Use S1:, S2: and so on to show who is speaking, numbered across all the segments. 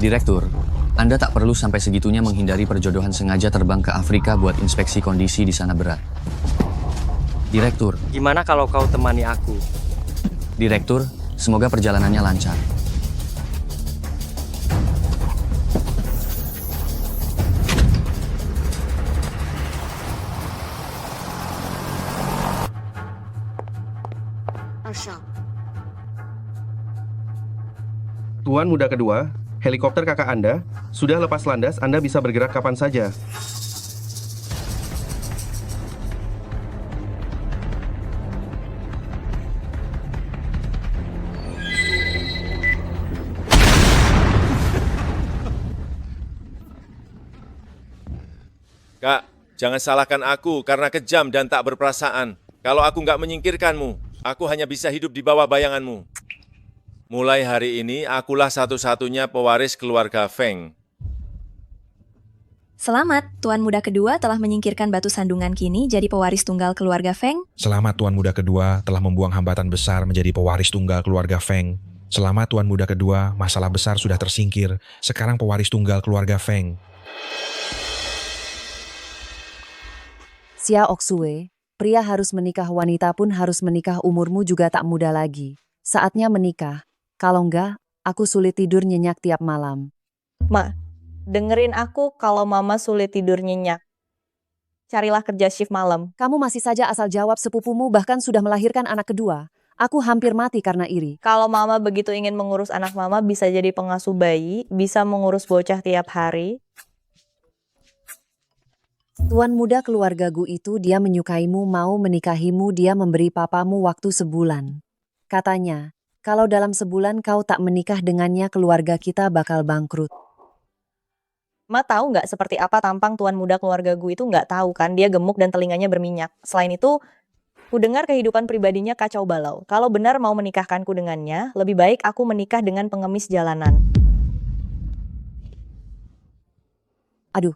S1: Direktur, Anda tak perlu sampai segitunya menghindari perjodohan sengaja terbang ke Afrika buat inspeksi kondisi di sana berat. Direktur,
S2: Gimana kalau kau temani aku?
S1: Direktur, semoga perjalanannya lancar.
S3: Tuan Muda Kedua, helikopter kakak Anda sudah lepas landas. Anda bisa bergerak kapan saja.
S4: Kak, jangan salahkan aku karena kejam dan tak berperasaan. Kalau aku nggak menyingkirkanmu, aku hanya bisa hidup di bawah bayanganmu. Mulai hari ini, akulah satu-satunya pewaris keluarga Feng.
S5: Selamat, Tuan Muda Kedua telah menyingkirkan batu sandungan kini jadi pewaris tunggal keluarga Feng.
S6: Selamat Tuan Muda Kedua telah membuang hambatan besar menjadi pewaris tunggal keluarga Feng. Selamat Tuan Muda Kedua, masalah besar sudah tersingkir. Sekarang pewaris tunggal keluarga Feng.
S7: Xia Oksue, pria harus menikah, wanita pun harus menikah, umurmu juga tak muda lagi. Saatnya menikah. Kalau enggak, aku sulit tidur nyenyak tiap malam.
S8: Ma, dengerin aku kalau mama sulit tidur nyenyak. Carilah kerja shift malam.
S7: Kamu masih saja asal jawab, sepupumu bahkan sudah melahirkan anak kedua. Aku hampir mati karena iri.
S8: Kalau mama begitu ingin mengurus anak mama, bisa jadi pengasuh bayi, bisa mengurus bocah tiap hari.
S7: Tuan muda keluarga Gu itu, dia menyukaimu, mau menikahimu, dia memberi papamu waktu sebulan. Katanya, kalau dalam sebulan kau tak menikah dengannya, keluarga kita bakal bangkrut.
S8: Ma tahu nggak seperti apa tampang tuan muda keluarga gue itu? Nggak tahu kan, dia gemuk dan telinganya berminyak. Selain itu, ku dengar kehidupan pribadinya kacau balau. Kalau benar mau menikahkanku dengannya, lebih baik aku menikah dengan pengemis jalanan.
S7: Aduh.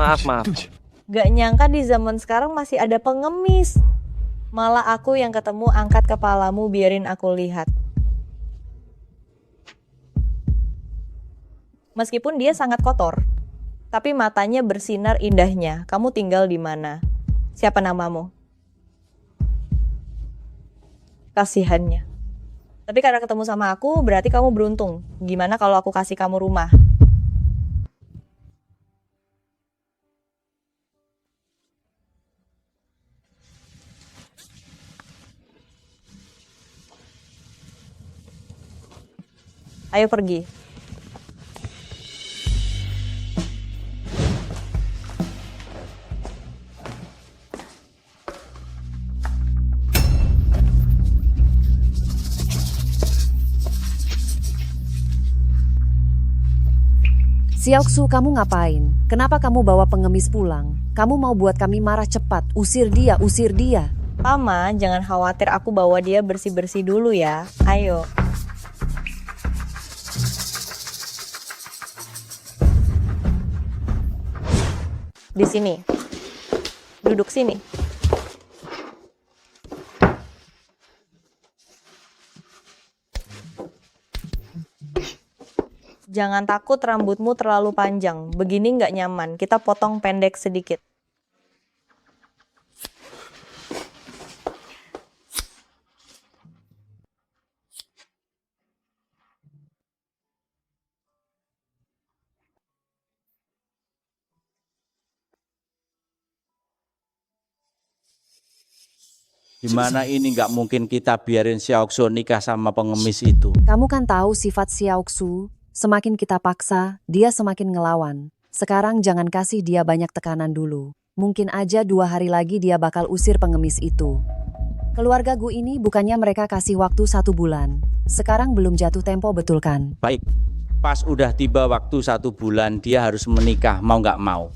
S2: Maaf.
S8: Gak nyangka di zaman sekarang masih ada pengemis. Malah aku yang ketemu, angkat kepalamu biarin aku lihat. Meskipun dia sangat kotor, tapi matanya bersinar indahnya. Kamu tinggal di mana? Siapa namamu? Kasihannya. Tapi karena ketemu sama aku, berarti kamu beruntung. Gimana kalau aku kasih kamu rumah? Ayo pergi.
S7: Xiaoxu, kamu ngapain? Kenapa kamu bawa pengemis pulang? Kamu mau buat kami marah? Cepat, usir dia, usir dia.
S8: Mama, jangan khawatir, aku bawa dia bersih-bersih dulu ya. Ayo. Di sini. Duduk sini. Jangan takut, rambutmu terlalu panjang. Begini nggak nyaman. Kita potong pendek sedikit.
S9: Gimana ini nggak mungkin kita biarin Xiaoxu nikah sama pengemis itu.
S7: Kamu kan tahu sifat Xiaoxu, semakin kita paksa, dia semakin ngelawan. Sekarang jangan kasih dia banyak tekanan dulu. Mungkin aja 2 hari lagi dia bakal usir pengemis itu. Keluarga Gu ini bukannya mereka kasih waktu 1 bulan. Sekarang belum jatuh tempo, betul kan?
S9: Baik, pas udah tiba waktu 1 bulan dia harus menikah, mau nggak mau.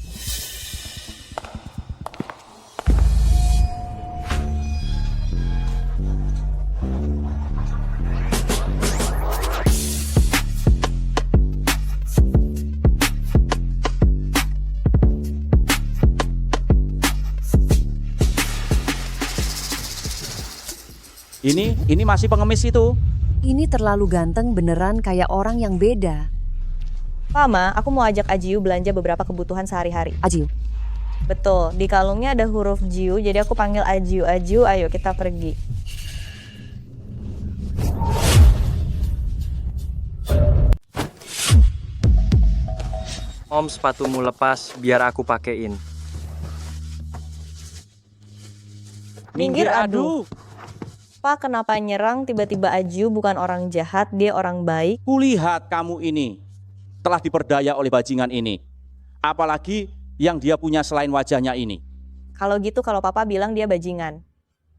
S9: Ini masih pengemis itu.
S7: Ini terlalu ganteng beneran kayak orang yang beda.
S8: Mama, aku mau ajak Ajiu belanja beberapa kebutuhan sehari-hari.
S7: Ajiu.
S8: Betul, di kalungnya ada huruf Jiu, jadi aku panggil Ajiu. Ajiu, ayo kita pergi.
S2: Om, sepatumu lepas, biar aku pakein.
S8: Minggir, aduh. Pak, kenapa nyerang tiba-tiba Ajiu bukan orang jahat, dia orang baik.
S9: Kulihat kamu ini telah diperdaya oleh bajingan ini. Apalagi yang dia punya selain wajahnya ini.
S8: Kalau gitu, kalau papa bilang dia bajingan.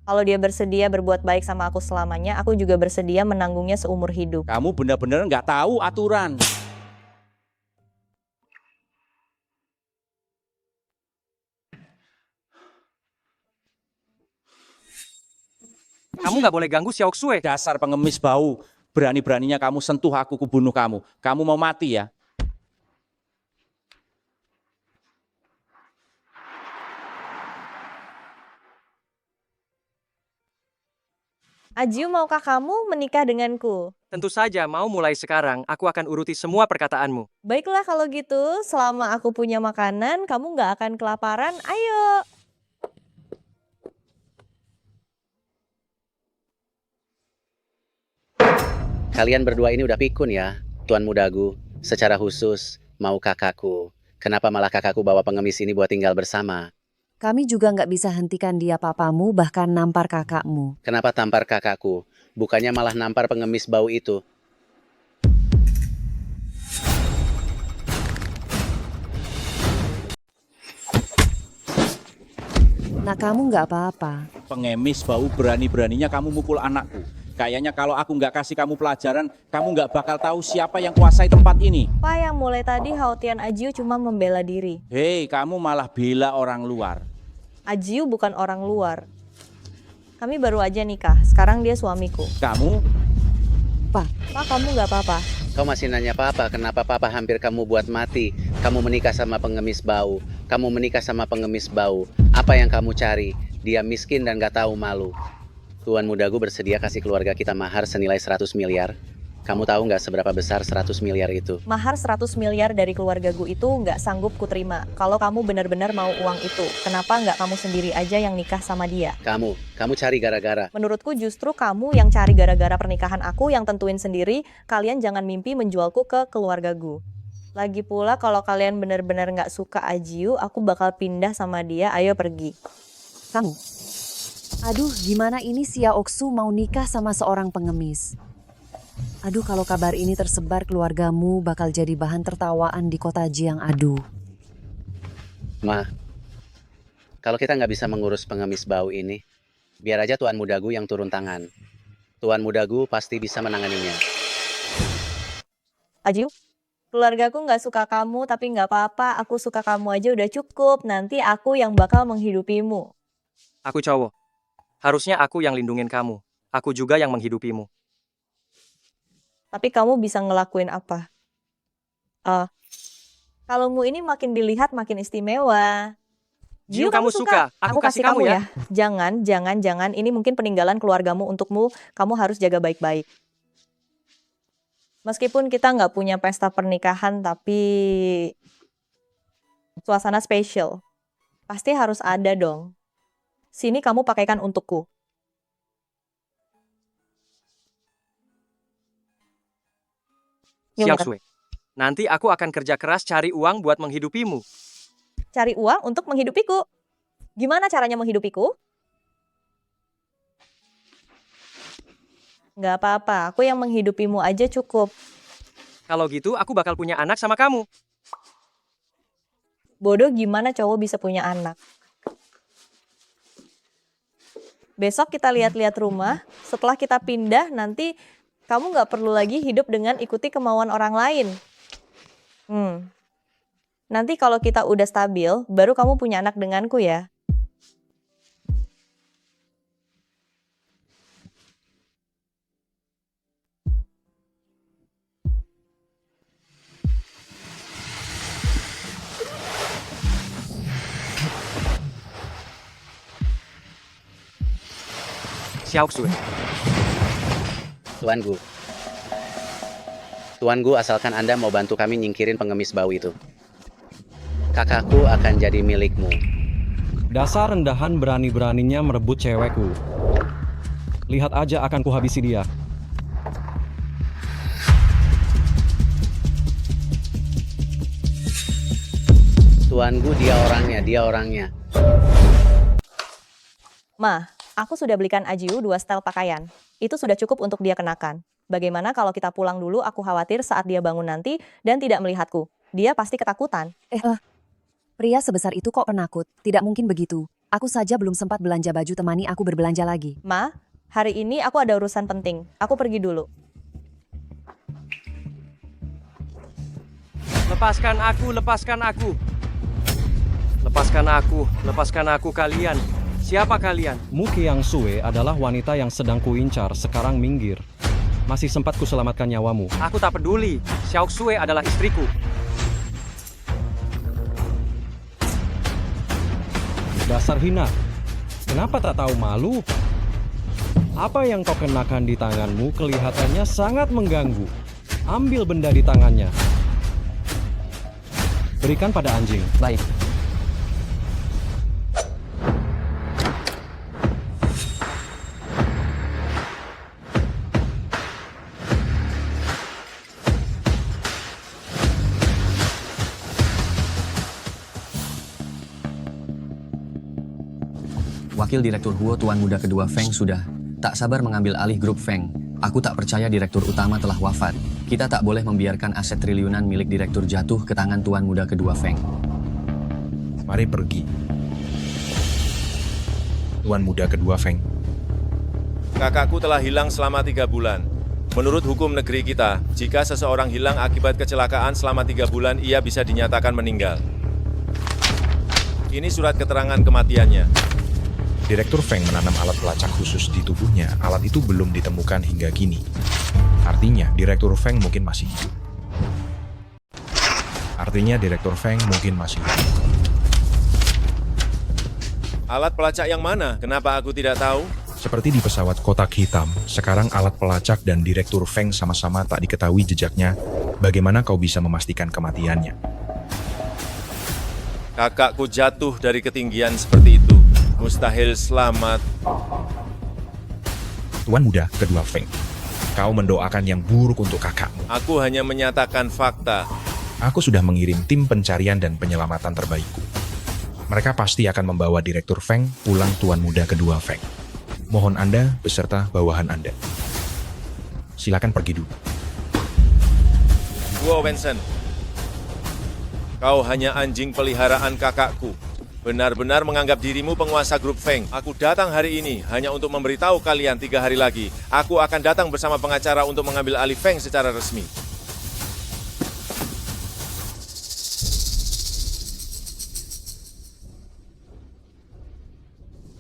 S8: Kalau dia bersedia berbuat baik sama aku selamanya, aku juga bersedia menanggungnya seumur hidup.
S9: Kamu benar-benar nggak tahu aturan.
S2: Kamu nggak boleh ganggu Xiaoxue.
S9: Dasar pengemis bau. Berani-beraninya kamu sentuh aku bunuh kamu. Kamu mau mati ya?
S8: Ajiu, maukah kamu menikah denganku?
S2: Tentu saja, mau mulai sekarang, aku akan uruti semua perkataanmu.
S8: Baiklah kalau gitu, selama aku punya makanan, kamu nggak akan kelaparan. Ayo.
S10: Kalian berdua ini udah pikun ya, Tuan Mudagu. Secara khusus, mau kakakku. Kenapa malah kakakku bawa pengemis ini buat tinggal bersama?
S7: Kami juga nggak bisa hentikan dia papamu, bahkan nampar kakakmu.
S10: Kenapa tampar kakakku? Bukannya malah nampar pengemis bau itu.
S7: Nah, kamu nggak apa-apa.
S9: Pengemis bau, berani-beraninya kamu mukul anakku. Kayaknya kalau aku nggak kasih kamu pelajaran, kamu nggak bakal tahu siapa yang kuasai tempat ini.
S8: Pak, yang mulai tadi Haotian Ajiu cuma membela diri.
S9: Hei, kamu malah bela orang luar.
S8: Ajiu bukan orang luar. Kami baru aja nikah, sekarang dia suamiku.
S9: Kamu?
S8: Pak, kamu nggak apa-apa.
S10: Kau masih nanya papa, kenapa papa hampir kamu buat mati? Kamu menikah sama pengemis bau. Kamu menikah sama pengemis bau. Apa yang kamu cari? Dia miskin dan gak tahu malu. Tuan Mudagu bersedia kasih keluarga kita mahar senilai 100 miliar. Kamu tahu nggak seberapa besar 100 miliar itu?
S8: Mahar 100 miliar dari keluarga Gu itu nggak sanggup kuterima. Kalau kamu benar-benar mau uang itu, kenapa nggak kamu sendiri aja yang nikah sama dia?
S10: Kamu cari gara-gara.
S8: Menurutku justru kamu yang cari gara-gara pernikahan aku yang tentuin sendiri. Kalian jangan mimpi menjualku ke keluarga Gu. Lagi pula kalau kalian benar-benar nggak suka Ajiu, aku bakal pindah sama dia. Ayo pergi.
S7: Kamu. Aduh, gimana ini Xiaoxu mau nikah sama seorang pengemis? Aduh, kalau kabar ini tersebar, keluargamu bakal jadi bahan tertawaan di kota Jiang. Aduh.
S10: Ma, kalau kita nggak bisa mengurus pengemis bau ini, biar aja Tuan Mudagu yang turun tangan. Tuan Mudagu pasti bisa menanganinya.
S8: Ajiu, keluargaku nggak suka kamu, tapi nggak apa-apa. Aku suka kamu aja udah cukup. Nanti aku yang bakal menghidupimu.
S2: Aku cowok. Harusnya aku yang lindungin kamu. Aku juga yang menghidupimu.
S8: Tapi kamu bisa ngelakuin apa? Kalungmu ini makin dilihat makin istimewa.
S2: Jiu, kamu suka. Aku kasih kamu ya.
S8: Jangan. Ini mungkin peninggalan keluargamu untukmu. Kamu harus jaga baik-baik. Meskipun kita nggak punya pesta pernikahan, tapi suasana spesial. Pasti harus ada dong. Sini kamu pakaikan untukku.
S2: Xiaoxue, nanti aku akan kerja keras cari uang buat menghidupimu.
S8: Cari uang untuk menghidupiku. Gimana caranya menghidupiku? Nggak apa-apa, aku yang menghidupimu aja cukup.
S2: Kalau gitu, aku bakal punya anak sama kamu.
S8: Bodoh gimana cowok bisa punya anak? Besok kita lihat-lihat rumah, setelah kita pindah nanti kamu nggak perlu lagi hidup dengan ikuti kemauan orang lain. Nanti kalau kita udah stabil, baru kamu punya anak denganku ya.
S2: Xiaoxue.
S10: Tuanku. Tuanku, asalkan Anda mau bantu kami nyingkirin pengemis bau itu. Kakakku akan jadi milikmu.
S11: Dasar rendahan berani-beraninya merebut cewekku. Lihat aja akan kuhabisi dia.
S10: Tuanku, dia orangnya.
S8: Ma, aku sudah belikan Ajiu 2 setel pakaian. Itu sudah cukup untuk dia kenakan. Bagaimana kalau kita pulang dulu, aku khawatir saat dia bangun nanti dan tidak melihatku. Dia pasti ketakutan.
S7: Pria sebesar itu kok penakut? Tidak mungkin begitu. Aku saja belum sempat belanja baju, temani aku berbelanja lagi.
S8: Ma, hari ini aku ada urusan penting. Aku pergi dulu.
S2: Lepaskan aku, lepaskan aku. Lepaskan aku kalian. Siapa kalian?
S11: Mu Qiangsue adalah wanita yang sedang kuincar, sekarang minggir. Masih sempat kuselamatkan nyawamu.
S2: Aku tak peduli. Xiaoxue adalah istriku.
S11: Dasar hina. Kenapa tak tahu malu? Apa yang kau kenakan di tanganmu kelihatannya sangat mengganggu. Ambil benda di tangannya. Berikan pada anjing.
S1: Baik. Wakil Direktur Huo Tuan Muda Kedua Feng sudah tak sabar mengambil alih grup Feng. Aku tak percaya Direktur Utama telah wafat. Kita tak boleh membiarkan aset triliunan milik Direktur jatuh ke tangan Tuan Muda Kedua Feng.
S6: Mari pergi. Tuan Muda Kedua Feng.
S4: Kakakku telah hilang selama 3 bulan. Menurut hukum negeri kita, jika seseorang hilang akibat kecelakaan selama 3 bulan, ia bisa dinyatakan meninggal. Ini surat keterangan kematiannya.
S6: Direktur Feng menanam alat pelacak khusus di tubuhnya. Alat itu belum ditemukan hingga kini. Artinya, Direktur Feng mungkin masih hidup.
S4: Alat pelacak yang mana? Kenapa aku tidak tahu?
S6: Seperti di pesawat kotak hitam, sekarang alat pelacak dan Direktur Feng sama-sama tak diketahui jejaknya. Bagaimana kau bisa memastikan kematiannya?
S4: Kakakku jatuh dari ketinggian seperti itu. Mustahil selamat.
S6: Tuan Muda Kedua Feng, kau mendoakan yang buruk untuk kakakmu.
S4: Aku hanya menyatakan fakta.
S6: Aku sudah mengirim tim pencarian dan penyelamatan terbaikku. Mereka pasti akan membawa Direktur Feng pulang Tuan Muda Kedua Feng. Mohon Anda beserta bawahan Anda. Silakan pergi dulu.
S4: Guo Wensen, kau hanya anjing peliharaan kakakku. Benar-benar menganggap dirimu penguasa grup Feng. Aku datang hari ini hanya untuk memberitahu kalian 3 hari lagi. Aku akan datang bersama pengacara untuk mengambil alih Feng secara resmi.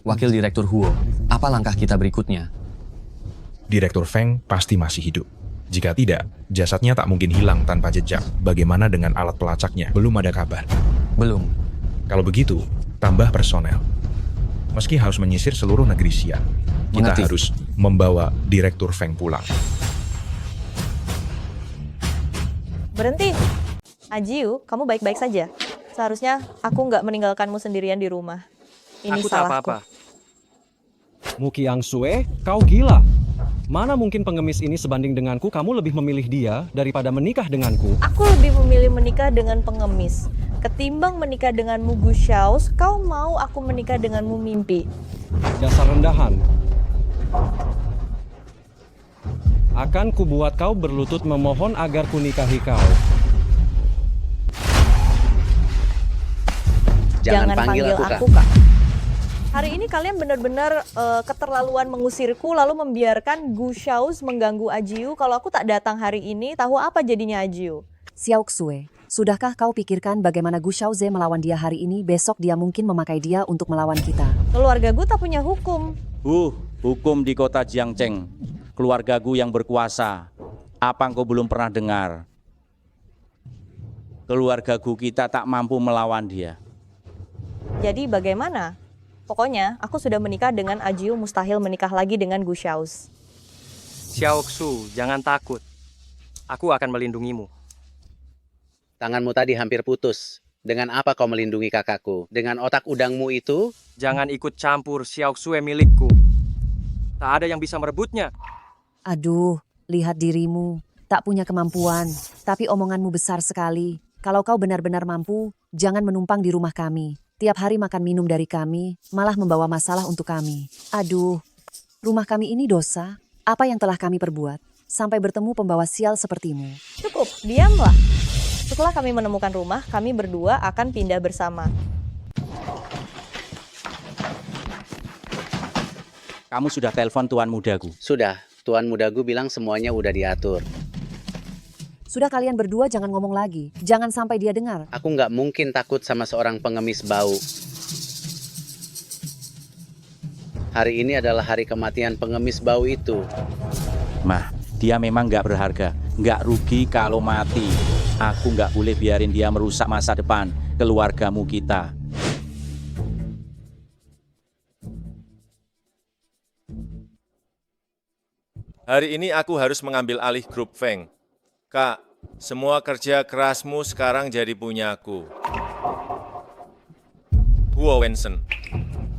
S1: Wakil Direktur Huo, apa langkah kita berikutnya?
S6: Direktur Feng pasti masih hidup. Jika tidak, jasadnya tak mungkin hilang tanpa jejak. Bagaimana dengan alat pelacaknya? Belum ada kabar.
S1: Belum.
S6: Kalau begitu, tambah personel. Meski harus menyisir seluruh negeri Xia, kita
S1: Mengerti.
S6: harus membawa Direktur Feng pulang.
S8: Berhenti. Ajiu, kamu baik-baik saja. Seharusnya aku nggak meninggalkanmu sendirian di rumah. Ini
S2: Aku tak
S8: salahku.
S2: apa-apa.
S11: Mu Qiangsue, kau gila. Mana mungkin pengemis ini sebanding denganku, kamu lebih memilih dia daripada menikah denganku.
S8: Aku lebih memilih menikah dengan pengemis. Ketimbang menikah denganmu Gu Xiaos, kau mau aku menikah denganmu Mimpi.
S11: Dasar rendahan. Akan kubuat kau berlutut memohon agar kunikahi kau.
S10: Jangan panggil aku, Kak.
S8: Kak. Hari ini kalian benar-benar keterlaluan mengusirku lalu membiarkan Gu Xiaos mengganggu Ajiu. Kalau aku tak datang hari ini, tahu apa jadinya Ajiu?
S7: Xiao Xue, sudahkah kau pikirkan bagaimana Gu Xiaoze melawan dia hari ini? Besok dia mungkin memakai dia untuk melawan kita.
S8: Keluarga Gu tak punya hukum.
S9: Hukum di kota Jiangcheng. Keluarga Gu yang berkuasa. Apa engkau belum pernah dengar? Keluarga Gu kita tak mampu melawan dia.
S8: Jadi bagaimana? Pokoknya aku sudah menikah dengan Ajiu, mustahil menikah lagi dengan Gu Xiaos.
S2: Xiaoxu, jangan takut. Aku akan melindungimu.
S10: Tanganmu tadi hampir putus. Dengan apa kau melindungi kakakku? Dengan otak udangmu itu?
S2: Jangan ikut campur, Xiaoxue milikku. Tak ada yang bisa merebutnya.
S7: Aduh, lihat dirimu. Tak punya kemampuan, tapi omonganmu besar sekali. Kalau kau benar-benar mampu, jangan menumpang di rumah kami. Tiap hari makan minum dari kami, malah membawa masalah untuk kami. Aduh, rumah kami ini dosa. Apa yang telah kami perbuat? Sampai bertemu pembawa sial sepertimu.
S8: Cukup, diamlah. Setelah kami menemukan rumah, kami berdua akan pindah bersama.
S9: Kamu sudah telepon Tuan Mudaku?
S10: Sudah, Tuan Mudaku bilang semuanya udah diatur.
S7: Sudah kalian berdua jangan ngomong lagi. Jangan sampai dia dengar.
S10: Aku nggak mungkin takut sama seorang pengemis bau. Hari ini adalah hari kematian pengemis bau itu.
S9: Mah, dia memang nggak berharga. Nggak rugi kalau mati. Aku nggak boleh biarin dia merusak masa depan keluargamu kita.
S4: Hari ini aku harus mengambil alih grup Feng. Kak, semua kerja kerasmu sekarang jadi punyaku. Huo Wensen,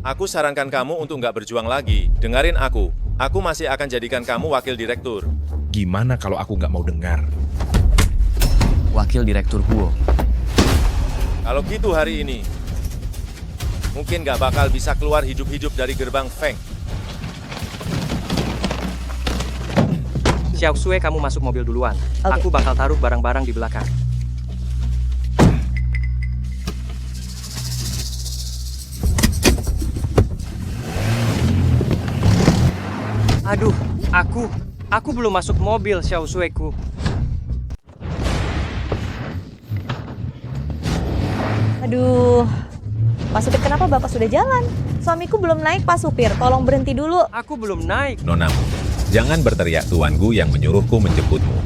S4: aku sarankan kamu untuk nggak berjuang lagi. Dengarin aku masih akan jadikan kamu wakil direktur.
S6: Gimana kalau aku nggak mau dengar?
S1: Wakil Direktur Huo.
S4: Kalau gitu hari ini, mungkin nggak bakal bisa keluar hidup-hidup dari gerbang Feng.
S2: Xiaoxue, kamu masuk mobil duluan.
S8: Oke.
S2: Aku bakal taruh barang-barang di belakang. Aduh, aku belum masuk mobil, Xiaoxue-ku.
S8: Aduh, Pak Supir, kenapa Bapak sudah jalan? Suamiku belum naik, Pak Supir. Tolong berhenti dulu.
S2: Aku belum naik.
S12: Nonamu, jangan berteriak tuanku yang menyuruhku menjemputmu.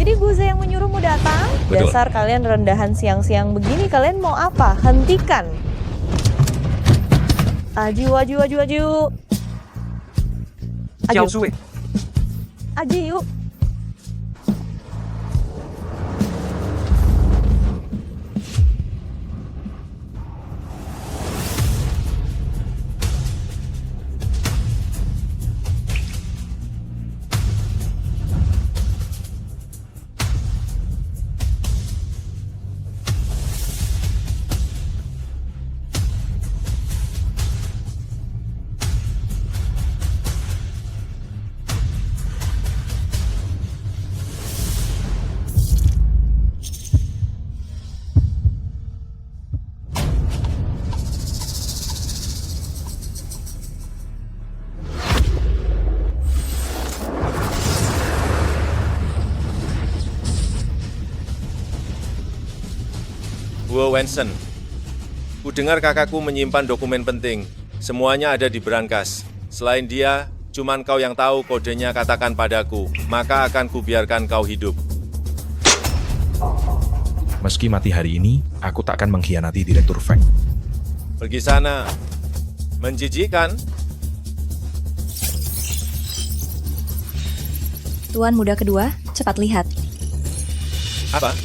S8: Jadi Guze yang menyuruhmu datang?
S12: Betul.
S8: Dasar kalian rendahan siang-siang begini, kalian mau apa? Hentikan. Aju.
S2: Xiaoxue.
S8: Aju yuk.
S4: Huo Wensen, ku dengar kakakku menyimpan dokumen penting. Semuanya ada di berangkas. Selain dia, cuman kau yang tahu kodenya, katakan padaku. Maka akan kubiarkan kau hidup.
S6: Meski mati hari ini, aku tak akan mengkhianati Direktur Feng.
S4: Pergi sana. Menjijikan.
S5: Tuan muda kedua, cepat lihat.
S4: Apa?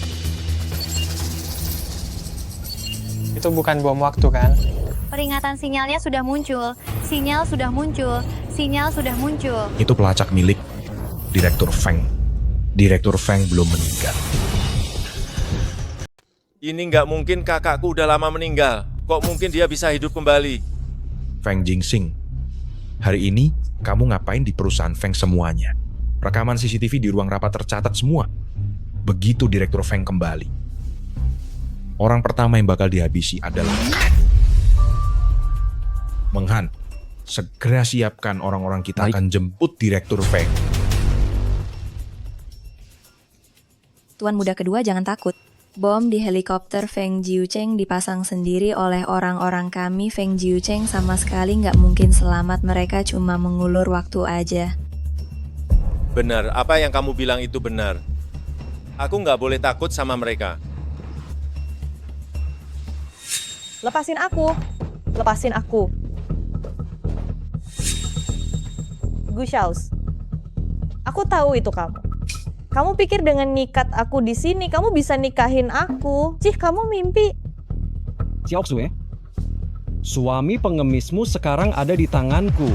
S13: Itu bukan bom waktu kan?
S14: Peringatan sinyalnya sudah muncul. Sinyal sudah muncul. Sinyal sudah muncul.
S6: Itu pelacak milik Direktur Feng. Direktur Feng belum meninggal.
S4: Ini nggak mungkin, kakakku udah lama meninggal. Kok mungkin dia bisa hidup kembali?
S6: Feng Jingxing, hari ini kamu ngapain di perusahaan Feng semuanya? Rekaman CCTV di ruang rapat tercatat semua. Begitu Direktur Feng kembali, orang pertama yang bakal dihabisi adalah Meng Han. Segera siapkan orang-orang kita akan jemput Direktur Feng.
S5: Tuan muda kedua jangan takut. Bom di helikopter Feng Jiucheng dipasang sendiri oleh orang-orang kami. Feng Jiucheng sama sekali nggak mungkin selamat, mereka cuma mengulur waktu aja.
S4: Benar, apa yang kamu bilang itu benar. Aku nggak boleh takut sama mereka.
S8: Lepasin aku. Lepasin aku. Gu Shaos. Aku tahu itu kamu. Kamu pikir dengan nikat aku di sini, kamu bisa nikahin aku? Cih, kamu mimpi.
S11: Xiaoxue, suami pengemismu sekarang ada di tanganku.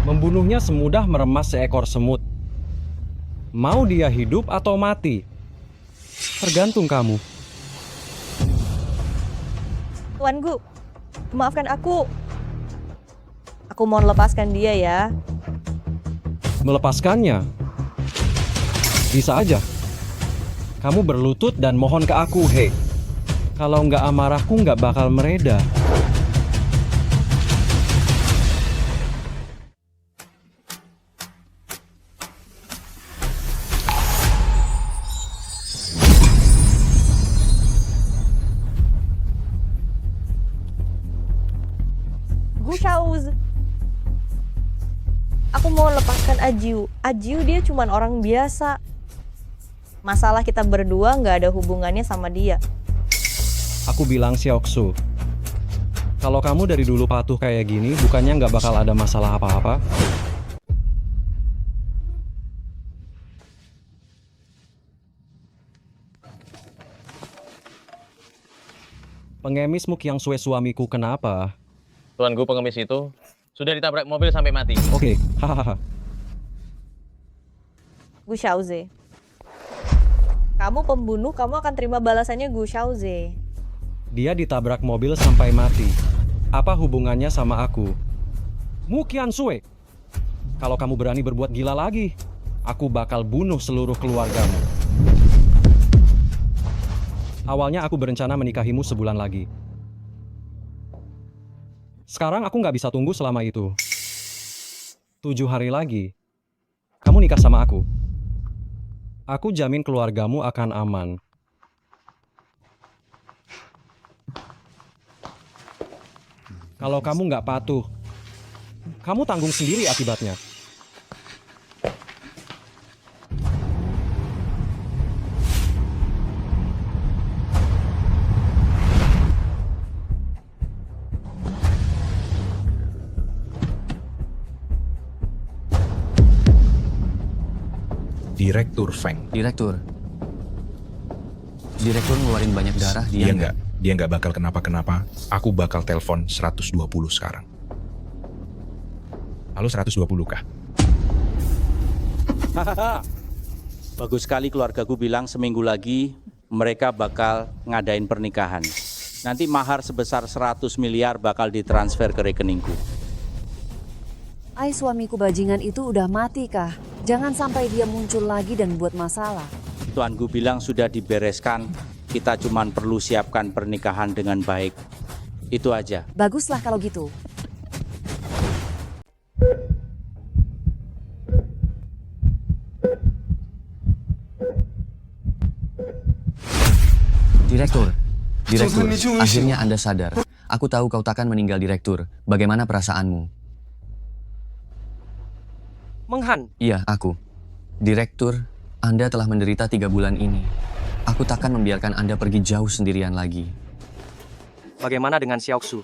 S11: Membunuhnya semudah meremas seekor semut. Mau dia hidup atau mati? Tergantung kamu.
S8: Tuan Gu, maafkan aku. Aku mau lepaskan dia ya.
S11: Melepaskannya? Bisa aja. Kamu berlutut dan mohon ke aku, hei. Kalau nggak amarahku nggak bakal mereda.
S8: Gu Shaos. Aku mau lepaskan Ajiu. Ajiu dia cuman orang biasa. Masalah kita berdua nggak ada hubungannya sama dia.
S11: Aku bilang Xiaoxu, kalau kamu dari dulu patuh kayak gini, bukannya nggak bakal ada masalah apa-apa? Pengemis Muk yang Sue suamiku kenapa?
S15: Tuan Gu, pengemis itu sudah ditabrak mobil sampai mati.
S11: Oke, hahaha.
S8: Gu Shaoze. Kamu pembunuh, kamu akan terima balasannya, Gu Shaoze.
S11: Dia ditabrak mobil sampai mati. Apa hubungannya sama aku? Mukian Sue, kalau kamu berani berbuat gila lagi, aku bakal bunuh seluruh keluargamu. Awalnya aku berencana menikahimu sebulan lagi. Sekarang aku nggak bisa tunggu selama itu. 7 hari lagi, kamu nikah sama aku. Aku jamin keluargamu akan aman. Kalau kamu nggak patuh, kamu tanggung sendiri akibatnya.
S6: Direktur Feng.
S1: Direktur ngeluarin banyak darah,
S6: Dia nggak bakal kenapa-kenapa. Aku bakal telepon 120 sekarang. Halo, 120 kah?
S9: Bagus sekali keluargaku bilang seminggu lagi mereka bakal ngadain pernikahan. Nanti mahar sebesar 100 miliar bakal ditransfer ke rekeningku.
S7: Ai, suamiku bajingan itu udah mati kah? Jangan sampai dia muncul lagi dan buat masalah.
S9: Tuan Gu bilang sudah dibereskan, kita cuman perlu siapkan pernikahan dengan baik. Itu aja.
S7: Baguslah kalau gitu.
S1: Direktur, akhirnya Anda sadar. Aku tahu kau takkan meninggal, Direktur. Bagaimana perasaanmu?
S2: Meng Han.
S1: Iya, aku. Direktur, Anda telah menderita 3 bulan ini. Aku takkan membiarkan Anda pergi jauh sendirian lagi.
S2: Bagaimana dengan Xiaoxu?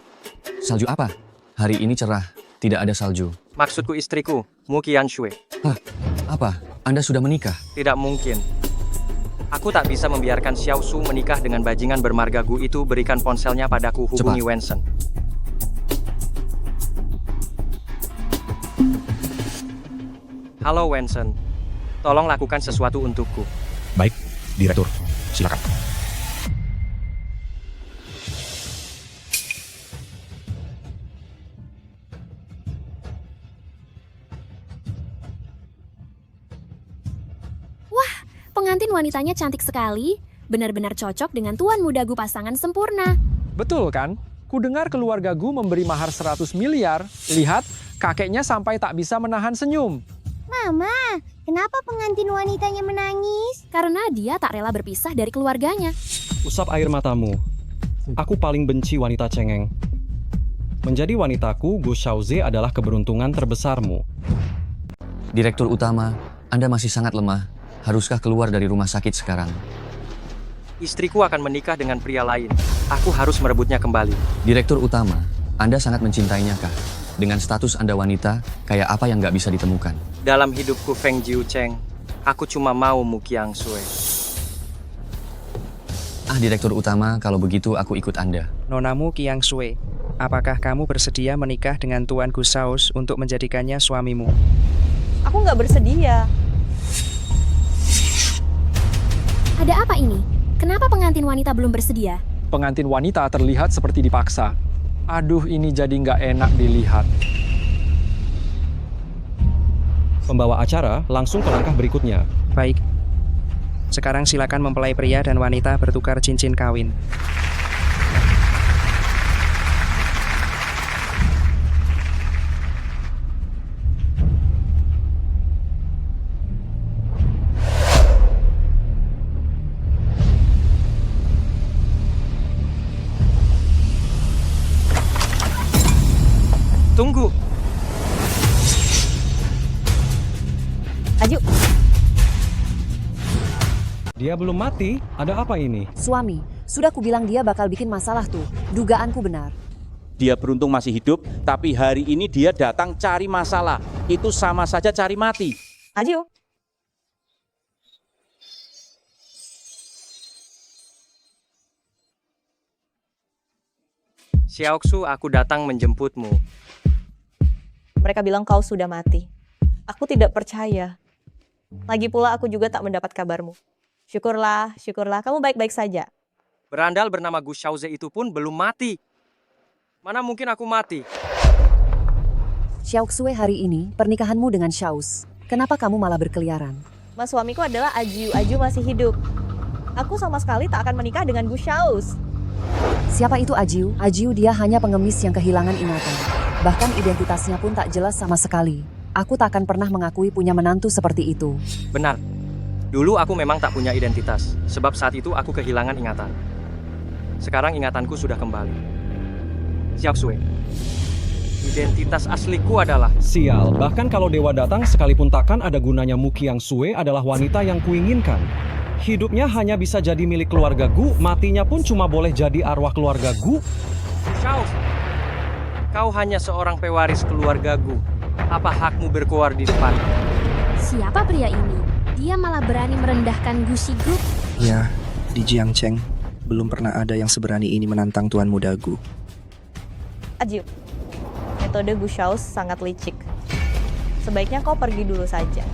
S1: Salju apa? Hari ini cerah, tidak ada salju.
S2: Maksudku istriku, Mu Qianxue.
S1: Hah? Apa? Anda sudah menikah?
S2: Tidak mungkin. Aku tak bisa membiarkan Xiaoxu menikah dengan bajingan bermarga Gu itu. Berikan ponselnya padaku, hubungi Wensen. Halo Wensen, tolong lakukan sesuatu untukku.
S6: Baik, Direktur. Silakan.
S16: Pengantin wanitanya cantik sekali, benar-benar cocok dengan tuan muda Gu pasangan sempurna.
S11: Betul kan? Kudengar keluarga Gu memberi mahar 100 miliar. Lihat, kakeknya sampai tak bisa menahan senyum.
S14: Mama, kenapa pengantin wanitanya menangis?
S16: Karena dia tak rela berpisah dari keluarganya.
S11: Usap air matamu. Aku paling benci wanita cengeng. Menjadi wanitaku, Gu Shaoze adalah keberuntungan terbesarmu.
S1: Direktur utama, Anda masih sangat lemah. Haruskah keluar dari rumah sakit sekarang?
S2: Istriku akan menikah dengan pria lain. Aku harus merebutnya kembali.
S1: Direktur utama, Anda sangat mencintainya kah? Dengan status Anda wanita, kayak apa yang nggak bisa ditemukan?
S2: Dalam hidupku Feng Jiucheng, aku cuma mau Mu Qiangsui.
S1: Direktur utama, kalau begitu aku ikut Anda.
S17: Nonamu Qiangsui, apakah kamu bersedia menikah dengan Tuan Gu Shaos untuk menjadikannya suamimu?
S8: Aku nggak bersedia.
S16: Ada apa ini? Kenapa pengantin wanita belum bersedia?
S11: Pengantin wanita terlihat seperti dipaksa. Aduh, ini jadi nggak enak dilihat. Pembawa acara langsung ke langkah berikutnya.
S17: Baik. Sekarang silakan mempelai pria dan wanita bertukar cincin kawin.
S2: Tunggu.
S8: Aju.
S11: Dia belum mati? Ada apa ini?
S7: Suami, sudah kubilang dia bakal bikin masalah tuh. Dugaanku benar.
S9: Dia beruntung masih hidup, tapi hari ini dia datang cari masalah. Itu sama saja cari mati.
S8: Aju.
S2: Xiaoxu, aku datang menjemputmu.
S8: Mereka bilang kau sudah mati. Aku tidak percaya. Lagi pula aku juga tak mendapat kabarmu. Syukurlah, syukurlah, kamu baik-baik saja.
S2: Berandal bernama Gu Shaoze itu pun belum mati. Mana mungkin aku mati?
S7: Xiaoxue, hari ini pernikahanmu dengan Shaos. Kenapa kamu malah berkeliaran?
S8: Mas suamiku adalah Aju. Aju masih hidup. Aku sama sekali tak akan menikah dengan Gu Shaos.
S7: Siapa itu Aju? Aju dia hanya pengemis yang kehilangan ingatan. Bahkan identitasnya pun tak jelas sama sekali. Aku tak akan pernah mengakui punya menantu seperti itu.
S2: Benar. Dulu aku memang tak punya identitas, sebab saat itu aku kehilangan ingatan. Sekarang ingatanku sudah kembali. Xiaoxue, identitas asliku adalah...
S11: Sial, bahkan kalau dewa datang sekalipun takkan ada gunanya. Mu Qiangsui adalah wanita yang kuinginkan. Hidupnya hanya bisa jadi milik keluarga Gu, matinya pun cuma boleh jadi arwah keluarga Gu.
S2: Shaos, kau hanya seorang pewaris keluarga Gu. Apa hakmu berkuar di depan?
S16: Siapa pria ini? Dia malah berani merendahkan Gu Shigu.
S17: Ya, di Jiangcheng belum pernah ada yang seberani ini menantang Tuan Muda Gu.
S8: Aju, metode Gu Shaos sangat licik. Sebaiknya kau pergi dulu saja.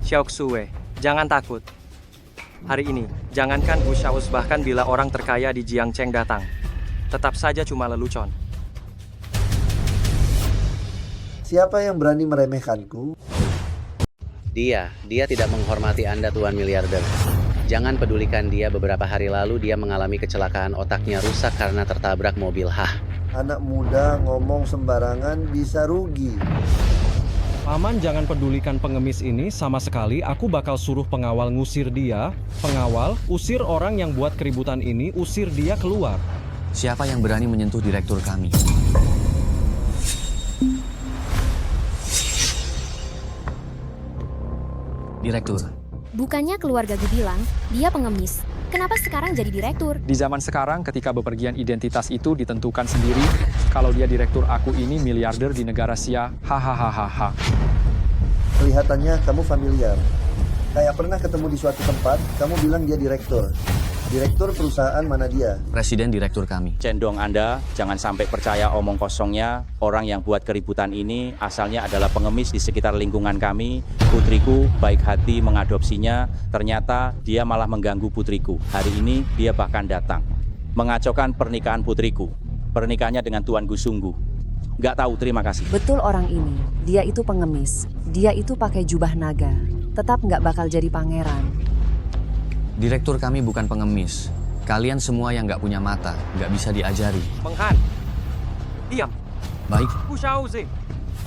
S2: Xiaoxue, jangan takut. Hari ini, jangankan Gu Shaos, bahkan bila orang terkaya di Jiangcheng datang, tetap saja cuma lelucon.
S18: Siapa yang berani meremehkanku?
S10: Dia tidak menghormati Anda, Tuan Miliarder. Jangan pedulikan dia. Beberapa hari lalu dia mengalami kecelakaan, otaknya rusak karena tertabrak mobil.
S18: Anak muda ngomong sembarangan bisa rugi.
S11: Paman, jangan pedulikan pengemis ini sama sekali. Aku bakal suruh pengawal ngusir dia. Pengawal, usir orang yang buat keributan ini, usir dia keluar.
S1: Siapa yang berani menyentuh direktur kami? Direktur.
S16: Bukannya keluarga Gu bilang, dia pengemis. Kenapa sekarang jadi direktur?
S11: Di zaman sekarang ketika bepergian identitas itu ditentukan sendiri, kalau dia direktur, aku ini miliarder di negara Xia. Hahaha.
S18: Kelihatannya kamu familiar. Kayak pernah ketemu di suatu tempat, kamu bilang dia direktur. Direktur perusahaan mana dia?
S1: Presiden direktur kami.
S9: Cendong Anda, jangan sampai percaya omong kosongnya. Orang yang buat keributan ini asalnya adalah pengemis di sekitar lingkungan kami. Putriku baik hati mengadopsinya, ternyata dia malah mengganggu putriku. Hari ini dia bahkan datang mengacaukan pernikahan putriku. Pernikahannya dengan Tuan Gu sungguh. Nggak tahu, terima kasih.
S7: Betul orang ini, dia itu pengemis. Dia itu pakai jubah naga. Tetap nggak bakal jadi pangeran.
S1: Direktur kami bukan pengemis. Kalian semua yang nggak punya mata, nggak bisa diajari.
S2: Menghan, diam.
S1: Baik,
S2: Bu Xiaozi,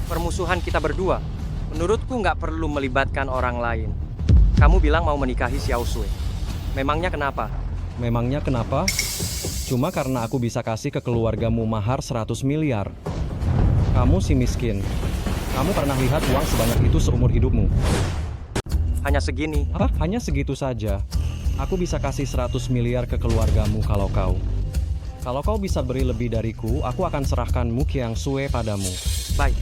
S2: permusuhan kita berdua. Menurutku nggak perlu melibatkan orang lain. Kamu bilang mau menikahi Xiao Sui. Memangnya kenapa?
S11: Memangnya kenapa? Cuma karena aku bisa kasih ke keluargamu mahar 100 miliar. Kamu si miskin. Kamu pernah lihat uang sebanyak itu seumur hidupmu?
S2: Hanya segini.
S11: Hah? Hanya segitu saja. Aku bisa kasih 100 miliar ke keluargamu kalau kau. Kalau kau bisa beri lebih dariku, aku akan serahkan Mu Qiang Sui padamu.
S2: Baik.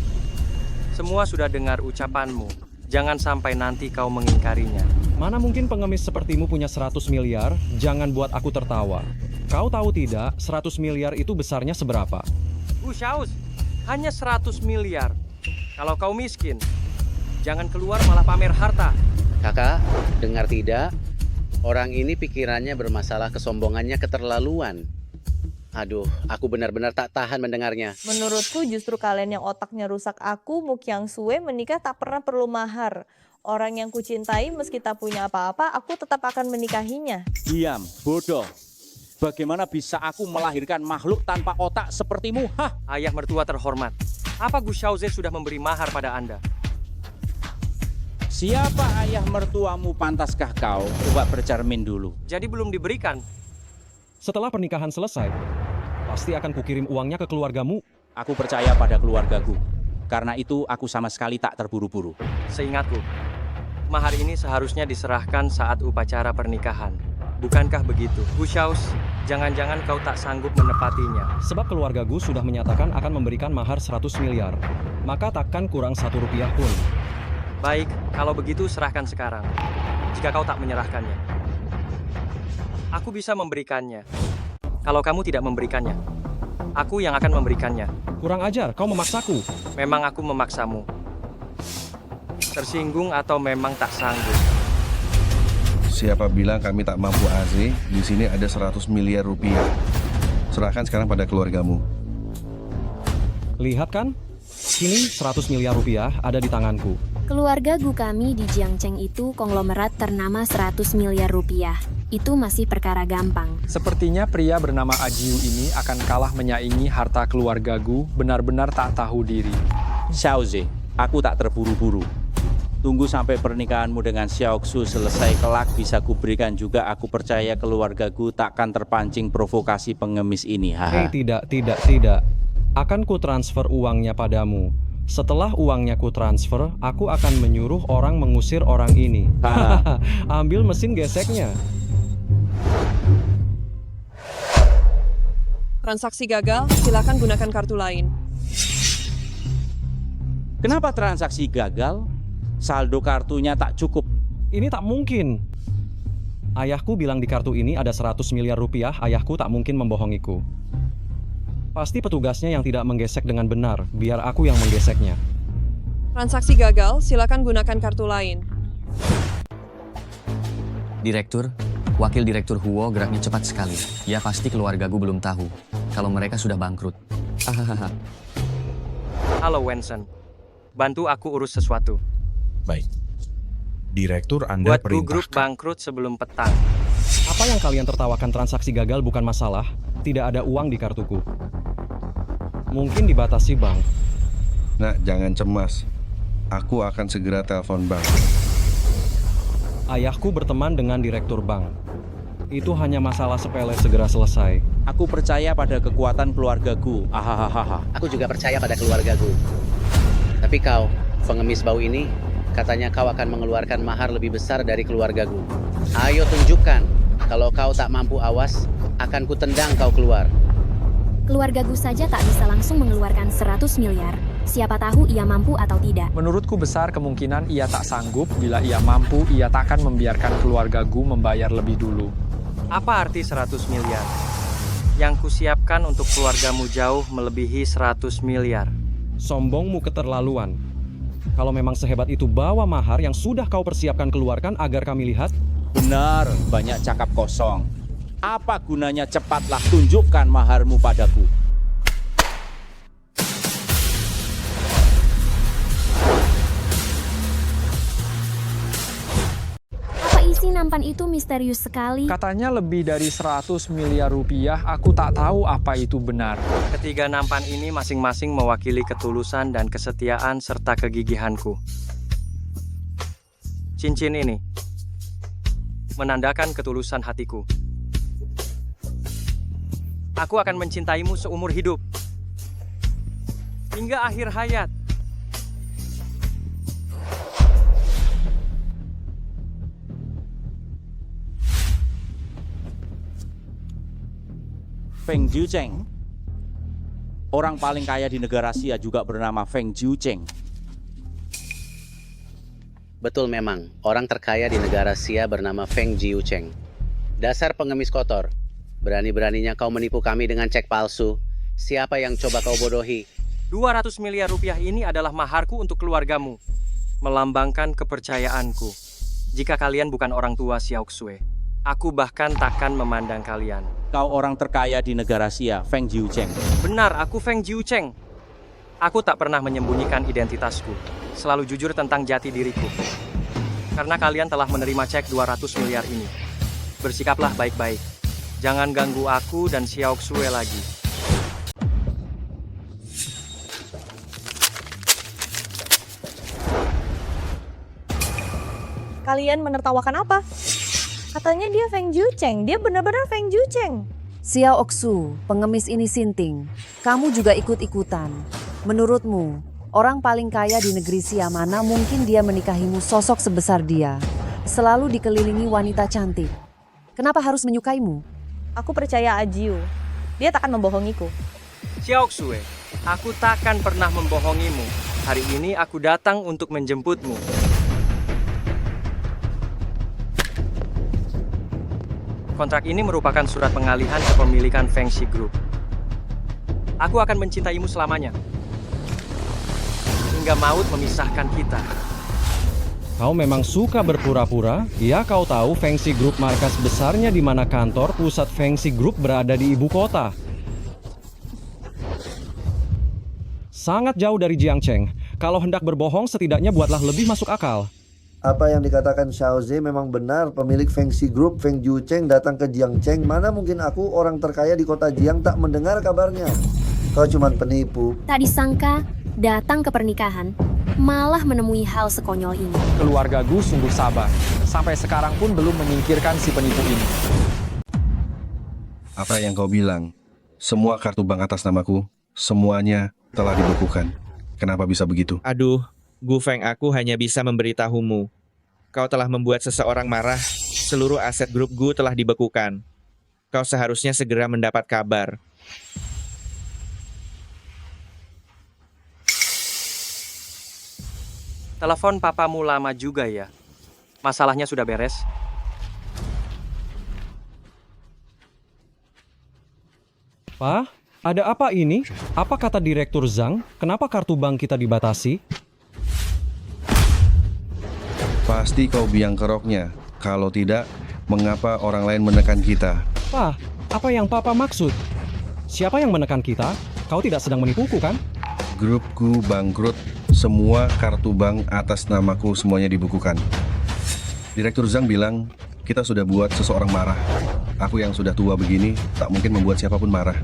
S2: Semua sudah dengar ucapanmu. Jangan sampai nanti kau mengingkarinya.
S11: Mana mungkin pengemis sepertimu punya 100 miliar? Jangan buat aku tertawa. Kau tahu tidak, 100 miliar itu besarnya seberapa?
S2: Bu Xiaos, hanya 100 miliar. Kalau kau miskin, jangan keluar malah pamer harta.
S10: Kakak, dengar tidak? Orang ini pikirannya bermasalah, kesombongannya keterlaluan. Aduh, aku benar-benar tak tahan mendengarnya.
S8: Menurutku justru kalian yang otaknya rusak. Aku, Mu Qiang Sui, menikah tak pernah perlu mahar. Orang yang kucintai meski tak punya apa-apa, aku tetap akan menikahinya.
S9: Diam, bodoh. Bagaimana bisa aku melahirkan makhluk tanpa otak sepertimu? Hah?
S2: Ayah mertua terhormat, apa Gu Xiaoze sudah memberi mahar pada Anda?
S9: Siapa ayah mertuamu, pantaskah kau? Coba bercermin dulu.
S2: Jadi belum diberikan?
S11: Setelah pernikahan selesai, pasti akan kukirim uangnya ke keluargamu.
S9: Aku percaya pada keluargaku. Karena itu aku sama sekali tak terburu-buru.
S2: Seingatku, mahar ini seharusnya diserahkan saat upacara pernikahan. Bukankah begitu? Bu Xiaos, jangan-jangan kau tak sanggup menepatinya.
S11: Sebab keluarga Gu sudah menyatakan akan memberikan mahar 100 miliar. Maka takkan kurang 1 rupiah pun.
S2: Baik, kalau begitu serahkan sekarang. Jika kau tak menyerahkannya, aku bisa memberikannya. Kalau kamu tidak memberikannya, aku yang akan memberikannya.
S11: Kurang ajar, kau memaksaku.
S2: Memang aku memaksamu. Tersinggung atau memang tak sanggup?
S3: Siapa bilang kami tak mampu, Aziz? Di sini ada 100 miliar rupiah. Serahkan sekarang pada keluargamu.
S11: Lihat kan? Kini 100 miliar rupiah ada di tanganku.
S16: Keluarga Gu kami di Jiangcheng itu konglomerat ternama 100 miliar rupiah. Itu masih perkara gampang.
S13: Sepertinya pria bernama Ajiu ini akan kalah menyaingi harta keluarga Gu, benar-benar tak tahu diri.
S9: Xiaoze, aku tak terburu-buru. Tunggu sampai pernikahanmu dengan Xiaoxu selesai kelak bisa kuberikan juga. Aku percaya keluargaku takkan terpancing provokasi pengemis ini.
S11: Tidak. Akan ku transfer uangnya padamu. Setelah uangnya ku transfer, aku akan menyuruh orang mengusir orang ini. Ambil mesin geseknya.
S19: Transaksi gagal, silakan gunakan kartu lain.
S9: Kenapa transaksi gagal? Saldo kartunya tak cukup.
S11: Ini tak mungkin. Ayahku bilang di kartu ini ada 100 miliar rupiah, ayahku tak mungkin membohongiku. Pasti petugasnya yang tidak menggesek dengan benar, biar aku yang menggeseknya.
S19: Transaksi gagal, silakan gunakan kartu lain.
S1: Direktur, Wakil Direktur Huo geraknya cepat sekali. Ya pasti keluargaku belum tahu kalau mereka sudah bangkrut.
S2: Halo Wenson, bantu aku urus sesuatu.
S6: Baik. Direktur Anda
S2: Buat Gu Group bangkrut sebelum petang.
S11: Apa yang kalian tertawakan transaksi gagal bukan masalah. Tidak ada uang di kartuku. Mungkin dibatasi bank.
S3: Nak, jangan cemas. Aku akan segera telepon bank.
S11: Ayahku berteman dengan direktur bank. Itu hanya masalah sepele segera selesai.
S9: Aku percaya pada kekuatan keluargaku. Ahahaha.
S10: Aku juga percaya pada keluargaku. Tapi kau, pengemis bau ini, katanya kau akan mengeluarkan mahar lebih besar dari keluargaku. Ayo tunjukkan. Kalau kau tak mampu, awas, akan kutendang kau keluar.
S16: Keluarga Gu saja tak bisa langsung mengeluarkan 100 miliar. Siapa tahu ia mampu atau tidak.
S13: Menurutku besar kemungkinan ia tak sanggup. Bila ia mampu, ia takkan membiarkan keluarga Gu membayar lebih dulu.
S2: Apa arti 100 miliar? Yang kusiapkan untuk keluargamu jauh melebihi 100 miliar.
S11: Sombongmu keterlaluan. Kalau memang sehebat itu, bawa mahar yang sudah kau persiapkan keluarkan agar kami lihat.
S9: Benar, banyak cakap kosong. Apa gunanya, cepatlah tunjukkan maharmu padaku.
S16: Apa isi 60 nampan itu misterius sekali.
S13: Katanya lebih dari 100 miliar rupiah, aku tak tahu apa itu benar.
S2: Ketiga nampan ini masing-masing mewakili ketulusan dan kesetiaan serta kegigihanku. Cincin ini menandakan ketulusan hatiku. Aku akan mencintaimu seumur hidup. Hingga akhir hayat.
S9: Feng Jiucheng. Orang paling kaya di negara Xia juga bernama Feng Jiucheng.
S10: Betul memang, orang terkaya di negara Xia bernama Feng Jiucheng. Dasar pengemis kotor. Berani-beraninya kau menipu kami dengan cek palsu. Siapa yang coba kau bodohi?
S2: 200 miliar rupiah ini adalah maharku untuk keluargamu. Melambangkan kepercayaanku. Jika kalian bukan orang tua Xiao Xue, aku bahkan takkan memandang kalian.
S9: Kau orang terkaya di negara Xia, Feng Jiucheng.
S2: Benar, aku Feng Jiucheng. Aku tak pernah menyembunyikan identitasku. Selalu jujur tentang jati diriku. Karena kalian telah menerima cek 200 miliar ini. Bersikaplah baik-baik. Jangan ganggu aku dan Xiao Xue lagi.
S8: Kalian menertawakan apa? Katanya dia Feng Jiucheng, dia benar-benar Feng Jiucheng.
S7: Xiao Oxu, pengemis ini sinting. Kamu juga ikut-ikutan. Menurutmu, orang paling kaya di negeri Xia mana mungkin dia menikahimu sosok sebesar dia? Selalu dikelilingi wanita cantik. Kenapa harus menyukaimu?
S8: Aku percaya Ajiu. Dia takkan membohongiku.
S2: Xiao Xue, aku takkan pernah membohongimu. Hari ini aku datang untuk menjemputmu. Kontrak ini merupakan surat pengalihan kepemilikan Feng Shi Group. Aku akan mencintaimu selamanya. Hingga maut memisahkan kita.
S11: Kau memang suka berpura-pura? Ya, kau tahu Feng Shi Group markas besarnya di mana kantor pusat Feng Shi Group berada di ibu kota. Sangat jauh dari Jiangcheng. Kalau hendak berbohong, setidaknya buatlah lebih masuk akal.
S18: Apa yang dikatakan Xiao Zhe memang benar. Pemilik Feng Shi Group, Feng Jiucheng, datang ke Jiangcheng. Mana mungkin aku, orang terkaya di kota Jiang, tak mendengar kabarnya. Kau cuma penipu.
S16: Tak disangka, datang ke pernikahan, malah menemui hal sekonyol ini.
S13: Keluarga Gu sungguh sabar. Sampai sekarang pun belum menyingkirkan si penipu ini.
S3: Apa yang kau bilang? Semua kartu bank atas namaku, semuanya telah dibekukan. Kenapa bisa begitu?
S20: Aduh, Gu Feng, aku hanya bisa memberitahumu. Kau telah membuat seseorang marah. Seluruh aset grup Gu telah dibekukan. Kau seharusnya segera mendapat kabar.
S2: Telepon papamu lama juga ya. Masalahnya sudah beres?
S11: Pak, ada apa ini? Apa kata Direktur Zhang? Kenapa kartu bank kita dibatasi?
S3: Pasti kau biang keroknya. Kalau tidak, mengapa orang lain menekan kita?
S11: Pak, apa yang Papa maksud? Siapa yang menekan kita? Kau tidak sedang menipuku, kan?
S3: Grupku bangkrut. Semua kartu bank atas namaku semuanya dibukukan. Direktur Zhang bilang, kita sudah buat seseorang marah. Aku yang sudah tua begini, tak mungkin membuat siapapun marah.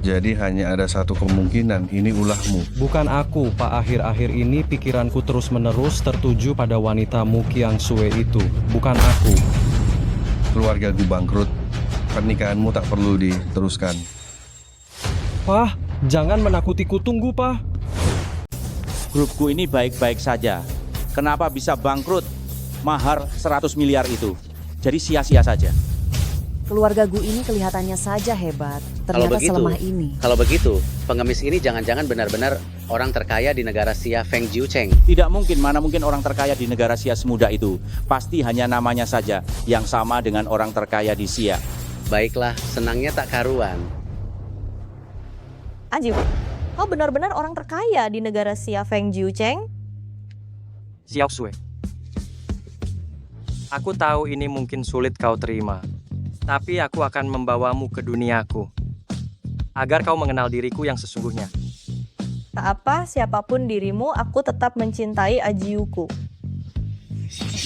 S3: Jadi hanya ada satu kemungkinan, ini ulahmu.
S11: Bukan aku, Pak. Akhir-akhir ini pikiranku terus-menerus tertuju pada wanita Mu Qiangxue itu. Bukan aku.
S3: Keluargaku bangkrut. Pernikahanmu tak perlu diteruskan.
S11: Pak, jangan menakutiku. Tunggu, Pak.
S9: Grupku ini baik-baik saja. Kenapa bisa bangkrut? Mahar 100 miliar itu. Jadi sia-sia saja.
S7: Keluarga Gu ini kelihatannya saja hebat. Ternyata selemah ini.
S10: Kalau begitu, pengemis ini jangan-jangan benar-benar orang terkaya di negara Xia, Feng Jiucheng.
S9: Tidak mungkin, mana mungkin orang terkaya di negara Xia semudah itu. Pasti hanya namanya saja yang sama dengan orang terkaya di Xia.
S10: Baiklah, senangnya tak karuan.
S8: Ajiu, kau benar-benar orang terkaya di negara Xia, Feng Jiucheng?
S2: Xiao Xue. Aku tahu ini mungkin sulit kau terima. Tapi aku akan membawamu ke duniaku. Agar kau mengenal diriku yang sesungguhnya.
S8: Tak apa, siapapun dirimu, aku tetap mencintai Ajiuku.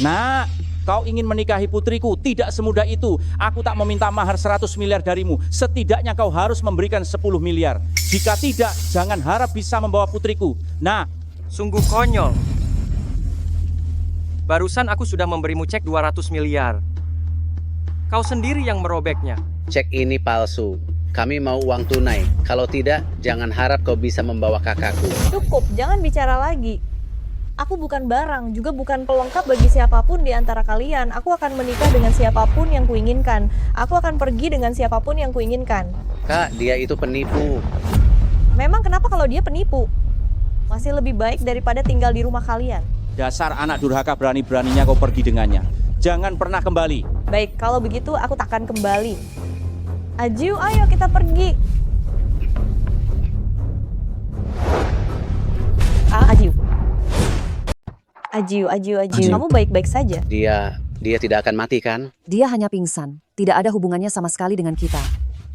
S9: Nah, Kau ingin menikahi putriku? Tidak semudah itu. Aku tak meminta mahar 100 miliar darimu. Setidaknya kau harus memberikan 10 miliar. Jika tidak, jangan harap bisa membawa putriku. Nah,
S2: Sungguh konyol. Barusan aku sudah memberimu cek 200 miliar. Kau sendiri yang merobeknya.
S10: Cek ini palsu. Kami mau uang tunai. Kalau tidak, jangan harap kau bisa membawa kakakku.
S8: Cukup, jangan bicara lagi. Aku bukan barang, juga bukan pelengkap bagi siapapun di antara kalian. Aku akan menikah dengan siapapun yang kuinginkan. Aku akan pergi dengan siapapun yang kuinginkan.
S10: Kak, dia itu penipu.
S8: Memang kenapa kalau dia penipu? Masih lebih baik daripada tinggal di rumah kalian.
S9: dasar anak durhaka, berani-beraninya kau pergi dengannya. Jangan pernah kembali.
S8: Baik, kalau begitu aku takkan kembali. Aju, ayo kita pergi. Aju. Aju. Kamu baik-baik saja.
S10: Dia tidak akan mati kan?
S7: Dia hanya pingsan. Tidak ada hubungannya sama sekali dengan kita.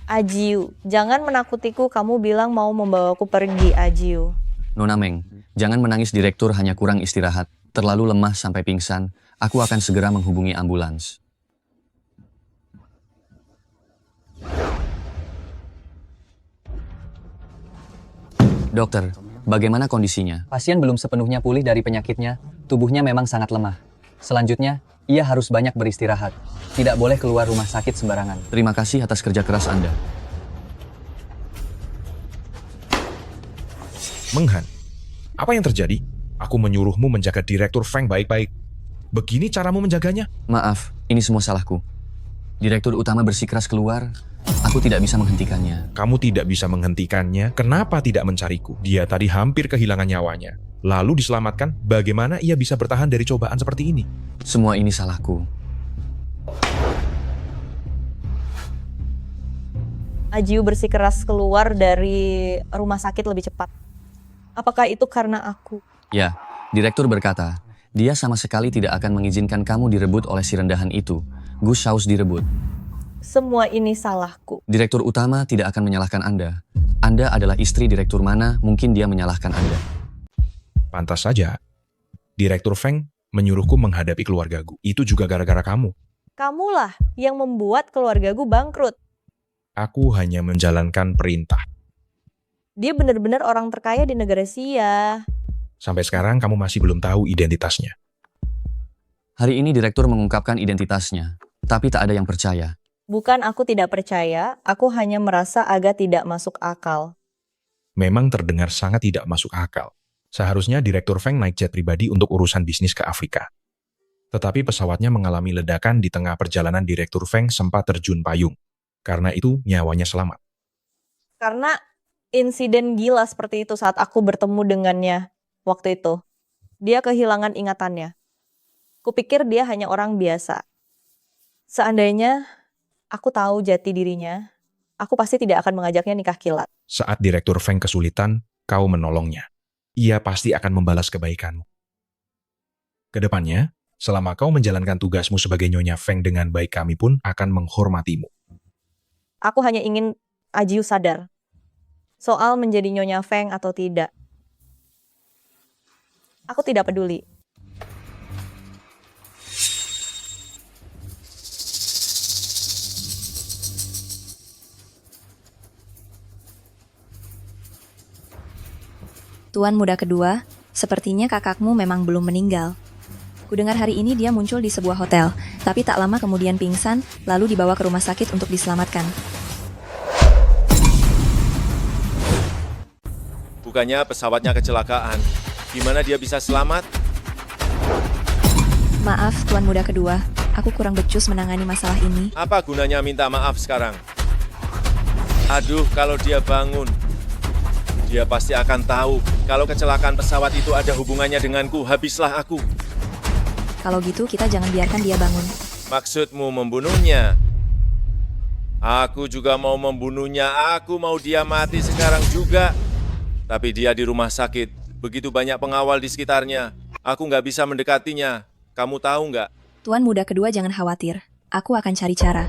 S8: Ajiu, jangan menakutiku. Kamu bilang mau membawaku pergi, Ajiu.
S1: Nona Meng, jangan menangis, direktur hanya kurang istirahat. Terlalu lemah sampai pingsan. Aku akan segera menghubungi ambulans. Dokter, bagaimana kondisinya?
S21: Pasien belum sepenuhnya pulih dari penyakitnya. Tubuhnya memang sangat lemah. Selanjutnya, ia harus banyak beristirahat. Tidak boleh keluar rumah sakit sembarangan.
S1: Terima kasih atas kerja keras Anda.
S6: Menghan, apa yang terjadi? Aku menyuruhmu menjaga Direktur Feng baik-baik. Begini caramu menjaganya?
S1: Maaf, ini semua salahku. Direktur utama bersikeras keluar, aku tidak bisa menghentikannya.
S6: Kamu tidak bisa menghentikannya, kenapa tidak mencariku? Dia tadi hampir kehilangan nyawanya. Lalu diselamatkan, bagaimana ia bisa bertahan dari cobaan seperti ini?
S1: Semua ini salahku.
S8: Ajiu bersikeras keluar dari rumah sakit lebih cepat. Apakah itu karena aku?
S1: Ya, direktur berkata, dia sama sekali tidak akan mengizinkan kamu direbut oleh si rendahan itu. Gus Shaus direbut.
S8: Semua ini salahku.
S1: Direktur utama tidak akan menyalahkan Anda. Anda adalah istri direktur mana, mungkin dia menyalahkan Anda.
S6: Pantas saja. Direktur Feng menyuruhku menghadapi keluargaku. Itu juga gara-gara kamu.
S8: Kamulah yang membuat keluargaku bangkrut.
S6: Aku hanya menjalankan perintah.
S8: Dia benar-benar orang terkaya di negara Sia.
S6: Sampai sekarang kamu masih belum tahu identitasnya.
S1: Hari ini direktur mengungkapkan identitasnya, tapi tak ada yang percaya.
S8: Bukan aku tidak percaya, aku hanya merasa agak tidak masuk akal.
S6: Memang terdengar sangat tidak masuk akal. Seharusnya Direktur Feng naik jet pribadi untuk urusan bisnis ke Afrika. Tetapi pesawatnya mengalami ledakan di tengah perjalanan. Direktur Feng sempat terjun payung. Karena itu nyawanya selamat.
S8: Karena insiden gila seperti itu saat aku bertemu dengannya waktu itu. Dia kehilangan ingatannya. Kupikir dia hanya orang biasa. Seandainya aku tahu jati dirinya, aku pasti tidak akan mengajaknya nikah kilat.
S6: Saat Direktur Feng kesulitan, kau menolongnya. Ia pasti akan membalas kebaikanmu. Kedepannya, selama kau menjalankan tugasmu sebagai Nyonya Feng dengan baik, kami pun akan menghormatimu.
S8: Aku hanya ingin Ajiu sadar soal menjadi Nyonya Feng atau tidak. Aku tidak peduli.
S5: Tuan muda kedua, sepertinya kakakmu memang belum meninggal. Kudengar hari ini dia muncul di sebuah hotel, tapi tak lama kemudian pingsan, lalu dibawa ke rumah sakit untuk diselamatkan.
S4: Bukannya pesawatnya kecelakaan. Gimana dia bisa selamat?
S5: Maaf, Tuan muda kedua. Aku kurang becus menangani masalah ini.
S4: Apa gunanya minta maaf sekarang? Aduh, kalau dia bangun, dia pasti akan tahu kalau kecelakaan pesawat itu ada hubungannya denganku. Habislah aku.
S5: Kalau gitu, kita jangan biarkan dia bangun.
S4: Maksudmu membunuhnya? Aku juga mau membunuhnya. Aku mau dia mati sekarang juga. Tapi dia di rumah sakit. Begitu banyak pengawal di sekitarnya. Aku nggak bisa mendekatinya. Kamu tahu nggak?
S5: Tuan muda kedua jangan khawatir. Aku akan cari cara.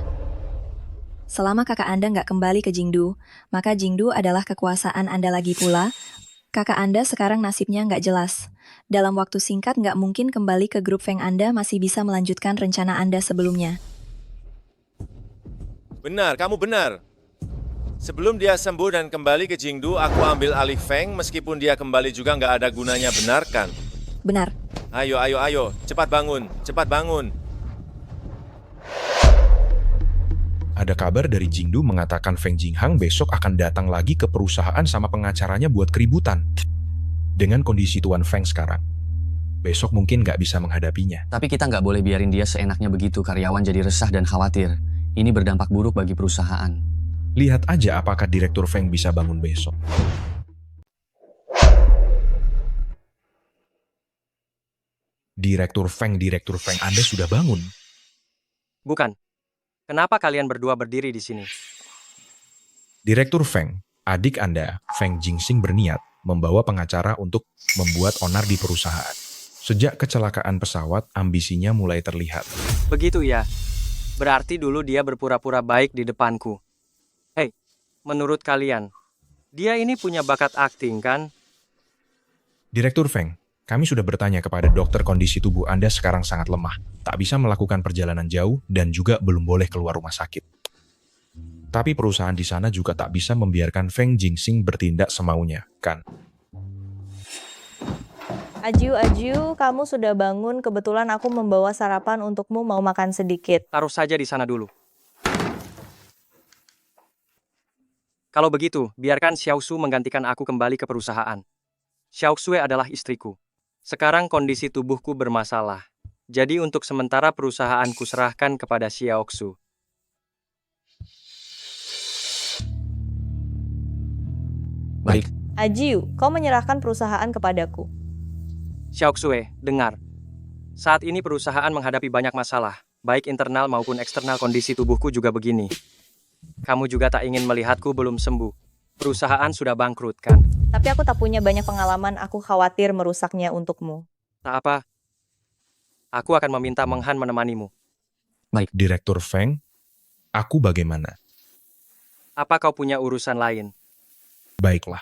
S5: Selama kakak Anda nggak kembali ke Jingdu, maka Jingdu adalah kekuasaan Anda lagi pula. Kakak Anda sekarang nasibnya nggak jelas. Dalam waktu singkat nggak mungkin kembali ke grup Feng Anda masih bisa melanjutkan rencana Anda sebelumnya.
S4: Benar, kamu benar. Sebelum dia sembuh dan kembali ke Jingdu, aku ambil alih Feng, meskipun dia kembali juga nggak ada gunanya, benar kan?
S5: Benar.
S4: Ayo, cepat bangun, cepat bangun.
S6: Ada kabar dari Jingdu mengatakan Feng Jinghang besok akan datang lagi ke perusahaan sama pengacaranya buat keributan. Dengan kondisi Tuan Feng sekarang, besok mungkin nggak bisa menghadapinya.
S1: Tapi kita nggak boleh biarin dia seenaknya begitu, karyawan jadi resah dan khawatir. Ini berdampak buruk bagi perusahaan.
S6: Lihat aja apakah Direktur Feng bisa bangun besok. Direktur Feng, Anda sudah bangun.
S2: Bukan. Kenapa kalian berdua berdiri di sini?
S6: Direktur Feng, adik Anda, Feng Jingsing berniat membawa pengacara untuk membuat onar di perusahaan. Sejak kecelakaan pesawat, ambisinya mulai terlihat.
S2: Begitu ya. Berarti dulu dia berpura-pura baik di depanku. Hei, menurut kalian, dia ini punya bakat akting kan?
S6: Direktur Feng, kami sudah bertanya kepada dokter kondisi tubuh Anda sekarang sangat lemah, tak bisa melakukan perjalanan jauh, dan juga belum boleh keluar rumah sakit. Tapi perusahaan di sana juga tak bisa membiarkan Feng Jingsing bertindak semaunya, kan?
S8: Aju, kamu sudah bangun. Kebetulan aku membawa sarapan untukmu, mau makan sedikit.
S2: Taruh saja di sana dulu. Kalau begitu, biarkan Xiao Su menggantikan aku kembali ke perusahaan. Xiao Sue adalah istriku. Sekarang kondisi tubuhku bermasalah. Jadi untuk sementara perusahaanku serahkan kepada Xiao Su.
S1: Baik.
S8: Aju, kau menyerahkan perusahaan kepadaku.
S2: Xiao Sue, dengar. Saat ini perusahaan menghadapi banyak masalah, baik internal maupun eksternal. Kondisi tubuhku juga begini. Kamu juga tak ingin melihatku belum sembuh. Perusahaan sudah bangkrut, kan?
S8: Tapi aku tak punya banyak pengalaman, aku khawatir merusaknya untukmu.
S2: Tak apa. Aku akan meminta Meng Han menemanimu.
S6: Baik. Direktur Feng, aku bagaimana?
S2: Apa kau punya urusan lain?
S6: Baiklah.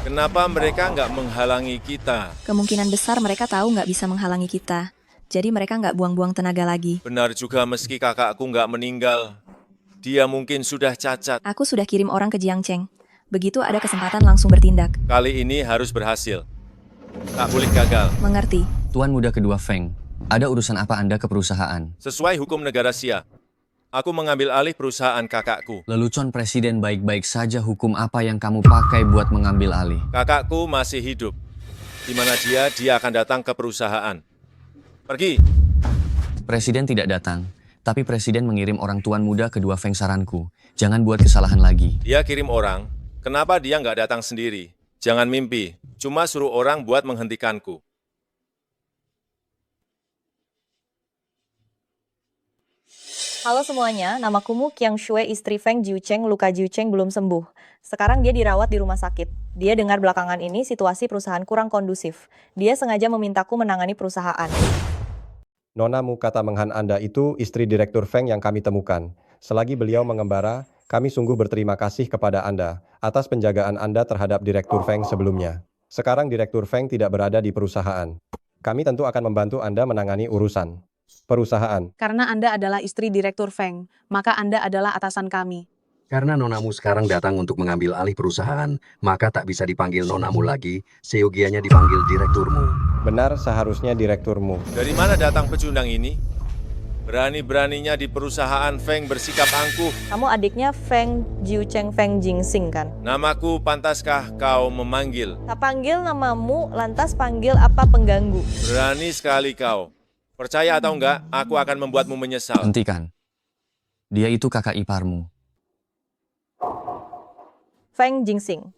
S4: Kenapa mereka nggak menghalangi kita?
S5: Kemungkinan besar mereka tahu nggak bisa menghalangi kita. Jadi mereka nggak buang-buang tenaga lagi.
S4: Benar juga, meski kakakku nggak meninggal. Dia mungkin sudah cacat.
S5: Aku sudah kirim orang ke Jiangcheng. Begitu ada kesempatan langsung bertindak.
S4: Kali ini harus berhasil. Tak boleh gagal.
S5: Mengerti.
S1: Tuan muda kedua Feng, ada urusan apa Anda ke perusahaan?
S4: Sesuai hukum negara Xia, aku mengambil alih perusahaan kakakku.
S1: Lelucon presiden baik-baik saja, hukum apa yang kamu pakai buat mengambil alih?
S4: Kakakku masih hidup. Di mana dia akan datang ke perusahaan. Pergi.
S1: Presiden tidak datang, tapi presiden mengirim orang tuan muda kedua Feng. Saranku, jangan buat kesalahan lagi.
S4: Dia kirim orang, kenapa dia nggak datang sendiri? Jangan mimpi, cuma suruh orang buat menghentikanku.
S8: Halo semuanya, namaku Mu Qiangxue, istri Feng Jiucheng. Luka Jiucheng belum sembuh. Sekarang dia dirawat di rumah sakit. Dia dengar belakangan ini situasi perusahaan kurang kondusif. Dia sengaja memintaku menangani perusahaan.
S12: Nona Mu, kata Meng Han Anda itu istri Direktur Feng yang kami temukan. Selagi beliau mengembara, kami sungguh berterima kasih kepada Anda atas penjagaan Anda terhadap Direktur Feng sebelumnya. Sekarang Direktur Feng tidak berada di perusahaan. Kami tentu akan membantu Anda menangani urusan perusahaan.
S22: Karena Anda adalah istri Direktur Feng, maka Anda adalah atasan kami.
S23: Karena nonamu sekarang datang untuk mengambil alih perusahaan, maka tak bisa dipanggil nonamu lagi, seyogianya dipanggil direkturmu.
S12: Benar, seharusnya direkturmu.
S4: Dari mana datang pecundang ini? Berani-beraninya di perusahaan Feng bersikap angkuh.
S8: Kamu adiknya Feng Jiucheng Feng Jingsing kan?
S4: Namaku pantaskah kau memanggil?
S8: Tak panggil namamu, lantas panggil apa pengganggu?
S4: Berani sekali kau. Percaya atau enggak, aku akan membuatmu menyesal.
S1: Hentikan. Dia itu kakak iparmu.
S8: Feng Jingsing.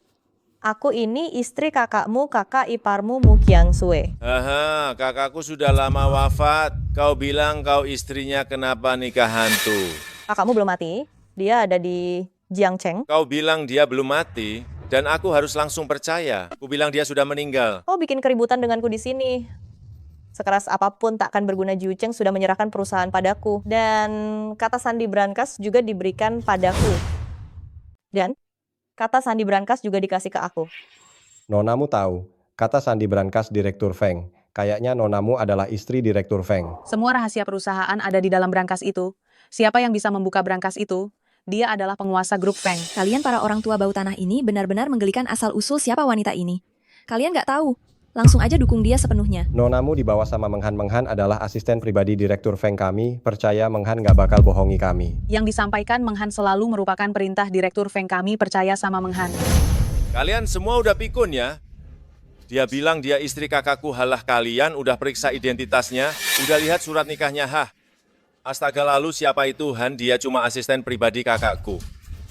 S8: Aku ini istri kakakmu, kakak iparmu Mu Qiangxue.
S4: Haha, kakakku sudah lama wafat. Kau bilang kau istrinya, kenapa nikah hantu?
S8: Kakakmu belum mati, dia ada di Jiangcheng.
S4: Kau bilang dia belum mati, dan aku harus langsung percaya. Aku bilang dia sudah meninggal.
S8: Kau bikin keributan denganku di sini. Sekeras apapun tak akan berguna, Jiu Cheng sudah menyerahkan perusahaan padaku. Dan kata sandi berangkas juga diberikan padaku. Dan kata sandi berangkas juga dikasih ke aku.
S12: Nonamu tahu, kata sandi berangkas Direktur Feng. Kayaknya nonamu adalah istri Direktur Feng.
S22: Semua rahasia perusahaan ada di dalam berangkas itu. Siapa yang bisa membuka berangkas itu? Dia adalah penguasa grup Feng.
S5: Kalian para orang tua bau tanah ini benar-benar menggelikan asal-usul siapa wanita ini. Kalian nggak tahu. Langsung aja dukung dia sepenuhnya.
S12: Nonamu di bawah sama Menghan. Menghan adalah asisten pribadi Direktur Feng kami. Percaya Menghan gak bakal bohongi kami.
S22: Yang disampaikan Menghan selalu merupakan perintah Direktur Feng, kami percaya sama Menghan.
S4: Kalian semua udah pikun ya? Dia bilang dia istri kakakku, halah kalian udah periksa identitasnya, udah lihat surat nikahnya, hah? Astaga, lalu siapa itu Han? Dia cuma asisten pribadi kakakku.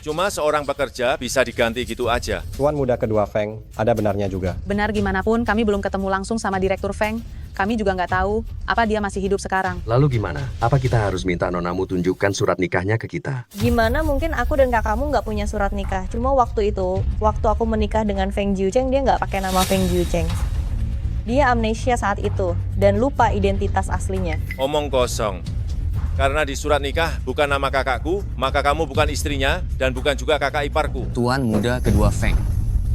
S4: Cuma seorang pekerja bisa diganti gitu aja.
S12: Tuan muda kedua Feng, ada benarnya juga.
S22: Benar gimana pun, kami belum ketemu langsung sama Direktur Feng. Kami juga nggak tahu apa dia masih hidup sekarang.
S23: Lalu gimana? Apa kita harus minta nonamu tunjukkan surat nikahnya ke kita?
S8: Gimana mungkin aku dan kakakmu nggak punya surat nikah? Cuma waktu itu, waktu aku menikah dengan Feng Jiu Cheng, dia nggak pakai nama Feng Jiu Cheng. Dia amnesia saat itu dan lupa identitas aslinya.
S4: Omong kosong. Karena di surat nikah bukan nama kakakku, maka kamu bukan istrinya dan bukan juga kakak iparku.
S1: Tuan muda kedua Feng,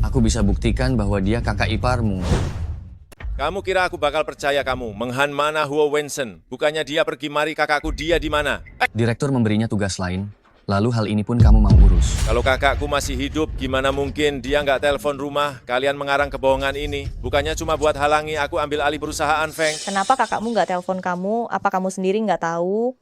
S1: aku bisa buktikan bahwa dia kakak iparmu.
S4: Kamu kira aku bakal percaya kamu? Menghan mana Huo Wensen? Bukannya dia pergi mari kakakku, dia di mana?
S1: Direktur memberinya tugas lain, lalu hal ini pun kamu mau urus.
S4: Kalau kakakku masih hidup, gimana mungkin dia nggak telepon rumah? Kalian mengarang kebohongan ini. Bukannya cuma buat halangi aku ambil alih perusahaan, Feng.
S8: Kenapa kakakmu nggak telepon kamu? Apa kamu sendiri nggak tahu?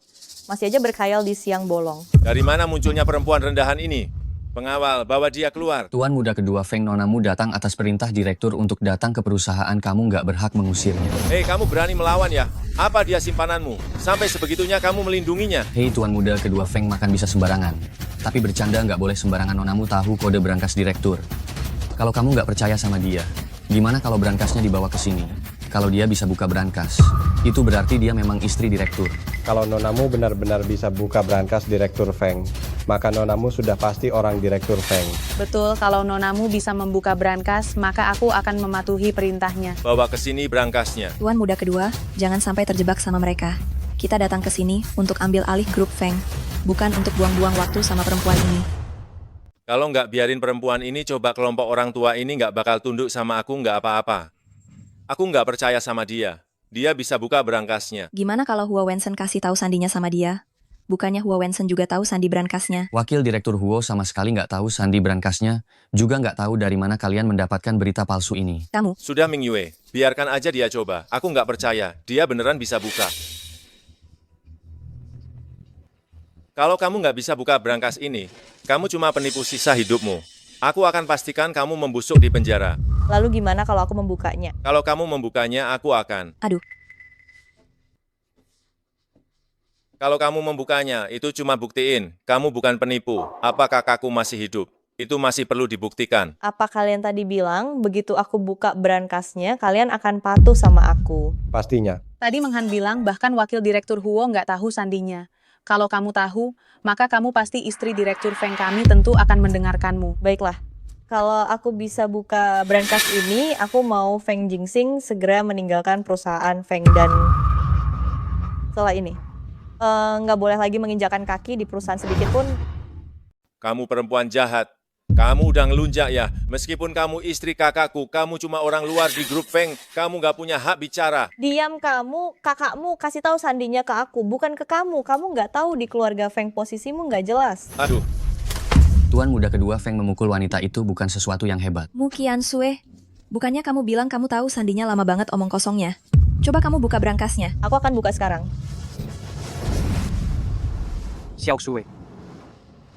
S8: Masih aja berkhayal di siang bolong.
S4: Dari mana munculnya perempuan rendahan ini? Pengawal, bawa dia keluar.
S1: Tuan muda kedua Feng, nonamu datang atas perintah direktur untuk datang ke perusahaan, kamu nggak berhak mengusirnya.
S4: Hei, kamu berani melawan ya? Apa dia simpananmu? Sampai sebegitunya kamu melindunginya.
S1: Hei tuan muda kedua Feng, makan bisa sembarangan. Tapi bercanda nggak boleh sembarangan, nonamu tahu kode berangkas direktur. Kalau kamu nggak percaya sama dia, gimana kalau berangkasnya dibawa ke sini? Kalau dia bisa buka berangkas, itu berarti dia memang istri direktur.
S12: Kalau nonamu benar-benar bisa buka berangkas Direktur Feng, maka nonamu sudah pasti orang Direktur Feng.
S22: Betul, kalau nonamu bisa membuka berangkas, maka aku akan mematuhi perintahnya.
S4: Bawa ke sini berangkasnya.
S5: Tuan muda kedua, jangan sampai terjebak sama mereka. Kita datang ke sini untuk ambil alih grup Feng, bukan untuk buang-buang waktu sama perempuan ini.
S4: Kalau nggak biarin perempuan ini, coba kelompok orang tua ini nggak bakal tunduk sama aku, nggak apa-apa. Aku nggak percaya sama dia. Dia bisa buka berangkasnya.
S5: Gimana kalau Huo Wensen kasih tahu sandinya sama dia? Bukannya Huo Wensen juga tahu sandi berangkasnya?
S1: Wakil Direktur Huo sama sekali nggak tahu sandi berangkasnya, juga nggak tahu dari mana kalian mendapatkan berita palsu ini.
S5: Kamu?
S4: Sudah Ming Yue, biarkan aja dia coba. Aku nggak percaya, dia beneran bisa buka. Kalau kamu nggak bisa buka berangkas ini, kamu cuma penipu sisa hidupmu. Aku akan pastikan kamu membusuk di penjara.
S8: Lalu gimana kalau aku membukanya?
S4: Kalau kamu membukanya, aku akan.
S5: Aduh.
S4: Kalau kamu membukanya, itu cuma buktiin. Kamu bukan penipu. Apa kakakku masih hidup? Itu masih perlu dibuktikan.
S8: Apa kalian tadi bilang, begitu aku buka berangkasnya, kalian akan patuh sama aku?
S12: Pastinya.
S22: Tadi Menghan bilang bahkan Wakil Direktur Huo nggak tahu sandinya. Kalau kamu tahu, maka kamu pasti istri Direktur Feng, kami tentu akan mendengarkanmu.
S8: Baiklah. Kalau aku bisa buka berangkas ini, aku mau Feng Jingxing segera meninggalkan perusahaan Feng dan setelah ini. Nggak boleh lagi menginjakan kaki di perusahaan sedikit pun.
S4: Kamu perempuan jahat. Kamu udah ngelunjak ya. Meskipun kamu istri kakakku, kamu cuma orang luar di grup Feng. Kamu nggak punya hak bicara.
S8: Diam kamu, kakakmu kasih tahu sandinya ke aku, bukan ke kamu. Kamu nggak tahu di keluarga Feng posisimu nggak jelas.
S4: Aduh.
S1: Tuan muda kedua Feng memukul wanita itu bukan sesuatu yang hebat.
S5: Mu Qiansue, bukannya kamu bilang kamu tahu sandinya lama banget omong kosongnya? Coba kamu buka berangkasnya.
S8: Aku akan buka sekarang.
S2: Xiao Sui.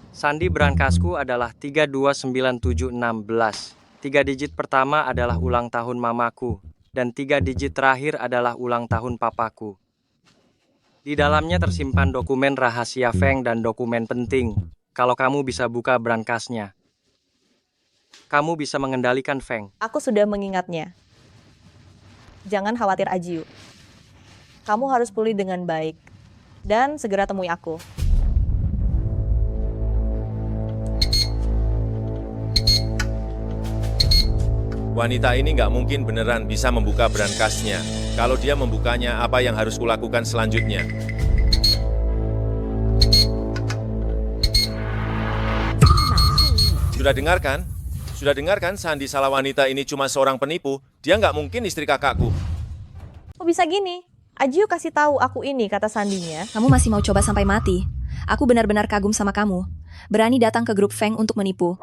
S2: Sandi berangkasku adalah 329716. 3 digit pertama adalah ulang tahun mamaku, dan 3 digit terakhir adalah ulang tahun papaku. Di dalamnya tersimpan dokumen rahasia Feng dan dokumen penting. Kalau kamu bisa buka berangkasnya, kamu bisa mengendalikan Feng.
S8: Aku sudah mengingatnya. Jangan khawatir Ajiu. Kamu harus pulih dengan baik. Dan segera temui aku.
S4: Wanita ini nggak mungkin beneran bisa membuka brankasnya. Kalau dia membukanya, apa yang harus kulakukan selanjutnya? Sudah dengar kan? Sudah dengar kan Sandi salah wanita ini cuma seorang penipu? Dia nggak mungkin istri kakakku.
S8: Kok bisa gini? Ajiu kasih tahu aku ini, kata Sandinya.
S5: Kamu masih mau coba sampai mati? Aku benar-benar kagum sama kamu. Berani datang ke grup Feng untuk menipu.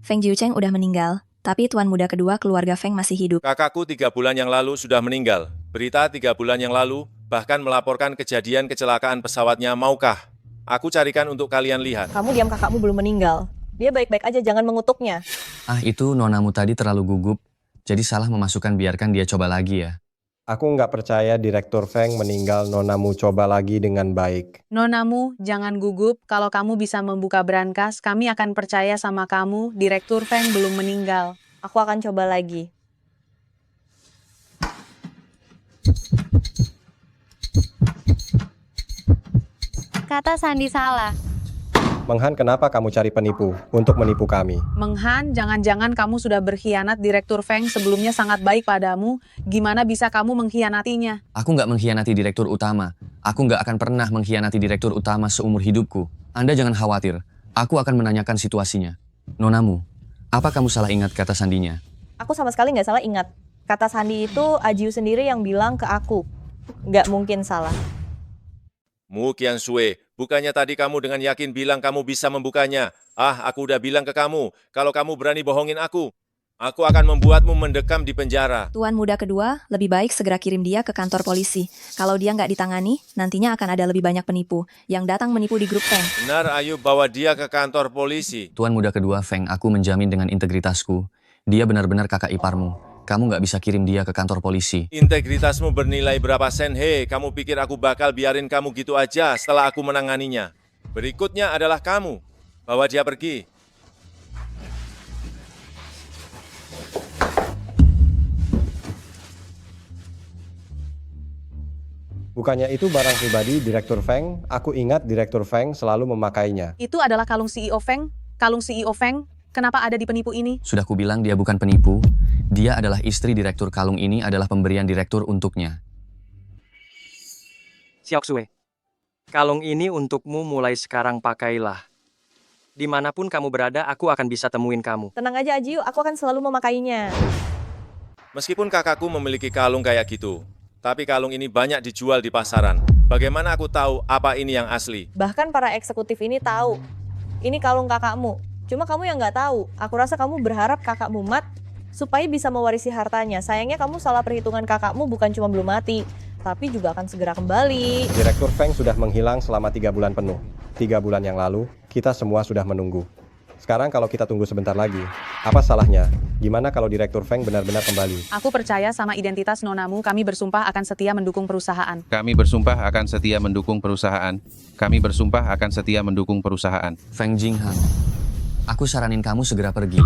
S5: Feng Jiucheng udah meninggal, tapi tuan muda kedua keluarga Feng masih hidup.
S4: Kakakku 3 bulan yang lalu sudah meninggal. Berita 3 bulan yang lalu bahkan melaporkan kejadian kecelakaan pesawatnya. Maukah? Aku carikan untuk kalian lihat.
S8: Kamu diam, kakakmu belum meninggal. Dia baik-baik aja, jangan mengutuknya.
S1: Ah, itu nonamu tadi terlalu gugup. Jadi salah memasukkan, biarkan dia coba lagi ya.
S12: Aku nggak percaya Direktur Feng meninggal, nonamu coba lagi dengan baik.
S22: Nonamu, jangan gugup. Kalau kamu bisa membuka brankas, kami akan percaya sama kamu. Direktur Feng belum meninggal.
S8: Aku akan coba lagi.
S14: Kata Sandi salah.
S12: Menghan, kenapa kamu cari penipu untuk menipu kami?
S22: Menghan, jangan-jangan kamu sudah berkhianat. Direktur Feng sebelumnya sangat baik padamu. Gimana bisa kamu mengkhianatinya?
S1: Aku nggak mengkhianati direktur utama. Aku nggak akan pernah mengkhianati direktur utama seumur hidupku. Anda jangan khawatir. Aku akan menanyakan situasinya. Nonamu, apa kamu salah ingat kata Sandinya?
S8: Aku sama sekali nggak salah ingat. Kata Sandi itu Ajiu sendiri yang bilang ke aku. Nggak mungkin salah.
S4: Mu Qianshui, bukannya tadi kamu dengan yakin bilang kamu bisa membukanya? Ah, aku udah bilang ke kamu, kalau kamu berani bohongin aku akan membuatmu mendekam di penjara.
S5: Tuan muda kedua, lebih baik segera kirim dia ke kantor polisi. Kalau dia nggak ditangani, nantinya akan ada lebih banyak penipu yang datang menipu di grup Feng.
S4: Benar, ayo bawa dia ke kantor polisi.
S1: Tuan muda kedua Feng, aku menjamin dengan integritasku. Dia benar-benar kakak iparmu. Kamu nggak bisa kirim dia ke kantor polisi.
S4: Integritasmu bernilai berapa sen? Hei, kamu pikir aku bakal biarin kamu gitu aja setelah aku menanganinya? Berikutnya adalah kamu. Bawa dia pergi.
S12: Bukannya itu barang pribadi Direktur Feng? Aku ingat Direktur Feng selalu memakainya.
S22: Itu adalah kalung CEO Feng. Kalung CEO Feng, kenapa ada di penipu ini?
S1: Sudah kubilang dia bukan penipu. Dia adalah istri direktur. Kalung ini adalah pemberian direktur untuknya.
S2: Xiaoxue, kalung ini untukmu, mulai sekarang pakailah. Dimanapun kamu berada, aku akan bisa temuin kamu.
S8: Tenang aja Ajiu, aku akan selalu memakainya.
S4: Meskipun kakakku memiliki kalung kayak gitu, tapi kalung ini banyak dijual di pasaran. Bagaimana aku tahu apa ini yang asli?
S8: Bahkan para eksekutif ini tahu. Ini kalung kakakmu. Cuma kamu yang nggak tahu. Aku rasa kamu berharap kakakmu mat supaya bisa mewarisi hartanya. Sayangnya kamu salah perhitungan, kakakmu bukan cuma belum mati, tapi juga akan segera kembali.
S12: Direktur Feng sudah menghilang selama 3 bulan penuh. 3 bulan yang lalu, kita semua sudah menunggu. Sekarang kalau kita tunggu sebentar lagi, apa salahnya? Gimana kalau Direktur Feng benar-benar kembali?
S22: Aku percaya sama identitas nonamu. Kami bersumpah akan setia mendukung perusahaan.
S15: Kami bersumpah akan setia mendukung perusahaan. Kami bersumpah akan setia mendukung perusahaan.
S1: Feng Jinghang, aku saranin kamu segera pergi.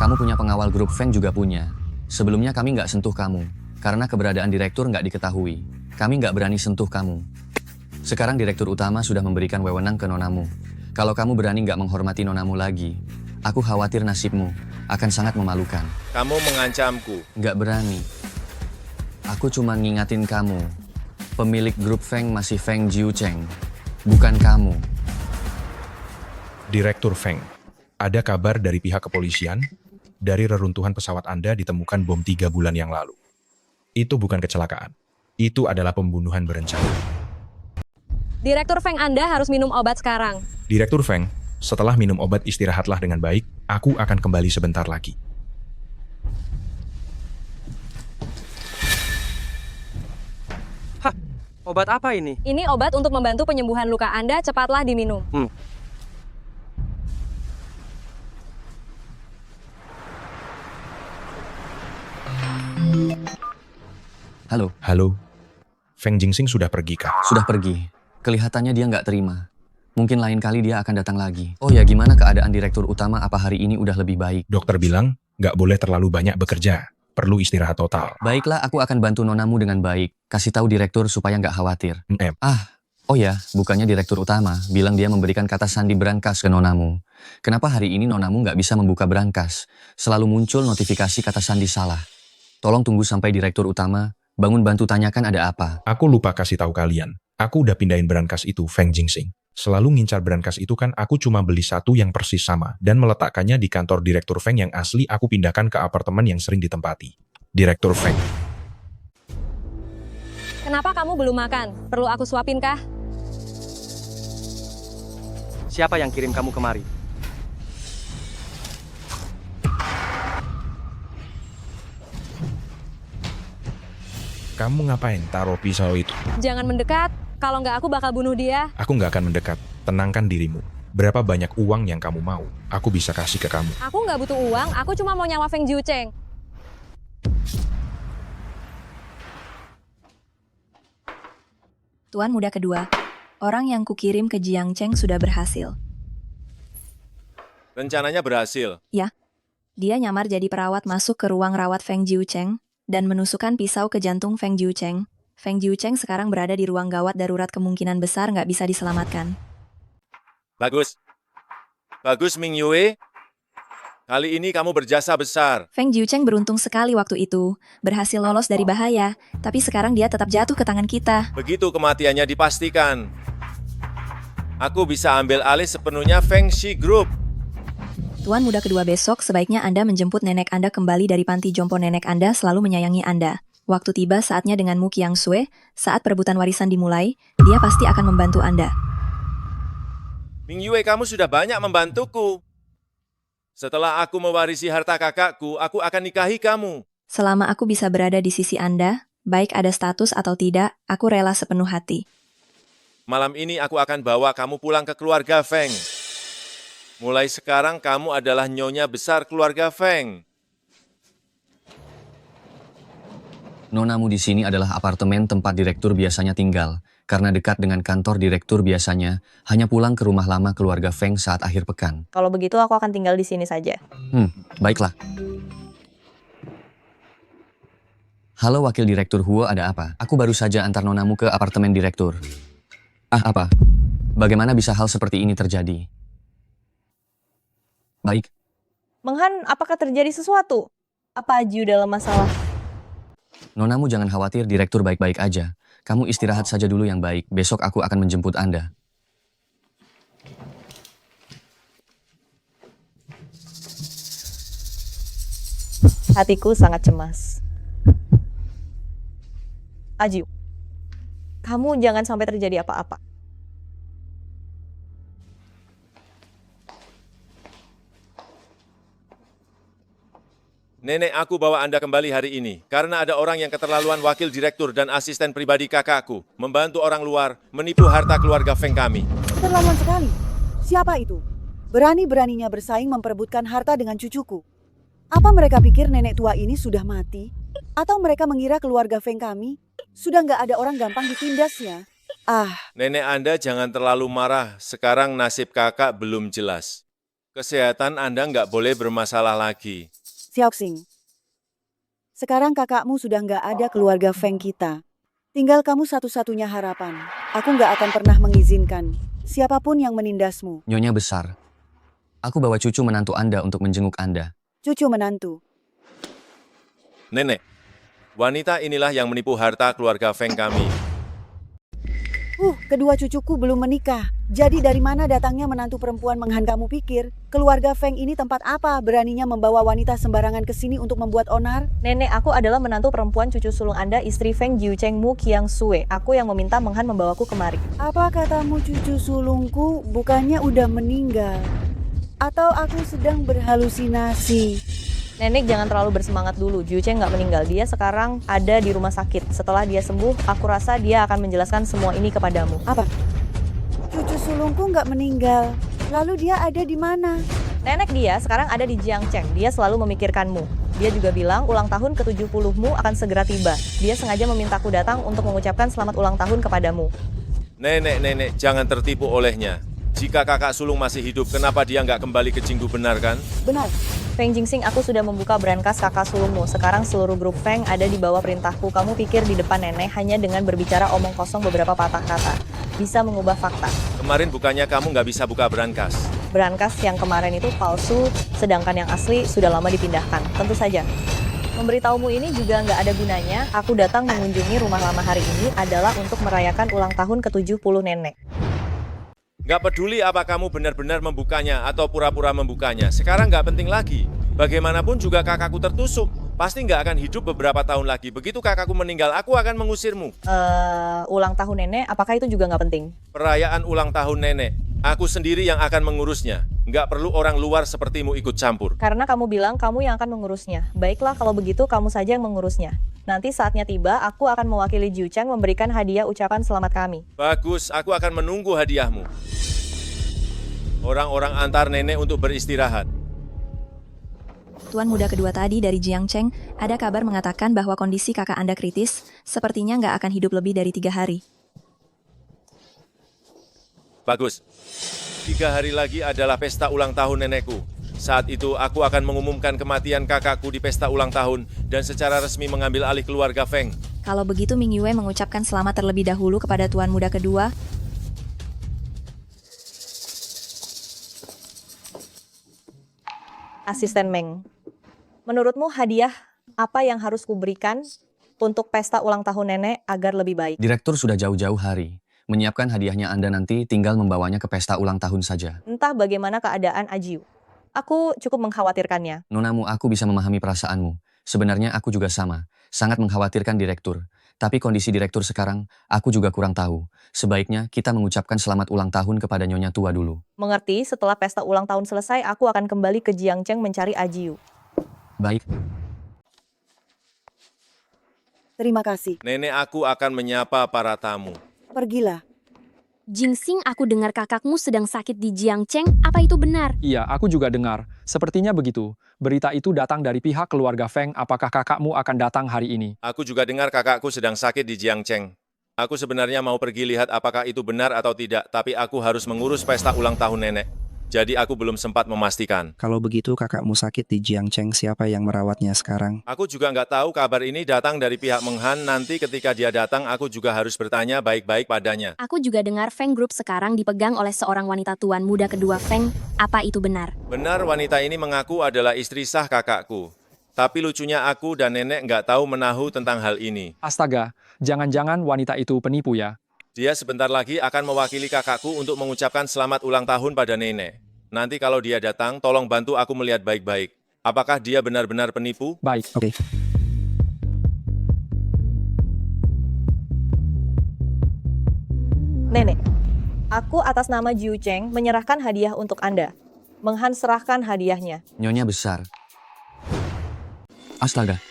S1: Kamu punya pengawal grup Feng juga punya. Sebelumnya kami nggak sentuh kamu, karena keberadaan direktur nggak diketahui. Kami nggak berani sentuh kamu. Sekarang direktur utama sudah memberikan wewenang ke nonamu. Kalau kamu berani nggak menghormati nonamu lagi, aku khawatir nasibmu akan sangat memalukan.
S4: Kamu mengancamku.
S1: Nggak berani. Aku cuma ngingatin kamu. Pemilik grup Feng masih Feng Jiucheng, bukan kamu.
S6: Direktur Feng, ada kabar dari pihak kepolisian? Dari reruntuhan pesawat Anda ditemukan bom 3 bulan yang lalu. Itu bukan kecelakaan. Itu adalah pembunuhan berencana.
S14: Direktur Feng, Anda harus minum obat sekarang.
S6: Direktur Feng, setelah minum obat istirahatlah dengan baik. Aku akan kembali sebentar lagi.
S2: Hah, obat apa ini?
S14: Ini obat untuk membantu penyembuhan luka Anda, cepatlah diminum.
S1: Halo.
S6: Halo. Feng Jingsing sudah pergi kah?
S1: Sudah pergi. Kelihatannya dia nggak terima. Mungkin lain kali dia akan datang lagi. Oh ya, gimana keadaan direktur utama? Apa hari ini udah lebih baik?
S6: Dokter bilang, nggak boleh terlalu banyak bekerja. Perlu istirahat total.
S1: Baiklah, aku akan bantu nonamu dengan baik. Kasih tahu direktur supaya nggak khawatir. Oh ya, bukannya direktur utama bilang dia memberikan kata sandi berangkas ke nonamu. Kenapa hari ini nonamu nggak bisa membuka berangkas? Selalu muncul notifikasi kata sandi salah. Tolong tunggu sampai direktur utama bangun bantu tanyakan ada apa.
S6: Aku lupa kasih tahu kalian. Aku udah pindahin berangkas itu, Feng Jingsing. Selalu ngincar berangkas itu kan aku cuma beli satu yang persis sama dan meletakkannya di kantor Direktur Feng yang asli aku pindahkan ke apartemen yang sering ditempati. Direktur Feng.
S14: Kenapa kamu belum makan? Perlu aku suapin kah?
S2: Siapa yang kirim kamu kemari?
S6: Kamu ngapain taruh pisau itu?
S14: Jangan mendekat, kalau nggak aku bakal bunuh dia.
S6: Aku nggak akan mendekat. Tenangkan dirimu. Berapa banyak uang yang kamu mau? Aku bisa kasih ke kamu.
S14: Aku nggak butuh uang, aku cuma mau nyawa Feng Jiucheng.
S5: Tuan muda kedua, orang yang kukirim ke Jiangcheng sudah berhasil.
S4: Rencananya berhasil.
S5: Ya, dia nyamar jadi perawat masuk ke ruang rawat Feng Jiucheng dan menusukkan pisau ke jantung Feng Jiucheng. Feng Jiucheng sekarang berada di ruang gawat darurat, kemungkinan besar nggak bisa diselamatkan.
S4: Bagus. Bagus, Ming Yue. Kali ini kamu berjasa besar.
S5: Feng Jiucheng beruntung sekali waktu itu, berhasil lolos dari bahaya, tapi sekarang dia tetap jatuh ke tangan kita.
S4: Begitu kematiannya dipastikan, aku bisa ambil alih sepenuhnya Feng Shi Group.
S5: Tuan muda kedua, besok sebaiknya Anda menjemput nenek Anda kembali dari panti jompo. Nenek Anda selalu menyayangi Anda. Waktu tiba saatnya dengan Mu Qiangsui, saat perebutan warisan dimulai, dia pasti akan membantu Anda.
S4: Ming Yue, kamu sudah banyak membantuku. Setelah aku mewarisi harta kakakku, aku akan nikahi kamu.
S5: Selama aku bisa berada di sisi Anda, baik ada status atau tidak, aku rela sepenuh hati.
S4: Malam ini aku akan bawa kamu pulang ke keluarga Feng. Mulai sekarang kamu adalah nyonya besar keluarga Feng.
S1: Nonamu di sini adalah apartemen tempat direktur biasanya tinggal. Karena dekat dengan kantor direktur biasanya, hanya pulang ke rumah lama keluarga Feng saat akhir pekan.
S8: Kalau begitu aku akan tinggal di sini saja.
S1: Baiklah. Halo Wakil Direktur Huo, ada apa? Aku baru saja antar nonamu ke apartemen direktur. Apa? Bagaimana bisa hal seperti ini terjadi? Baik.
S8: Menghan, apakah terjadi sesuatu? Apa Ajiu dalam masalah?
S1: Nonamu jangan khawatir, direktur baik-baik aja. Kamu istirahat saja dulu yang baik, besok aku akan menjemput Anda.
S8: Hatiku sangat cemas. Ajiu, kamu jangan sampai terjadi apa-apa.
S4: Nenek aku bawa Anda kembali hari ini, karena ada orang yang keterlaluan wakil direktur dan asisten pribadi kakakku, membantu orang luar, menipu harta keluarga Feng kami.
S17: Keterlaluan sekali. Siapa itu? Berani-beraninya bersaing memperebutkan harta dengan cucuku. Apa mereka pikir nenek tua ini sudah mati? Atau mereka mengira keluarga Feng kami sudah nggak ada orang gampang ditindasnya?
S4: Nenek Anda jangan terlalu marah, sekarang nasib kakak belum jelas. Kesehatan Anda nggak boleh bermasalah lagi.
S17: Xiaoxing, sekarang kakakmu sudah nggak ada keluarga Feng kita. Tinggal kamu satu-satunya harapan. Aku nggak akan pernah mengizinkan siapapun yang menindasmu.
S1: Nyonya besar, aku bawa cucu menantu Anda untuk menjenguk Anda.
S17: Cucu menantu.
S4: Nenek, wanita inilah yang menipu harta keluarga Feng kami.
S17: Kedua cucuku belum menikah. Jadi dari mana datangnya menantu perempuan Menghan? Kamu pikir keluarga Feng ini tempat apa? Beraninya membawa wanita sembarangan ke sini untuk membuat onar?
S8: Nenek aku adalah menantu perempuan cucu sulung Anda, istri Feng Jiucheng Mu Qiangsui. Aku yang meminta Menghan membawaku kemari.
S17: Apa katamu cucu sulungku bukannya udah meninggal? Atau aku sedang berhalusinasi?
S8: Nenek jangan terlalu bersemangat dulu, Jiucheng nggak meninggal. Dia sekarang ada di rumah sakit. Setelah dia sembuh, aku rasa dia akan menjelaskan semua ini kepadamu.
S17: Apa? Cucu sulungku nggak meninggal. Lalu dia ada di mana?
S8: Nenek dia sekarang ada di Jiangcheng. Dia selalu memikirkanmu. Dia juga bilang ulang tahun ke-70-mu akan segera tiba. Dia sengaja memintaku datang untuk mengucapkan selamat ulang tahun kepadamu.
S4: Nenek, jangan tertipu olehnya. Jika kakak sulung masih hidup, kenapa dia nggak kembali ke Jinggu, benar kan?
S17: Benar.
S8: Feng Jingsing, aku sudah membuka brankas kakak sulungmu. Sekarang seluruh grup Feng ada di bawah perintahku. Kamu pikir di depan nenek hanya dengan berbicara omong kosong beberapa patah kata. bisa mengubah fakta.
S4: Kemarin bukannya kamu nggak bisa buka brankas?
S8: Brankas yang kemarin itu palsu, sedangkan yang asli sudah lama dipindahkan. Tentu saja. Memberitahumu ini juga nggak ada gunanya. Aku datang mengunjungi rumah lama hari ini adalah untuk merayakan ulang tahun ke-70 nenek.
S4: Nggak peduli apa kamu benar-benar membukanya atau pura-pura membukanya. Sekarang nggak penting lagi. Bagaimanapun juga kakakku tertusuk. Pasti nggak akan hidup beberapa tahun lagi. Begitu kakakku meninggal, aku akan mengusirmu.
S8: Ulang tahun nenek, apakah itu juga nggak penting?
S4: Perayaan ulang tahun nenek. Aku sendiri yang akan mengurusnya. Nggak perlu orang luar sepertimu ikut campur.
S8: Karena kamu bilang kamu yang akan mengurusnya. Baiklah, kalau begitu kamu saja yang mengurusnya. Nanti saatnya tiba, aku akan mewakili Jiu Cheng memberikan hadiah ucapan selamat kami.
S4: Bagus, aku akan menunggu hadiahmu. Orang-orang antar nenek untuk beristirahat.
S5: Tuan muda kedua tadi dari Jiang Cheng, ada kabar mengatakan bahwa kondisi kakak Anda kritis, sepertinya nggak akan hidup lebih dari 3 hari.
S4: Bagus. 3 hari lagi adalah pesta ulang tahun nenekku. Saat itu aku akan mengumumkan kematian kakakku di pesta ulang tahun dan secara resmi mengambil alih keluarga Feng.
S5: Kalau begitu Ming Yue mengucapkan selamat terlebih dahulu kepada tuan muda kedua.
S8: Asisten Meng, menurutmu hadiah apa yang harus kuberikan untuk pesta ulang tahun nenek agar lebih baik?
S1: Direktur sudah jauh-jauh hari. Menyiapkan hadiahnya Anda nanti tinggal membawanya ke pesta ulang tahun saja.
S8: Entah bagaimana keadaan Ajiu. Aku cukup mengkhawatirkannya.
S1: Nonamu, aku bisa memahami perasaanmu. Sebenarnya aku juga sama. Sangat mengkhawatirkan direktur. Tapi kondisi direktur sekarang, aku juga kurang tahu. Sebaiknya kita mengucapkan selamat ulang tahun kepada Nyonya tua dulu.
S8: Mengerti, setelah pesta ulang tahun selesai, aku akan kembali ke Jiang Cheng mencari Ajiu.
S1: Baik.
S17: Terima kasih.
S4: Nenek aku akan menyapa para tamu.
S17: Pergilah.
S14: Jingsing, aku dengar kakakmu sedang sakit di Jiang Cheng. Apa itu benar?
S13: Iya, aku juga dengar. Sepertinya begitu. Berita itu datang dari pihak keluarga Feng. Apakah kakakmu akan datang hari ini?
S4: Aku juga dengar kakakku sedang sakit di Jiang Cheng. Aku sebenarnya mau pergi lihat apakah itu benar atau tidak, tapi aku harus mengurus pesta ulang tahun nenek. Jadi aku belum sempat memastikan.
S16: Kalau begitu kakakmu sakit di Jiang Cheng, siapa yang merawatnya sekarang?
S4: Aku juga nggak tahu, kabar ini datang dari pihak Meng Han. Nanti ketika dia datang, aku juga harus bertanya baik-baik padanya.
S14: Aku juga dengar Feng Group sekarang dipegang oleh seorang wanita tuan muda kedua Feng. Apa itu benar?
S4: Benar, wanita ini mengaku adalah istri sah kakakku. Tapi lucunya aku dan nenek nggak tahu menahu tentang hal ini.
S13: Astaga, jangan-jangan wanita itu penipu ya?
S4: Dia sebentar lagi akan mewakili kakakku untuk mengucapkan selamat ulang tahun pada nenek. Nanti kalau dia datang, tolong bantu aku melihat baik-baik. Apakah dia benar-benar penipu?
S13: Baik.
S16: Oke.
S8: Nenek, aku atas nama Jiu Cheng menyerahkan hadiah untuk Anda. Meng Han serahkan hadiahnya.
S1: Nyonya besar. Astaga.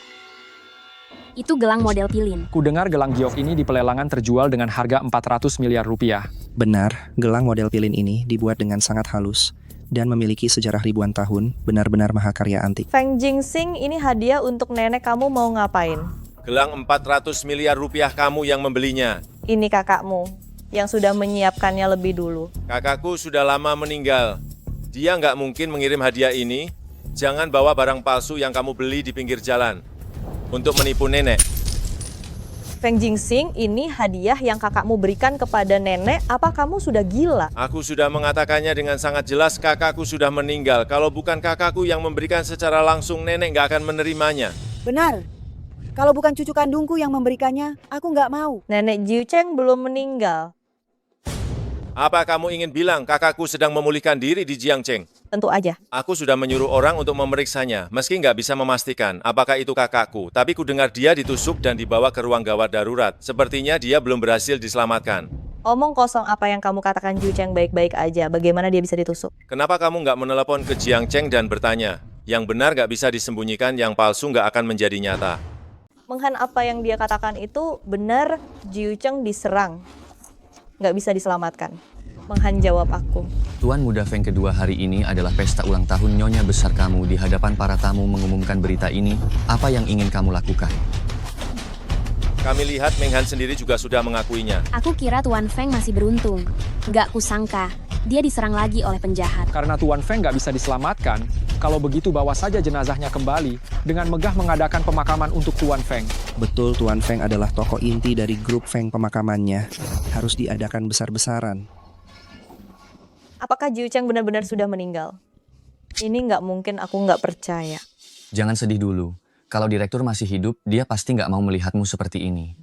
S14: Itu gelang model pilin.
S13: Ku dengar gelang giok ini di pelelangan terjual dengan harga 400 miliar rupiah.
S16: Benar, gelang model pilin ini dibuat dengan sangat halus dan memiliki sejarah ribuan tahun, benar-benar mahakarya antik.
S8: Feng Jingsing, ini hadiah untuk nenek, kamu mau ngapain?
S4: Gelang 400 miliar rupiah kamu yang membelinya.
S8: Ini kakakmu yang sudah menyiapkannya lebih dulu.
S4: Kakakku sudah lama meninggal. Dia nggak mungkin mengirim hadiah ini. Jangan bawa barang palsu yang kamu beli di pinggir jalan untuk menipu nenek.
S8: Feng Jingsing, ini hadiah yang kakakmu berikan kepada nenek. Apa kamu sudah gila?
S4: Aku sudah mengatakannya dengan sangat jelas, kakakku sudah meninggal. Kalau bukan kakakku yang memberikan secara langsung, nenek nggak akan menerimanya.
S17: Benar. Kalau bukan cucu kandungku yang memberikannya, aku nggak mau.
S8: Nenek Jiu Cheng belum meninggal.
S4: Apa kamu ingin bilang kakakku sedang memulihkan diri di Jiang Cheng?
S8: Tentu aja.
S4: Aku sudah menyuruh orang untuk memeriksanya, meski nggak bisa memastikan apakah itu kakakku. Tapi ku dengar dia ditusuk dan dibawa ke ruang gawat darurat. Sepertinya dia belum berhasil diselamatkan.
S8: Omong kosong, apa yang kamu katakan Jiu Cheng baik-baik aja. Bagaimana dia bisa ditusuk?
S4: Kenapa kamu nggak menelepon ke Jiang Cheng dan bertanya? Yang benar nggak bisa disembunyikan, yang palsu nggak akan menjadi nyata.
S8: Meng Han, apa yang dia katakan itu benar. Jiu Cheng diserang. Nggak bisa diselamatkan. Meng Han jawab aku.
S1: Tuan muda Feng kedua hari ini adalah pesta ulang tahun nyonya besar kamu. Di hadapan para tamu mengumumkan berita ini, apa yang ingin kamu lakukan?
S4: Kami lihat Meng Han sendiri juga sudah mengakuinya.
S14: Aku kira Tuan Feng masih beruntung. Gak kusangka, Dia diserang lagi oleh penjahat.
S13: Karena Tuan Feng nggak bisa diselamatkan, kalau begitu bawa saja jenazahnya kembali dengan megah mengadakan pemakaman untuk Tuan Feng.
S16: Betul, Tuan Feng adalah tokoh inti dari grup Feng pemakamannya. Harus diadakan besar-besaran.
S8: Apakah Jiu Cheng benar-benar sudah meninggal? Ini nggak mungkin, aku nggak percaya.
S1: Jangan sedih dulu. Kalau direktur masih hidup, dia pasti nggak mau melihatmu seperti ini.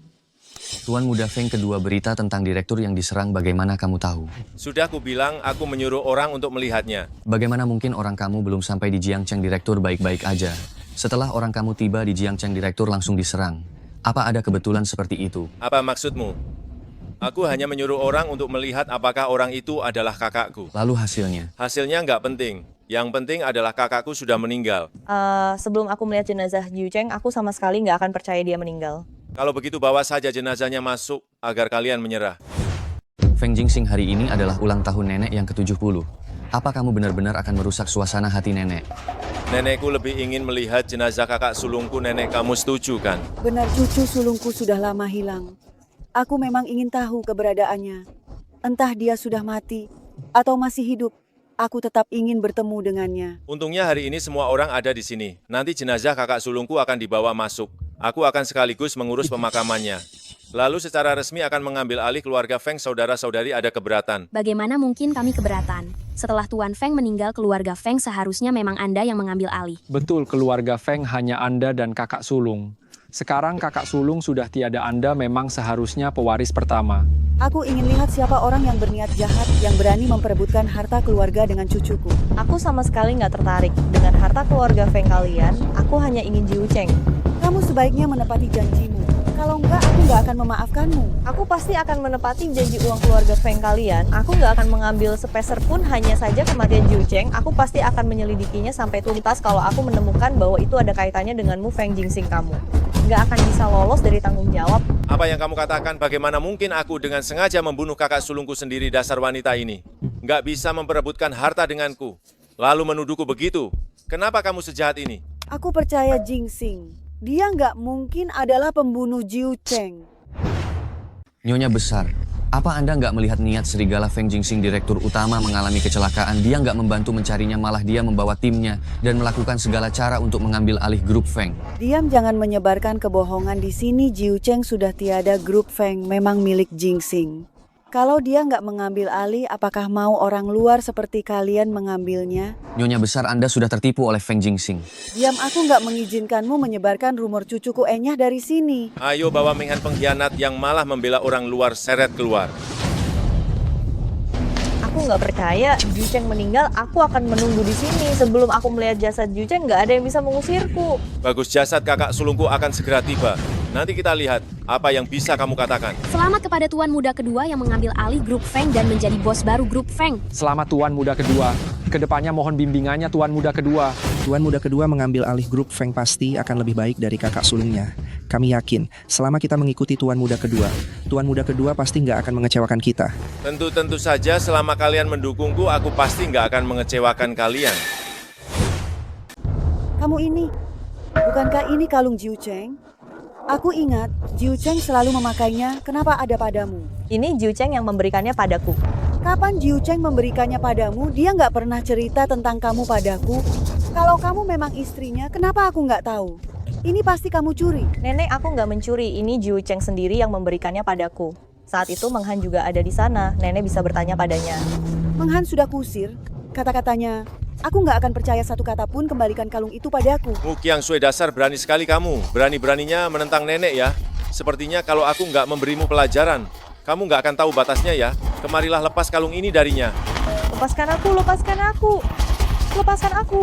S1: Tuan Muda Feng kedua berita tentang direktur yang diserang, bagaimana kamu tahu?
S4: Sudah aku bilang, aku menyuruh orang untuk melihatnya.
S1: Bagaimana mungkin orang kamu belum sampai di Jiangcheng direktur baik-baik aja? Setelah orang kamu tiba di Jiangcheng direktur langsung diserang. Apa ada kebetulan seperti itu?
S4: Apa maksudmu? Aku hanya menyuruh orang untuk melihat apakah orang itu adalah kakakku.
S1: Lalu hasilnya?
S4: Hasilnya nggak penting. Yang penting adalah kakakku sudah meninggal.
S8: Sebelum aku melihat jenazah Jiu Cheng, aku sama sekali nggak akan percaya dia meninggal.
S4: Kalau begitu bawa saja jenazahnya masuk agar kalian menyerah.
S1: Feng Jingxing hari ini adalah ulang tahun nenek yang ke-70. Apa kamu benar-benar akan merusak suasana hati nenek?
S4: Nenekku lebih ingin melihat jenazah kakak sulungku. Nenek, kamu setuju kan?
S17: Benar, cucu sulungku sudah lama hilang. Aku memang ingin tahu keberadaannya. Entah dia sudah mati atau masih hidup. Aku tetap ingin bertemu dengannya.
S4: Untungnya hari ini semua orang ada di sini. Nanti jenazah kakak sulungku akan dibawa masuk. Aku akan sekaligus mengurus pemakamannya. Lalu secara resmi akan mengambil alih keluarga Feng. Saudara-saudari ada keberatan.
S14: Bagaimana mungkin kami keberatan? Setelah Tuan Feng meninggal, keluarga Feng seharusnya memang Anda yang mengambil alih.
S13: Betul, keluarga Feng hanya Anda dan kakak sulung. Sekarang kakak sulung sudah tiada, Anda memang seharusnya pewaris pertama.
S17: Aku ingin lihat siapa orang yang berniat jahat yang berani memperebutkan harta keluarga dengan cucuku.
S8: Aku sama sekali nggak tertarik dengan harta keluarga Feng kalian. Aku hanya ingin Jiu Cheng.
S17: Kamu sebaiknya menepati janjimu. Kalau enggak, aku nggak akan memaafkanmu.
S8: Aku pasti akan menepati janji uang keluarga Feng kalian. Aku nggak akan mengambil sepeser pun hanya saja kematian Jiu Cheng. Aku pasti akan menyelidikinya sampai tuntas kalau aku menemukan bahwa itu ada kaitannya denganmu Feng Jingxing kamu. Nggak akan bisa lolos dari tanggung jawab.
S4: Apa yang kamu katakan? Bagaimana mungkin aku dengan sengaja membunuh kakak sulungku sendiri? Dasar wanita ini nggak bisa memperebutkan harta denganku, lalu menuduhku begitu. Kenapa kamu sejahat ini?
S17: Aku percaya Jingxing. Dia nggak mungkin adalah pembunuh Jiu Cheng.
S1: Nyonya besar, apa Anda nggak melihat niat serigala Feng Jingxing direktur utama mengalami kecelakaan? Dia nggak membantu mencarinya, malah dia membawa timnya dan melakukan segala cara untuk mengambil alih grup Feng.
S17: Diam, jangan menyebarkan kebohongan di sini. Jiu Cheng sudah tiada, grup Feng memang milik Jingxing. Kalau dia nggak mengambil alih, apakah mau orang luar seperti kalian mengambilnya?
S1: Nyonya besar, Anda sudah tertipu oleh Feng Jingxing.
S17: Diam, aku nggak mengizinkanmu menyebarkan rumor cucuku Enyah dari sini.
S4: Ayo bawa Menghan pengkhianat yang malah membela orang luar, seret keluar.
S8: Aku nggak percaya Jiu Cheng meninggal. Aku akan menunggu di sini. Sebelum aku melihat jasad Jiu Cheng, nggak ada yang bisa mengusirku.
S4: Bagus, jasad kakak sulungku akan segera tiba. Nanti kita lihat apa yang bisa kamu katakan.
S14: Selamat kepada Tuan Muda kedua yang mengambil alih grup Feng dan menjadi bos baru grup Feng.
S13: Selamat Tuan Muda kedua. Kedepannya mohon bimbingannya Tuan Muda kedua.
S16: Tuan Muda kedua mengambil alih grup Feng pasti akan lebih baik dari kakak sulungnya. Kami yakin, selama kita mengikuti Tuan Muda kedua pasti nggak akan mengecewakan kita.
S4: Tentu saja selama kalian mendukungku, aku pasti nggak akan mengecewakan kalian.
S17: Kamu ini, bukankah ini kalung Jiu Cheng? Aku ingat, Jiu Cheng selalu memakainya. Kenapa ada padamu?
S8: Ini Jiu Cheng yang memberikannya padaku.
S17: Kapan Jiu Cheng memberikannya padamu? Dia nggak pernah cerita tentang kamu padaku. Kalau kamu memang istrinya, kenapa aku nggak tahu? Ini pasti kamu curi.
S8: Nenek, aku nggak mencuri. Ini Jiu Cheng sendiri yang memberikannya padaku. Saat itu Menghan juga ada di sana. Nenek bisa bertanya padanya.
S17: Menghan sudah kusir. Kata-katanya, aku nggak akan percaya satu kata pun. Kembalikan kalung itu padaku.
S4: Mu Qiangsui, dasar berani sekali kamu. Berani-beraninya menentang nenek ya. Sepertinya kalau aku nggak memberimu pelajaran, kamu nggak akan tahu batasnya ya. Kemarilah lepas kalung ini darinya.
S8: Lepaskan aku, lepaskan aku. Lepaskan aku.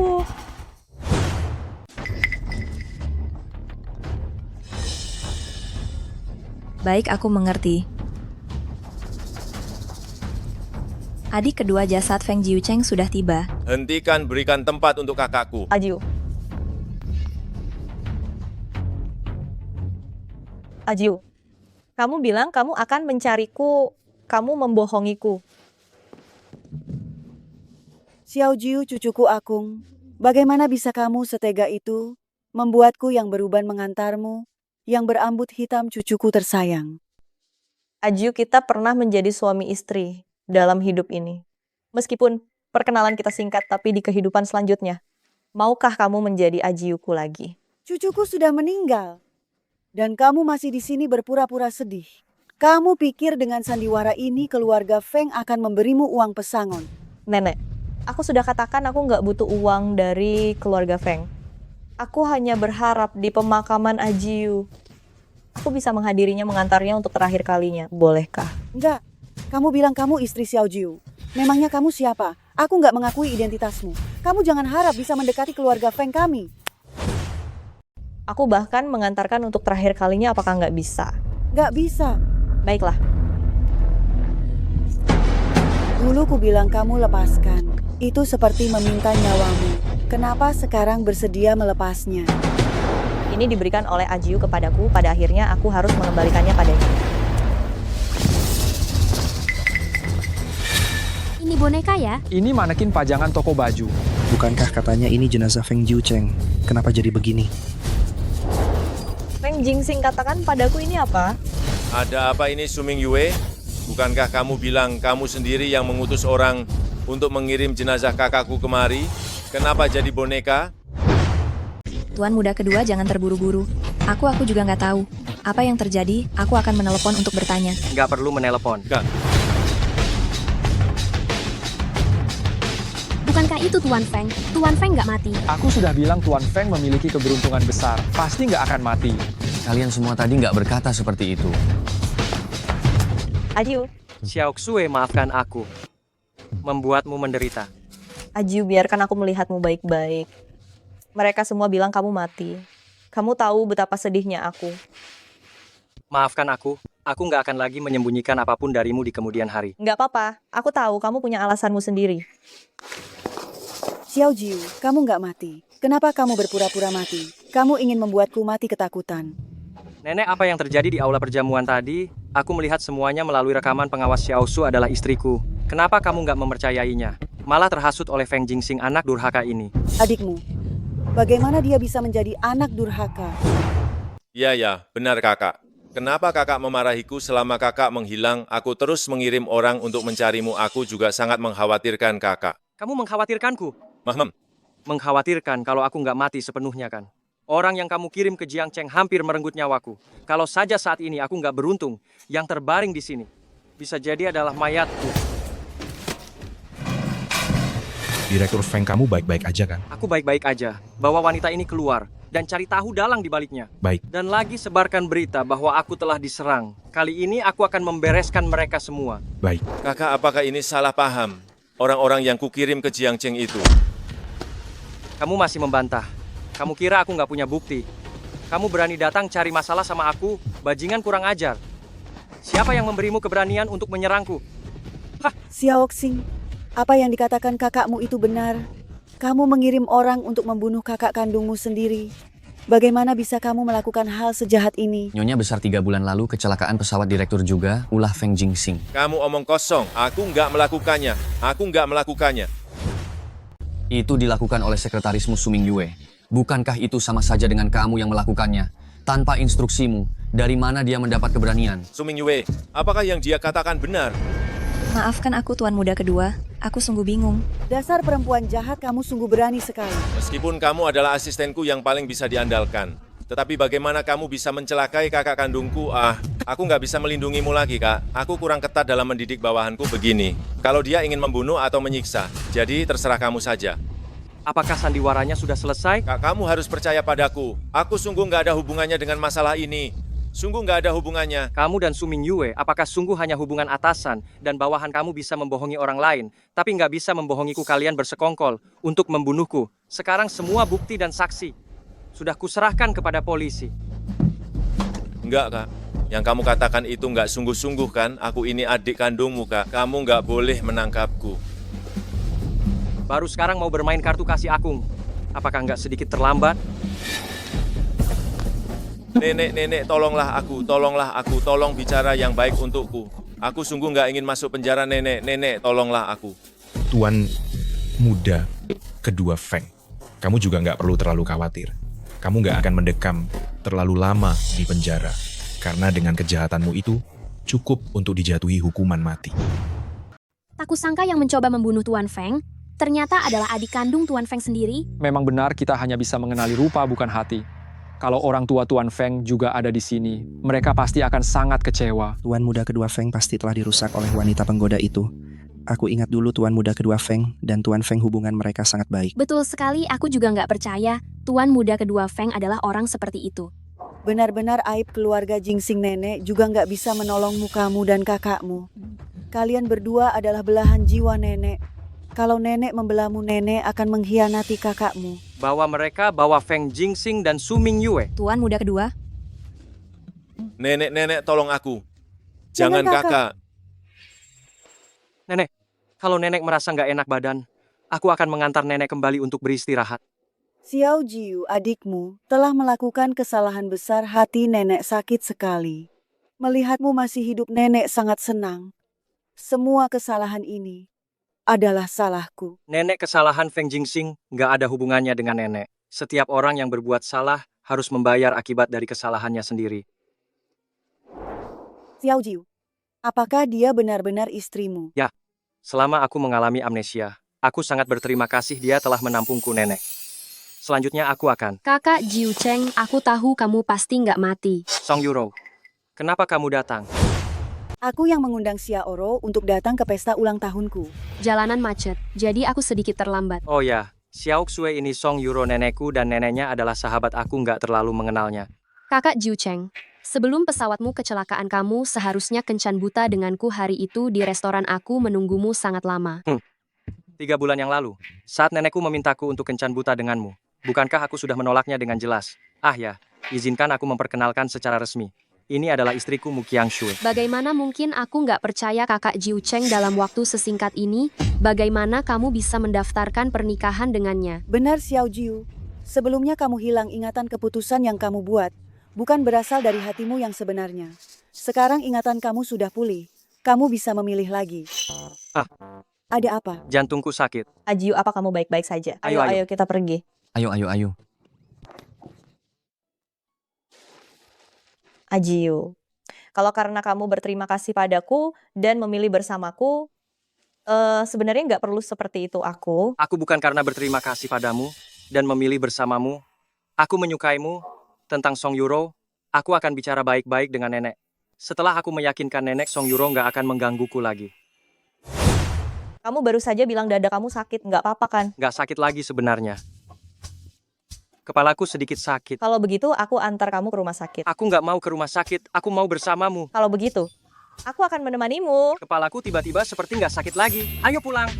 S5: Baik, aku mengerti. Adik kedua jasad Feng Jiu Cheng sudah tiba.
S4: Hentikan, berikan tempat untuk kakakku.
S8: Ajiu. Ajiu, kamu bilang kamu akan mencariku, kamu membohongiku.
S17: Xiao Jiu, cucuku Akung, bagaimana bisa kamu setega itu membuatku yang beruban mengantarmu, yang berambut hitam cucuku tersayang?
S8: Ajiu, kita pernah menjadi suami istri dalam hidup ini. Meskipun perkenalan kita singkat, tapi di kehidupan selanjutnya, maukah kamu menjadi Ajiuku lagi?
S17: Cucuku sudah meninggal. Dan kamu masih di sini berpura-pura sedih. Kamu pikir dengan sandiwara ini keluarga Feng akan memberimu uang pesangon?
S8: Nenek, aku sudah katakan aku nggak butuh uang dari keluarga Feng. Aku hanya berharap di pemakaman Ajiu, aku bisa menghadirinya, mengantarnya untuk terakhir kalinya. Bolehkah?
S17: Enggak. Kamu bilang kamu istri Xiao Jiu. Memangnya kamu siapa? Aku nggak mengakui identitasmu. Kamu jangan harap bisa mendekati keluarga Feng kami.
S8: Aku bahkan mengantarkan untuk terakhir kalinya, apakah nggak bisa?
S17: Nggak bisa.
S8: Baiklah.
S17: Dulu ku bilang kamu lepaskan. Itu seperti meminta nyawamu. Kenapa sekarang bersedia melepasnya?
S8: Ini diberikan oleh Ajiu kepadaku, pada akhirnya aku harus mengembalikannya padanya.
S14: Ini boneka ya?
S13: Ini manekin pajangan toko baju.
S16: Bukankah katanya ini jenazah Feng Jiucheng? Kenapa jadi begini?
S8: Feng Jingsing katakan padaku ini apa?
S4: Ada apa ini Suming Yue? Bukankah kamu bilang kamu sendiri yang mengutus orang untuk mengirim jenazah kakakku kemari? Kenapa jadi boneka?
S5: Tuan muda kedua jangan terburu-buru. Aku juga nggak tahu. Apa yang terjadi, aku akan menelepon untuk bertanya.
S2: Nggak perlu menelepon.
S4: Nggak.
S14: Bukankah itu Tuan Feng? Tuan Feng nggak mati.
S13: Aku sudah bilang Tuan Feng memiliki keberuntungan besar. Pasti nggak akan mati.
S1: Kalian semua tadi nggak berkata seperti itu.
S8: Ajiu.
S2: Xiao Xue, maafkan aku. Membuatmu menderita.
S8: Ajiu, biarkan aku melihatmu baik-baik. Mereka semua bilang kamu mati. Kamu tahu betapa sedihnya aku.
S2: Maafkan aku nggak akan lagi menyembunyikan apapun darimu di kemudian hari.
S8: Nggak apa-apa, aku tahu kamu punya alasanmu sendiri.
S17: Xiao Jiu, kamu nggak mati. Kenapa kamu berpura-pura mati? Kamu ingin membuatku mati ketakutan.
S2: Nenek, apa yang terjadi di aula perjamuan tadi? Aku melihat semuanya melalui rekaman pengawas Xiao Su adalah istriku. Kenapa kamu nggak mempercayainya? Malah terhasut oleh Feng Jingsing, anak durhaka ini.
S17: Adikmu, bagaimana dia bisa menjadi anak durhaka?
S4: Ya, benar kakak. Kenapa kakak memarahiku selama kakak menghilang? Aku terus mengirim orang untuk mencarimu. Aku juga sangat mengkhawatirkan kakak.
S2: Kamu mengkhawatirkanku?
S4: Mahem.
S2: Mengkhawatirkan kalau aku nggak mati sepenuhnya kan? Orang yang kamu kirim ke Jiangcheng hampir merenggut nyawaku. Kalau saja saat ini aku nggak beruntung, yang terbaring di sini bisa jadi adalah mayatku.
S6: Direktur Feng, kamu baik-baik aja kan?
S2: Aku baik-baik aja. Bawa wanita ini keluar dan cari tahu dalang di baliknya.
S6: Baik.
S2: Dan lagi sebarkan berita bahwa aku telah diserang. Kali ini aku akan membereskan mereka semua.
S6: Baik.
S4: Kakak, apakah ini salah paham? Orang-orang yang kukirim ke Jiangcheng itu.
S2: Kamu masih membantah. Kamu kira aku nggak punya bukti? Kamu berani datang cari masalah sama aku? Bajingan kurang ajar. Siapa yang memberimu keberanian untuk menyerangku? Hah?
S17: Xiao Xing, apa yang dikatakan kakakmu itu benar? Kamu mengirim orang untuk membunuh kakak kandungmu sendiri. Bagaimana bisa kamu melakukan hal sejahat ini?
S1: Nyonya besar 3 bulan lalu kecelakaan pesawat direktur juga, ulah Feng Jingsing.
S4: Kamu omong kosong. Aku nggak melakukannya. Aku nggak melakukannya.
S1: Itu dilakukan oleh sekretarismu Suming Yue. Bukankah itu sama saja dengan kamu yang melakukannya? Tanpa instruksimu, dari mana dia mendapat keberanian?
S4: Suming Yue, apakah yang dia katakan benar?
S5: Maafkan aku Tuan muda kedua, aku sungguh bingung.
S17: Dasar perempuan jahat, kamu sungguh berani sekali.
S4: Meskipun kamu adalah asistenku yang paling bisa diandalkan. Tetapi bagaimana kamu bisa mencelakai kakak kandungku? Aku nggak bisa melindungimu lagi, Kak. Aku kurang ketat dalam mendidik bawahanku begini. Kalau dia ingin membunuh atau menyiksa, jadi terserah kamu saja.
S2: Apakah sandiwaranya sudah selesai?
S4: Kak, kamu harus percaya padaku. Aku sungguh nggak ada hubungannya dengan masalah ini. Sungguh nggak ada hubungannya.
S2: Kamu dan Suming Yue, apakah sungguh hanya hubungan atasan dan bawahan kamu bisa membohongi orang lain, tapi nggak bisa membohongiku? Kalian bersekongkol untuk membunuhku. Sekarang semua bukti dan saksi sudah kuserahkan kepada polisi.
S4: Enggak, Kak. Yang kamu katakan itu nggak sungguh-sungguh kan? Aku ini adik kandungmu, Kak. Kamu nggak boleh menangkapku.
S2: Baru sekarang mau bermain kartu kasih akung. Apakah nggak sedikit terlambat?
S4: Nenek, tolonglah aku, tolong bicara yang baik untukku. Aku sungguh nggak ingin masuk penjara, nenek, tolonglah aku.
S6: Tuan muda kedua Feng, kamu juga nggak perlu terlalu khawatir. Kamu nggak akan mendekam terlalu lama di penjara, karena dengan kejahatanmu itu cukup untuk dijatuhi hukuman mati.
S14: Aku sangka yang mencoba membunuh Tuan Feng, ternyata adalah adik kandung Tuan Feng sendiri.
S13: Memang benar kita hanya bisa mengenali rupa bukan hati. Kalau orang tua Tuan Feng juga ada di sini, mereka pasti akan sangat kecewa.
S16: Tuan muda kedua Feng pasti telah dirusak oleh wanita penggoda itu. Aku ingat dulu Tuan muda kedua Feng dan Tuan Feng hubungan mereka sangat baik.
S14: Betul sekali, aku juga nggak percaya Tuan muda kedua Feng adalah orang seperti itu.
S17: Benar-benar aib keluarga Jingsing nenek juga nggak bisa menolongmu kamu dan kakakmu. Kalian berdua adalah belahan jiwa nenek. Kalau nenek membelamu, nenek akan mengkhianati kakakmu.
S2: Bawa Feng Jingsing dan Su Mingyue.
S5: Tuan muda kedua.
S4: Nenek-nenek tolong aku. Jangan kakak.
S2: Nenek, kalau nenek merasa nggak enak badan, aku akan mengantar nenek kembali untuk beristirahat.
S17: Xiao Jiu, adikmu, telah melakukan kesalahan besar. Hati nenek sakit sekali. Melihatmu masih hidup, nenek sangat senang. Semua kesalahan ini adalah salahku.
S2: Nenek, kesalahan Feng Jingsing nggak ada hubungannya dengan nenek. Setiap orang yang berbuat salah harus membayar akibat dari kesalahannya sendiri.
S17: Xiao Jiu, apakah dia benar-benar istrimu?
S2: Ya, selama aku mengalami amnesia, aku sangat berterima kasih dia telah menampungku, nenek. Selanjutnya aku akan...
S14: Kakak Jiu Cheng, aku tahu kamu pasti nggak mati.
S2: Song Yuro, kenapa kamu datang?
S17: Aku yang mengundang Xia Oro untuk datang ke pesta ulang tahunku.
S14: Jalanan macet, jadi aku sedikit terlambat.
S2: Oh ya, Xiao Xue ini Song Yuro nenekku dan neneknya adalah sahabat aku, nggak terlalu mengenalnya.
S14: Kakak Jiu Cheng, sebelum pesawatmu kecelakaan kamu seharusnya kencan buta denganku hari itu di restoran. Aku menunggumu sangat lama.
S2: 3 bulan yang lalu, saat nenekku memintaku untuk kencan buta denganmu. Bukankah aku sudah menolaknya dengan jelas? Ah ya, izinkan aku memperkenalkan secara resmi. Ini adalah istriku Mu Qiangshui.
S14: Bagaimana mungkin aku nggak percaya kakak Jiu Cheng dalam waktu sesingkat ini? Bagaimana kamu bisa mendaftarkan pernikahan dengannya?
S17: Benar Xiao Jiu. Sebelumnya kamu hilang ingatan keputusan yang kamu buat. Bukan berasal dari hatimu yang sebenarnya. Sekarang ingatan kamu sudah pulih. Kamu bisa memilih lagi. Ada apa?
S2: Jantungku sakit.
S8: Ajiu, apa kamu baik-baik saja? Ayo kita pergi.
S1: Ayo.
S8: Ajiu, kalau karena kamu berterima kasih padaku dan memilih bersamaku, sebenarnya nggak perlu seperti itu aku.
S2: Aku bukan karena berterima kasih padamu dan memilih bersamamu. Aku menyukaimu. Tentang Song Yuro, aku akan bicara baik-baik dengan nenek. Setelah aku meyakinkan nenek, Song Yuro nggak akan menggangguku lagi.
S8: Kamu baru saja bilang dada kamu sakit, nggak apa-apa kan?
S2: Nggak sakit lagi sebenarnya. Kepalaku sedikit sakit.
S8: Kalau begitu, aku antar kamu ke rumah sakit.
S2: Aku nggak mau ke rumah sakit, aku mau bersamamu.
S8: Kalau begitu, aku akan menemanimu.
S2: Kepalaku tiba-tiba seperti nggak sakit lagi. Ayo pulang.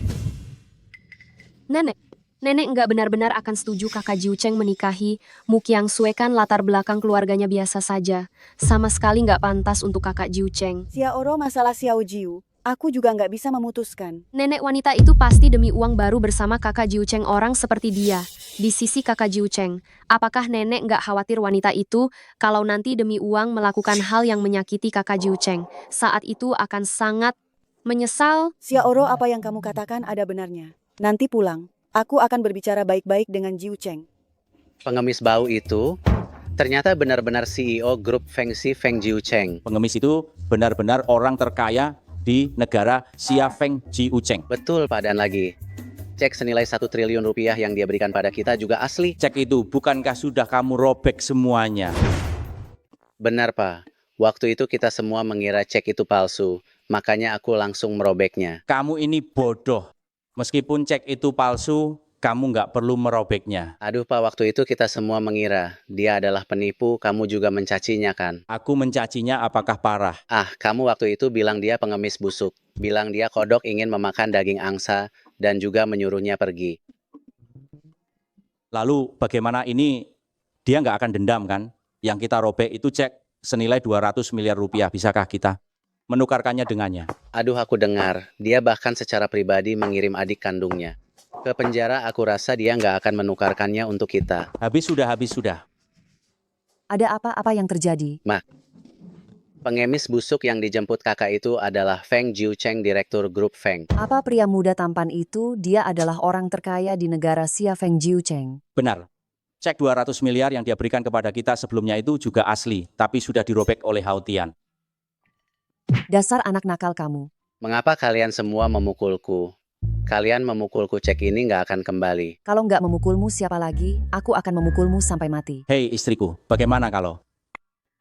S14: Nenek nggak benar-benar akan setuju kakak Jiu Cheng menikahi Mu Qiangshui, kan latar belakang keluarganya biasa saja. Sama sekali nggak pantas untuk kakak Jiu Cheng.
S17: Xia Oro, masalah Xiao Jiu. Aku juga nggak bisa memutuskan.
S14: Nenek wanita itu pasti demi uang baru bersama kakak Jiu Cheng, orang seperti dia. Di sisi kakak Jiu Cheng, apakah nenek nggak khawatir wanita itu kalau nanti demi uang melakukan hal yang menyakiti kakak Jiu Cheng? Saat itu akan sangat menyesal.
S17: Xia Oro, apa yang kamu katakan ada benarnya. Nanti pulang, aku akan berbicara baik-baik dengan Jiu Cheng.
S10: Pengemis bau itu ternyata benar-benar CEO grup Feng Si Feng Jiu Cheng.
S9: Pengemis itu benar-benar orang terkaya di negara Xia Feng Jiu Cheng.
S10: Betul, Pak, dan lagi. Cek senilai 1 triliun rupiah yang dia berikan pada kita juga asli.
S9: Cek itu, bukankah sudah kamu robek semuanya?
S10: Benar, Pak. Waktu itu kita semua mengira cek itu palsu. Makanya aku langsung merobeknya.
S9: Kamu ini bodoh. Meskipun cek itu palsu, kamu nggak perlu merobeknya.
S10: Aduh, Pak, waktu itu kita semua mengira dia adalah penipu. Kamu juga mencacinya, kan?
S9: Aku mencacinya apakah parah?
S10: Kamu waktu itu bilang dia pengemis busuk. Bilang dia kodok ingin memakan daging angsa dan juga menyuruhnya pergi.
S9: Lalu bagaimana ini? Dia nggak akan dendam, kan? Yang kita robek itu cek senilai 200 miliar rupiah. Bisakah kita menukarkannya dengannya?
S10: Aduh, aku dengar. Dia bahkan secara pribadi mengirim adik kandungnya ke penjara. Aku rasa dia nggak akan menukarkannya untuk kita.
S9: Habis sudah.
S7: Ada apa-apa yang terjadi?
S10: Pengemis busuk yang dijemput kakak itu adalah Feng Jiu Cheng, direktur grup Feng.
S7: Apa pria muda tampan itu? Dia adalah orang terkaya di negara Xia Feng Jiu Cheng.
S9: Benar. Cek 200 miliar yang dia berikan kepada kita sebelumnya itu juga asli, tapi sudah dirobek oleh Hao Tian.
S7: Dasar anak nakal kamu.
S10: Mengapa kalian semua memukulku? Kalian memukulku, cek ini nggak akan kembali.
S7: Kalau nggak memukulmu siapa lagi? Aku akan memukulmu sampai mati.
S9: Hei istriku, bagaimana kalau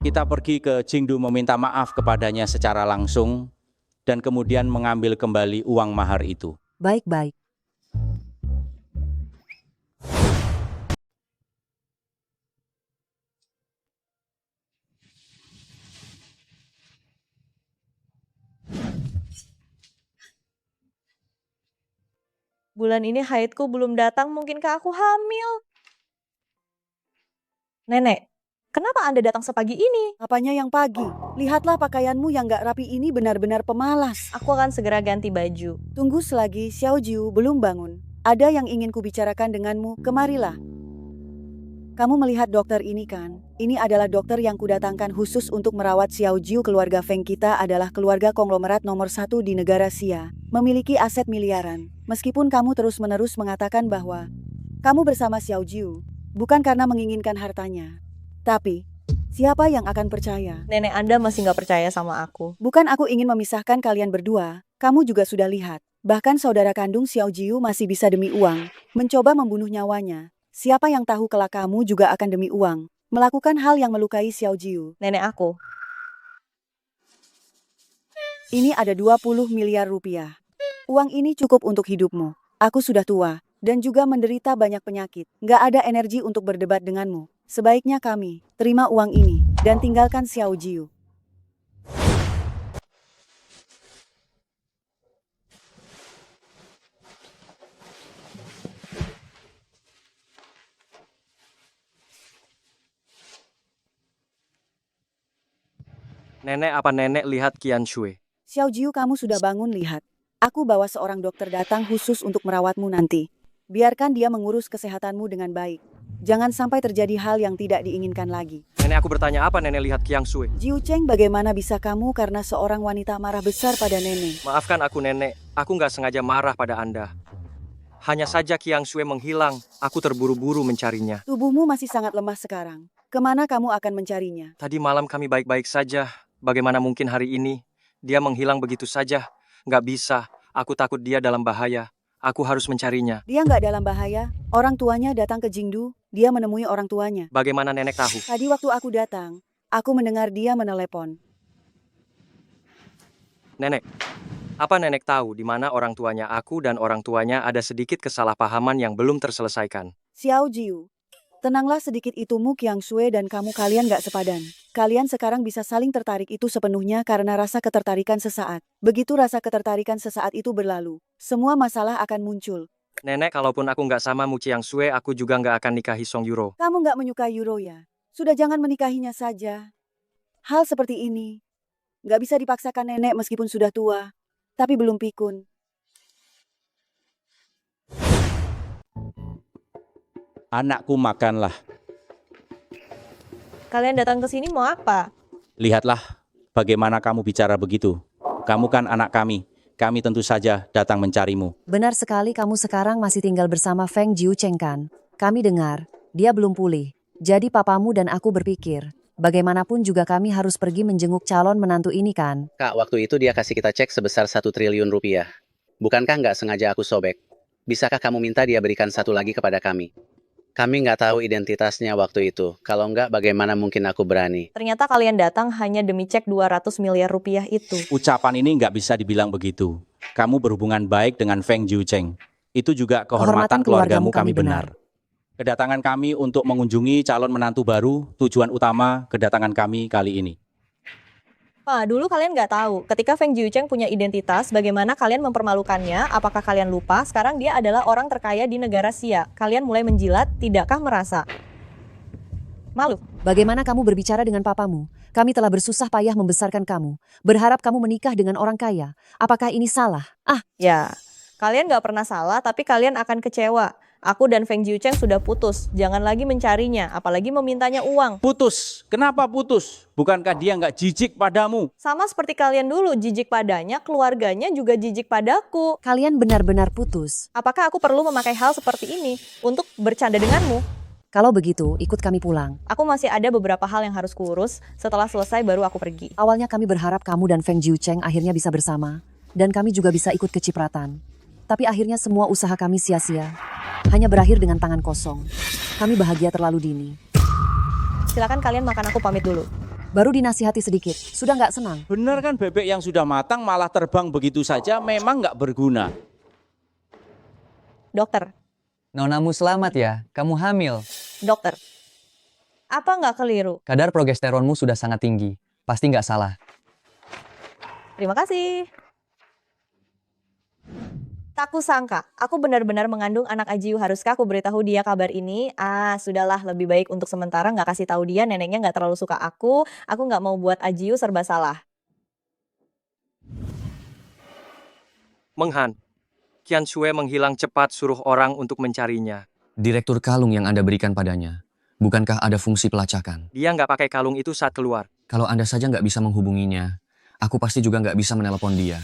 S9: kita pergi ke Jingdu meminta maaf kepadanya secara langsung dan kemudian mengambil kembali uang mahar itu?
S7: Baik-baik.
S8: Bulan ini haidku belum datang, mungkinkah aku hamil? Nenek, kenapa Anda datang sepagi ini?
S17: Apanya yang pagi? Lihatlah pakaianmu yang gak rapi ini benar-benar pemalas.
S8: Aku akan segera ganti baju.
S17: Tunggu selagi Xiao Jiu belum bangun. Ada yang ingin kubicarakan denganmu, kemarilah. Kamu melihat dokter ini kan? Ini adalah dokter yang kudatangkan khusus untuk merawat Xiao Jiu. Keluarga Feng kita adalah keluarga konglomerat nomor 1 di negara Xia. Memiliki aset miliaran. Meskipun kamu terus-menerus mengatakan bahwa kamu bersama Xiao Jiu, bukan karena menginginkan hartanya. Tapi, siapa yang akan percaya?
S8: Nenek Anda masih nggak percaya sama aku.
S17: Bukan aku ingin memisahkan kalian berdua, kamu juga sudah lihat. Bahkan saudara kandung Xiao Jiu masih bisa demi uang mencoba membunuh nyawanya. Siapa yang tahu kelak kamu juga akan demi uang melakukan hal yang melukai Xiao Jiu.
S8: Nenek aku.
S17: Ini ada 20 miliar rupiah. Uang ini cukup untuk hidupmu. Aku sudah tua dan juga menderita banyak penyakit. Nggak ada energi untuk berdebat denganmu. Sebaiknya kami terima uang ini dan tinggalkan Xiao Jiu.
S2: Nenek, apa nenek lihat Qian Shui?
S17: Xiao Jiu, kamu sudah bangun, lihat. Aku bawa seorang dokter datang khusus untuk merawatmu nanti. Biarkan dia mengurus kesehatanmu dengan baik. Jangan sampai terjadi hal yang tidak diinginkan lagi.
S2: Nenek, aku bertanya apa nenek lihat Qian Shui?
S17: Jiu Cheng, bagaimana bisa kamu karena seorang wanita marah besar pada nenek?
S2: Maafkan aku nenek, aku nggak sengaja marah pada Anda. Hanya saja Qian Shui menghilang, aku terburu-buru mencarinya.
S17: Tubuhmu masih sangat lemah sekarang. Kemana kamu akan mencarinya?
S2: Tadi malam kami baik-baik saja. Bagaimana mungkin hari ini dia menghilang begitu saja? Nggak bisa, aku takut dia dalam bahaya. Aku harus mencarinya.
S17: Dia nggak dalam bahaya. Orang tuanya datang ke Jingdu, dia menemui orang tuanya.
S2: Bagaimana nenek tahu?
S17: Tadi waktu aku datang, aku mendengar dia menelepon.
S2: Nenek, apa nenek tahu di mana orang tuanya aku dan orang tuanya ada sedikit kesalahpahaman yang belum terselesaikan?
S17: Xiao Jiu, tenanglah sedikit, itu Mu Qiang Shui dan kamu kalian gak sepadan. Kalian sekarang bisa saling tertarik itu sepenuhnya karena rasa ketertarikan sesaat. Begitu rasa ketertarikan sesaat itu berlalu, semua masalah akan muncul.
S2: Nenek, kalaupun aku nggak sama Mu Qiang Shui, aku juga nggak akan nikahi Song Yuro.
S17: Kamu gak menyukai Yuro ya? Sudah, jangan menikahinya saja. Hal seperti ini gak bisa dipaksakan nenek meskipun sudah tua, tapi belum pikun.
S9: Anakku, makanlah.
S8: Kalian datang ke sini mau apa?
S9: Lihatlah bagaimana kamu bicara begitu. Kamu kan anak kami. Kami tentu saja datang mencarimu.
S7: Benar sekali, kamu sekarang masih tinggal bersama Feng Jiu Cheng kan? Kami dengar, dia belum pulih. Jadi papamu dan aku berpikir, bagaimanapun juga kami harus pergi menjenguk calon menantu ini kan?
S10: Kak, waktu itu dia kasih kita cek sebesar 1 triliun rupiah. Bukankah nggak sengaja aku sobek? Bisakah kamu minta dia berikan satu lagi kepada kami? Kami nggak tahu identitasnya waktu itu. Kalau nggak, bagaimana mungkin aku berani?
S8: Ternyata kalian datang hanya demi cek 200 miliar rupiah itu.
S9: Ucapan ini nggak bisa dibilang begitu. Kamu berhubungan baik dengan Feng Jiu Cheng. Itu juga kehormatan keluargamu kami benar. Kedatangan kami untuk mengunjungi calon menantu baru, tujuan utama kedatangan kami kali ini.
S8: Pak, dulu kalian nggak tahu, ketika Feng Jiu Cheng punya identitas, bagaimana kalian mempermalukannya, apakah kalian lupa, sekarang dia adalah orang terkaya di negara Xia. Kalian mulai menjilat, tidakkah merasa malu?
S7: Bagaimana kamu berbicara dengan papamu? Kami telah bersusah payah membesarkan kamu, berharap kamu menikah dengan orang kaya. Apakah ini salah?
S8: Ya, kalian nggak pernah salah, tapi kalian akan kecewa. Aku dan Feng Jiu Cheng sudah putus, jangan lagi mencarinya, apalagi memintanya uang.
S9: Putus? Kenapa putus? Bukankah dia nggak jijik padamu?
S8: Sama seperti kalian dulu, jijik padanya, keluarganya juga jijik padaku.
S7: Kalian benar-benar putus.
S8: Apakah aku perlu memakai hal seperti ini untuk bercanda denganmu?
S7: Kalau begitu, ikut kami pulang.
S8: Aku masih ada beberapa hal yang harus kuurus, setelah selesai baru aku pergi.
S7: Awalnya kami berharap kamu dan Feng Jiu Cheng akhirnya bisa bersama. dan kami juga bisa ikut kecipratan. Tapi akhirnya semua usaha kami sia-sia. Hanya berakhir dengan tangan kosong. Kami bahagia terlalu dini.
S8: Silakan kalian makan, aku pamit dulu.
S7: Baru dinasihati sedikit, sudah nggak senang.
S9: Benar kan bebek yang sudah matang malah terbang begitu saja memang nggak berguna.
S8: Dokter,
S21: Nonamu selamat ya, kamu hamil.
S8: dokter. Apa nggak keliru?
S21: Kadar progesteronmu sudah sangat tinggi, pasti nggak salah.
S8: Terima kasih. Tak kusangka, aku benar-benar mengandung anak Ajiu. Haruskah aku beritahu dia kabar ini? Sudahlah, lebih baik untuk sementara nggak kasih tahu dia. Neneknya nggak terlalu suka aku. Aku nggak mau buat Ajiu serba salah.
S2: Menghan, Qian Shue menghilang cepat, suruh orang untuk mencarinya.
S1: Direktur kalung yang Anda berikan padanya, bukankah ada fungsi pelacakan?
S2: Dia nggak pakai kalung itu saat keluar.
S1: Kalau Anda saja nggak bisa menghubunginya, aku pasti juga nggak bisa menelepon dia.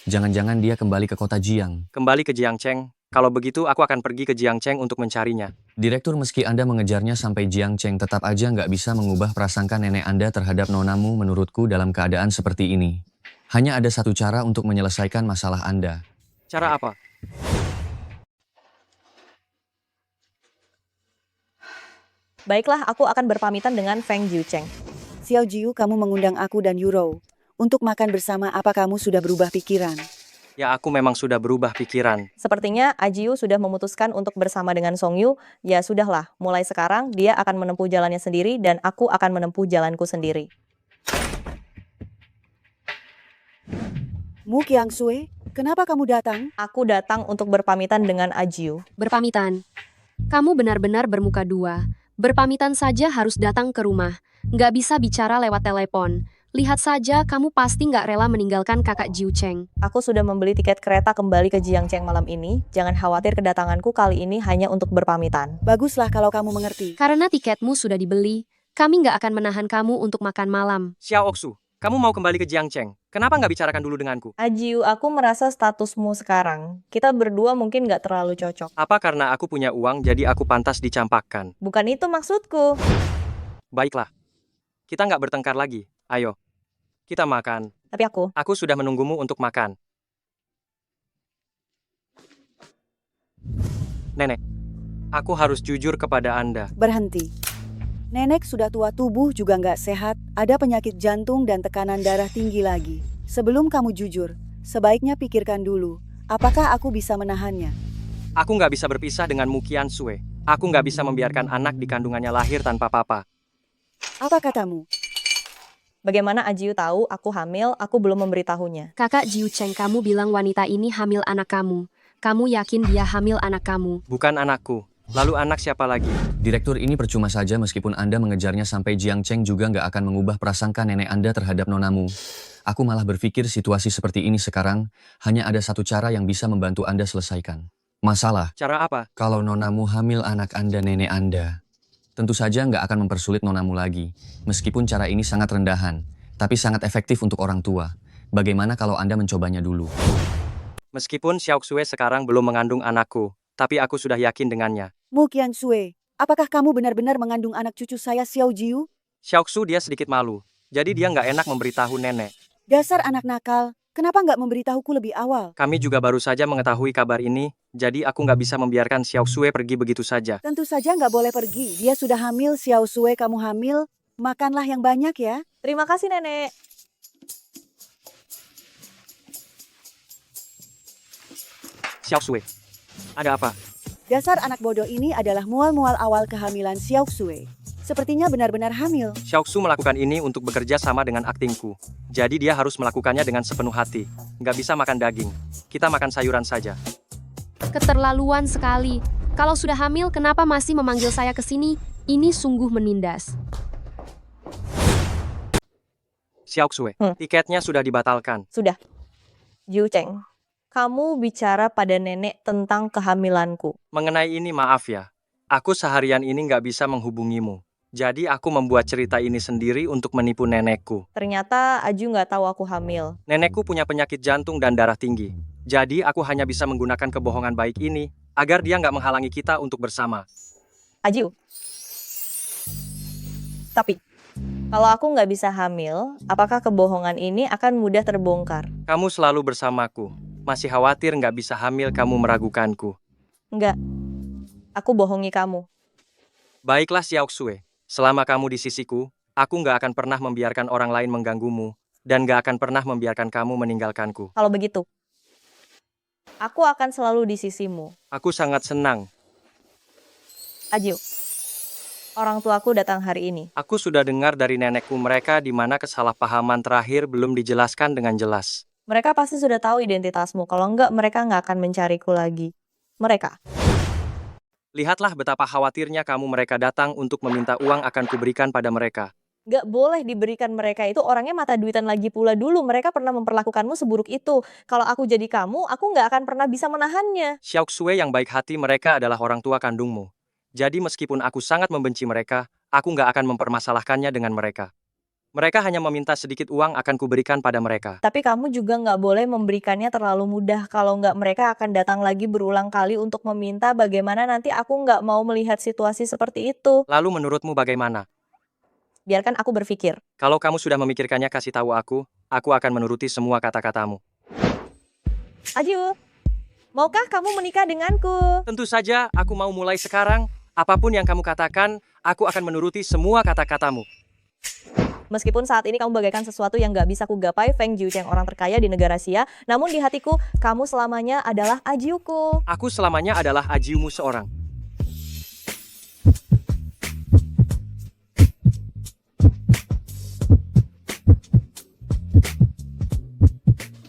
S1: Jangan-jangan dia kembali ke kota Jiang.
S2: Kembali ke Jiangcheng. Kalau begitu aku akan pergi ke Jiangcheng untuk mencarinya.
S1: Direktur, meski Anda mengejarnya sampai Jiangcheng, tetap aja nggak bisa mengubah prasangka nenek Anda terhadap nonamu. Menurutku dalam keadaan seperti ini, hanya ada satu cara untuk menyelesaikan masalah Anda.
S2: Cara apa?
S8: Baiklah, aku akan berpamitan dengan Feng Jiucheng.
S17: Xiao Jiu, kamu mengundang aku dan Yuro untuk makan bersama. Apa kamu sudah berubah pikiran?
S2: Ya, aku memang sudah berubah pikiran.
S8: Sepertinya Ajiu sudah memutuskan untuk bersama dengan Songyu. Ya sudahlah, mulai sekarang dia akan menempuh jalannya sendiri dan aku akan menempuh jalanku sendiri.
S17: Mu Qiangsui, kenapa kamu datang?
S8: Aku datang untuk berpamitan dengan Ajiu.
S14: Berpamitan. Kamu benar-benar bermuka dua. Berpamitan saja harus datang ke rumah. Nggak bisa bicara lewat telepon. Lihat saja, kamu pasti nggak rela meninggalkan kakak Jiucheng.
S8: Aku sudah membeli tiket kereta kembali ke Jiangcheng malam ini. Jangan khawatir, kedatanganku kali ini hanya untuk berpamitan.
S17: Baguslah kalau kamu mengerti.
S14: Karena tiketmu sudah dibeli, kami nggak akan menahan kamu untuk makan malam.
S2: Xiao Oxu, kamu mau kembali ke Jiangcheng. Kenapa nggak bicarakan dulu denganku?
S8: Ajiu, aku merasa statusmu sekarang. Kita berdua mungkin nggak terlalu cocok.
S2: Apa karena aku punya uang jadi aku pantas dicampakkan?
S8: Bukan itu maksudku.
S2: Baiklah. Kita nggak bertengkar lagi. Ayo, kita makan.
S8: Tapi aku
S2: sudah menunggumu untuk makan. Nenek, aku harus jujur kepada Anda.
S17: Berhenti. Nenek sudah tua, tubuh juga nggak sehat, ada penyakit jantung dan tekanan darah tinggi lagi. Sebelum kamu jujur, sebaiknya pikirkan dulu, apakah aku bisa menahannya?
S2: Aku nggak bisa berpisah dengan Mu Qiansui. Aku nggak bisa membiarkan anak di kandungannya lahir tanpa papa.
S17: Apa katamu?
S8: Bagaimana Ajiu tahu aku hamil? Aku belum memberitahunya.
S14: Kakak Jiucheng, kamu bilang wanita ini hamil anak kamu. Kamu yakin dia hamil anak kamu?
S2: Bukan anakku. Lalu anak siapa lagi?
S1: Direktur, ini percuma saja meskipun Anda mengejarnya sampai Jiangcheng juga nggak akan mengubah prasangka nenek Anda terhadap nonamu. Aku malah berpikir situasi seperti ini sekarang, hanya ada satu cara yang bisa membantu Anda selesaikan masalah.
S2: Cara apa?
S1: Kalau nonamu hamil anak Anda, nenek Anda, tentu saja nggak akan mempersulit nonamu lagi. Meskipun cara ini sangat rendahan, tapi sangat efektif untuk orang tua. Bagaimana kalau Anda mencobanya dulu?
S2: Meskipun Xiao Xue sekarang belum mengandung anakku, tapi aku sudah yakin dengannya.
S17: Mu Qiansui, apakah kamu benar-benar mengandung anak cucu saya Xiao Jiu?
S2: Xiao Xu dia sedikit malu, jadi dia nggak enak memberitahu nenek.
S17: Dasar anak nakal, kenapa nggak memberitahuku lebih awal?
S2: Kami juga baru saja mengetahui kabar ini, jadi aku nggak bisa membiarkan Xiao Xue pergi begitu saja.
S17: Tentu saja nggak boleh pergi, dia sudah hamil. Xiao Xue, kamu hamil, makanlah yang banyak ya.
S8: Terima kasih nenek.
S2: Xiao Xue, ada apa?
S17: Dasar anak bodoh ini adalah mual-mual awal kehamilan Xiao Xue. Sepertinya benar-benar hamil.
S2: Xiao Xu melakukan ini untuk bekerja sama dengan aktingku. Jadi dia harus melakukannya dengan sepenuh hati. Nggak bisa makan daging. Kita makan sayuran saja.
S14: Keterlaluan sekali. Kalau sudah hamil, kenapa masih memanggil saya ke sini? Ini sungguh menindas.
S2: Xiao Xue, tiketnya sudah dibatalkan.
S8: Sudah. Jiucheng, kamu bicara pada nenek tentang kehamilanku.
S2: Mengenai ini maaf ya. Aku seharian ini nggak bisa menghubungimu. Jadi aku membuat cerita ini sendiri untuk menipu nenekku.
S8: Ternyata Aju nggak tahu aku hamil.
S2: Nenekku punya penyakit jantung dan darah tinggi. Jadi aku hanya bisa menggunakan kebohongan baik ini agar dia nggak menghalangi kita untuk bersama.
S8: Aju. Tapi Kalau aku nggak bisa hamil, apakah kebohongan ini akan mudah terbongkar?
S2: Kamu selalu bersamaku. Masih khawatir nggak bisa hamil kamu meragukanku.
S8: Enggak. Aku bohongi kamu.
S2: Baiklah Xiaoxue, selama kamu di sisiku, aku nggak akan pernah membiarkan orang lain mengganggumu, dan nggak akan pernah membiarkan kamu meninggalkanku.
S8: Kalau begitu, aku akan selalu di sisimu.
S2: Aku sangat senang.
S8: Ajiu, orang tuaku datang hari ini.
S2: Aku sudah dengar dari nenekku mereka di mana kesalahpahaman terakhir belum dijelaskan dengan jelas.
S8: Mereka pasti sudah tahu identitasmu. Kalau enggak, mereka nggak akan mencariku lagi. Mereka.
S2: Lihatlah betapa khawatirnya kamu mereka datang untuk meminta uang akan kuberikan pada mereka.
S8: Nggak boleh diberikan mereka itu, orangnya mata duitan lagi pula dulu. Mereka pernah memperlakukanmu seburuk itu. Kalau aku jadi kamu, aku nggak akan pernah bisa menahannya.
S2: Xiaoxue yang baik hati mereka adalah orang tua kandungmu. Jadi meskipun aku sangat membenci mereka, aku nggak akan mempermasalahkannya dengan mereka. Mereka hanya meminta sedikit uang akan kuberikan pada mereka.
S8: Tapi kamu juga nggak boleh memberikannya terlalu mudah. Kalau nggak, mereka akan datang lagi berulang kali untuk meminta. Bagaimana nanti aku nggak mau melihat situasi seperti itu.
S2: Lalu menurutmu bagaimana?
S8: Biarkan aku berpikir.
S2: Kalau kamu sudah memikirkannya, kasih tahu aku akan menuruti semua kata-katamu.
S8: Ajiu, maukah kamu menikah denganku?
S2: Tentu saja, aku mau mulai sekarang. Apapun yang kamu katakan, aku akan menuruti semua kata-katamu.
S8: Meskipun saat ini kamu bagaikan sesuatu yang gak bisa kugapai, Feng Jiucheng orang terkaya di negara Xia, namun di hatiku, kamu selamanya adalah Ajiuku.
S2: Aku selamanya adalah Ajiumu seorang.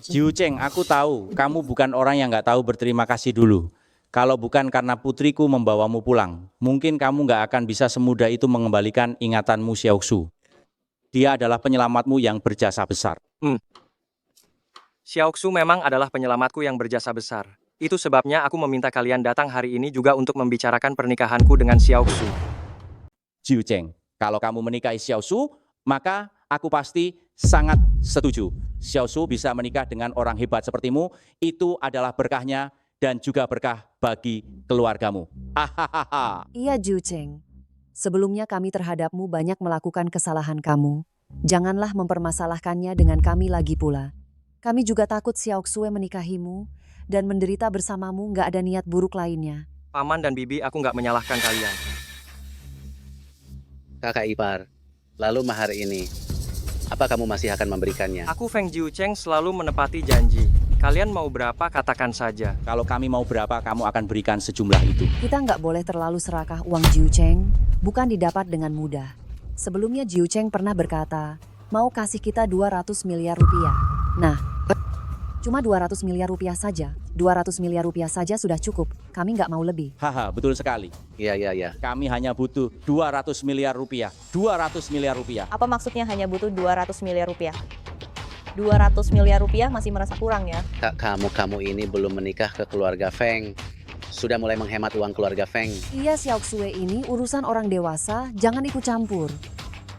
S9: Jiucheng, aku tahu kamu bukan orang yang nggak tahu berterima kasih dulu. Kalau bukan karena putriku membawamu pulang, mungkin kamu nggak akan bisa semudah itu mengembalikan ingatanmu Xiaoxu. Dia adalah penyelamatmu yang berjasa besar.
S2: Xiaoxu memang adalah penyelamatku yang berjasa besar. Itu sebabnya aku meminta kalian datang hari ini juga untuk membicarakan pernikahanku dengan Xiaoxu.
S9: Jiucheng, kalau kamu menikahi Xiaoxu, maka aku pasti sangat setuju. Xiaoxu bisa menikah dengan orang hebat sepertimu, itu adalah berkahnya dan juga berkah bagi keluargamu. Hahaha.
S7: Iya Jiucheng. Sebelumnya kami terhadapmu banyak melakukan kesalahan kamu. Janganlah mempermasalahkannya dengan kami lagi pula. Kami juga takut Xiaoxue menikahimu dan menderita bersamamu, nggak ada niat buruk lainnya.
S2: Paman dan Bibi, aku nggak menyalahkan kalian.
S10: Kakak ipar, lalu mahar ini, apa kamu masih akan memberikannya?
S2: Aku Feng Jiucheng selalu menepati janji. Kalian mau berapa, katakan saja.
S9: Kalau kami mau berapa, kamu akan berikan sejumlah itu.
S7: Kita nggak boleh terlalu serakah uang Jiucheng, bukan didapat dengan mudah. Sebelumnya Jiucheng pernah berkata, mau kasih kita 200 miliar rupiah. Nah, cuma 200 miliar rupiah saja. 200 miliar rupiah saja sudah cukup. Kami nggak mau lebih.
S9: Haha, betul sekali.
S10: Iya.
S9: Kami hanya butuh 200 miliar rupiah. 200 miliar rupiah.
S8: Apa maksudnya hanya butuh 200 miliar rupiah? 200 miliar rupiah masih merasa kurang ya?
S10: Kamu ini belum menikah ke keluarga Feng. Sudah mulai menghemat uang keluarga Feng.
S7: Iya Xiaoxue ini urusan orang dewasa, jangan ikut campur.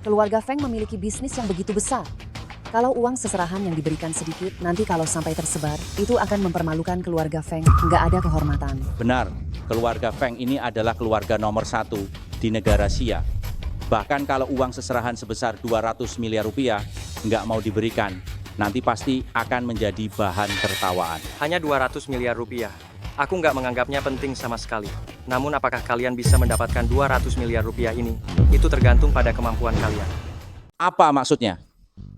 S7: Keluarga Feng memiliki bisnis yang begitu besar. Kalau uang seserahan yang diberikan sedikit, nanti kalau sampai tersebar, itu akan mempermalukan keluarga Feng, nggak ada kehormatan.
S9: Benar, keluarga Feng ini adalah keluarga nomor 1 di negara Xia. Bahkan kalau uang seserahan sebesar 200 miliar rupiah nggak mau diberikan, nanti pasti akan menjadi bahan tertawaan.
S2: Hanya 200 miliar rupiah. Aku nggak menganggapnya penting sama sekali. Namun apakah kalian bisa mendapatkan 200 miliar rupiah ini? Itu tergantung pada kemampuan kalian.
S9: Apa maksudnya?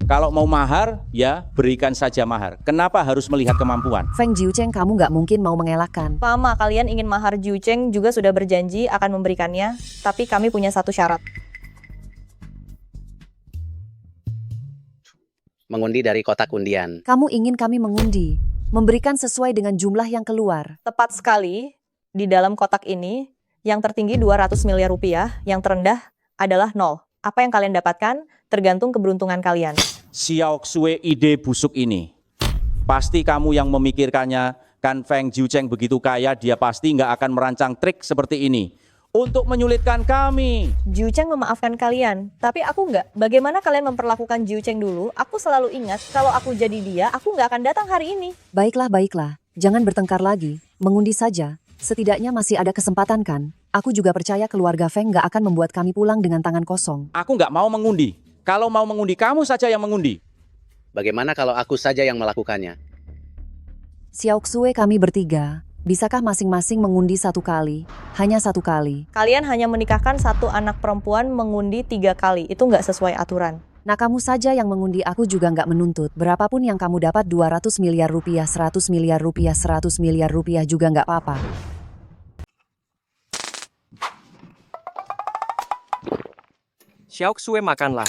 S9: Kalau mau mahar, ya berikan saja mahar. Kenapa harus melihat kemampuan?
S7: Feng Jiucheng, kamu nggak mungkin mau mengelakkan.
S8: Pama, kalian ingin mahar Jiucheng juga sudah berjanji akan memberikannya, tapi kami punya satu syarat.
S10: Mengundi dari kotak undian.
S7: Kamu ingin kami mengundi, memberikan sesuai dengan jumlah yang keluar.
S8: Tepat sekali, di dalam kotak ini, yang tertinggi 200 miliar rupiah, yang terendah adalah 0. Apa yang kalian dapatkan, tergantung keberuntungan kalian.
S9: Xiaoxue ide busuk ini. Pasti kamu yang memikirkannya, kan Feng Jiucheng begitu kaya, dia pasti nggak akan merancang trik seperti ini. Untuk menyulitkan kami.
S8: Jiucheng memaafkan kalian, tapi aku nggak. Bagaimana kalian memperlakukan Jiucheng dulu? Aku selalu ingat, kalau aku jadi dia, aku nggak akan datang hari ini.
S7: Baiklah. Jangan bertengkar lagi. Mengundi saja. Setidaknya masih ada kesempatan kan? Aku juga percaya keluarga Feng nggak akan membuat kami pulang dengan tangan kosong.
S9: Aku nggak mau mengundi. Kalau mau mengundi, kamu saja yang mengundi.
S10: Bagaimana kalau aku saja yang melakukannya?
S7: Xiaoxue, kami bertiga. Bisakah masing-masing mengundi 1 kali? Hanya 1 kali.
S8: Kalian hanya menikahkan satu anak perempuan mengundi 3 kali. Itu nggak sesuai aturan.
S7: Nah, kamu saja yang mengundi, aku juga nggak menuntut. Berapapun yang kamu dapat, 200 miliar rupiah, 100 miliar rupiah, 100 miliar rupiah juga nggak apa-apa.
S2: Xiaoxue, makanlah.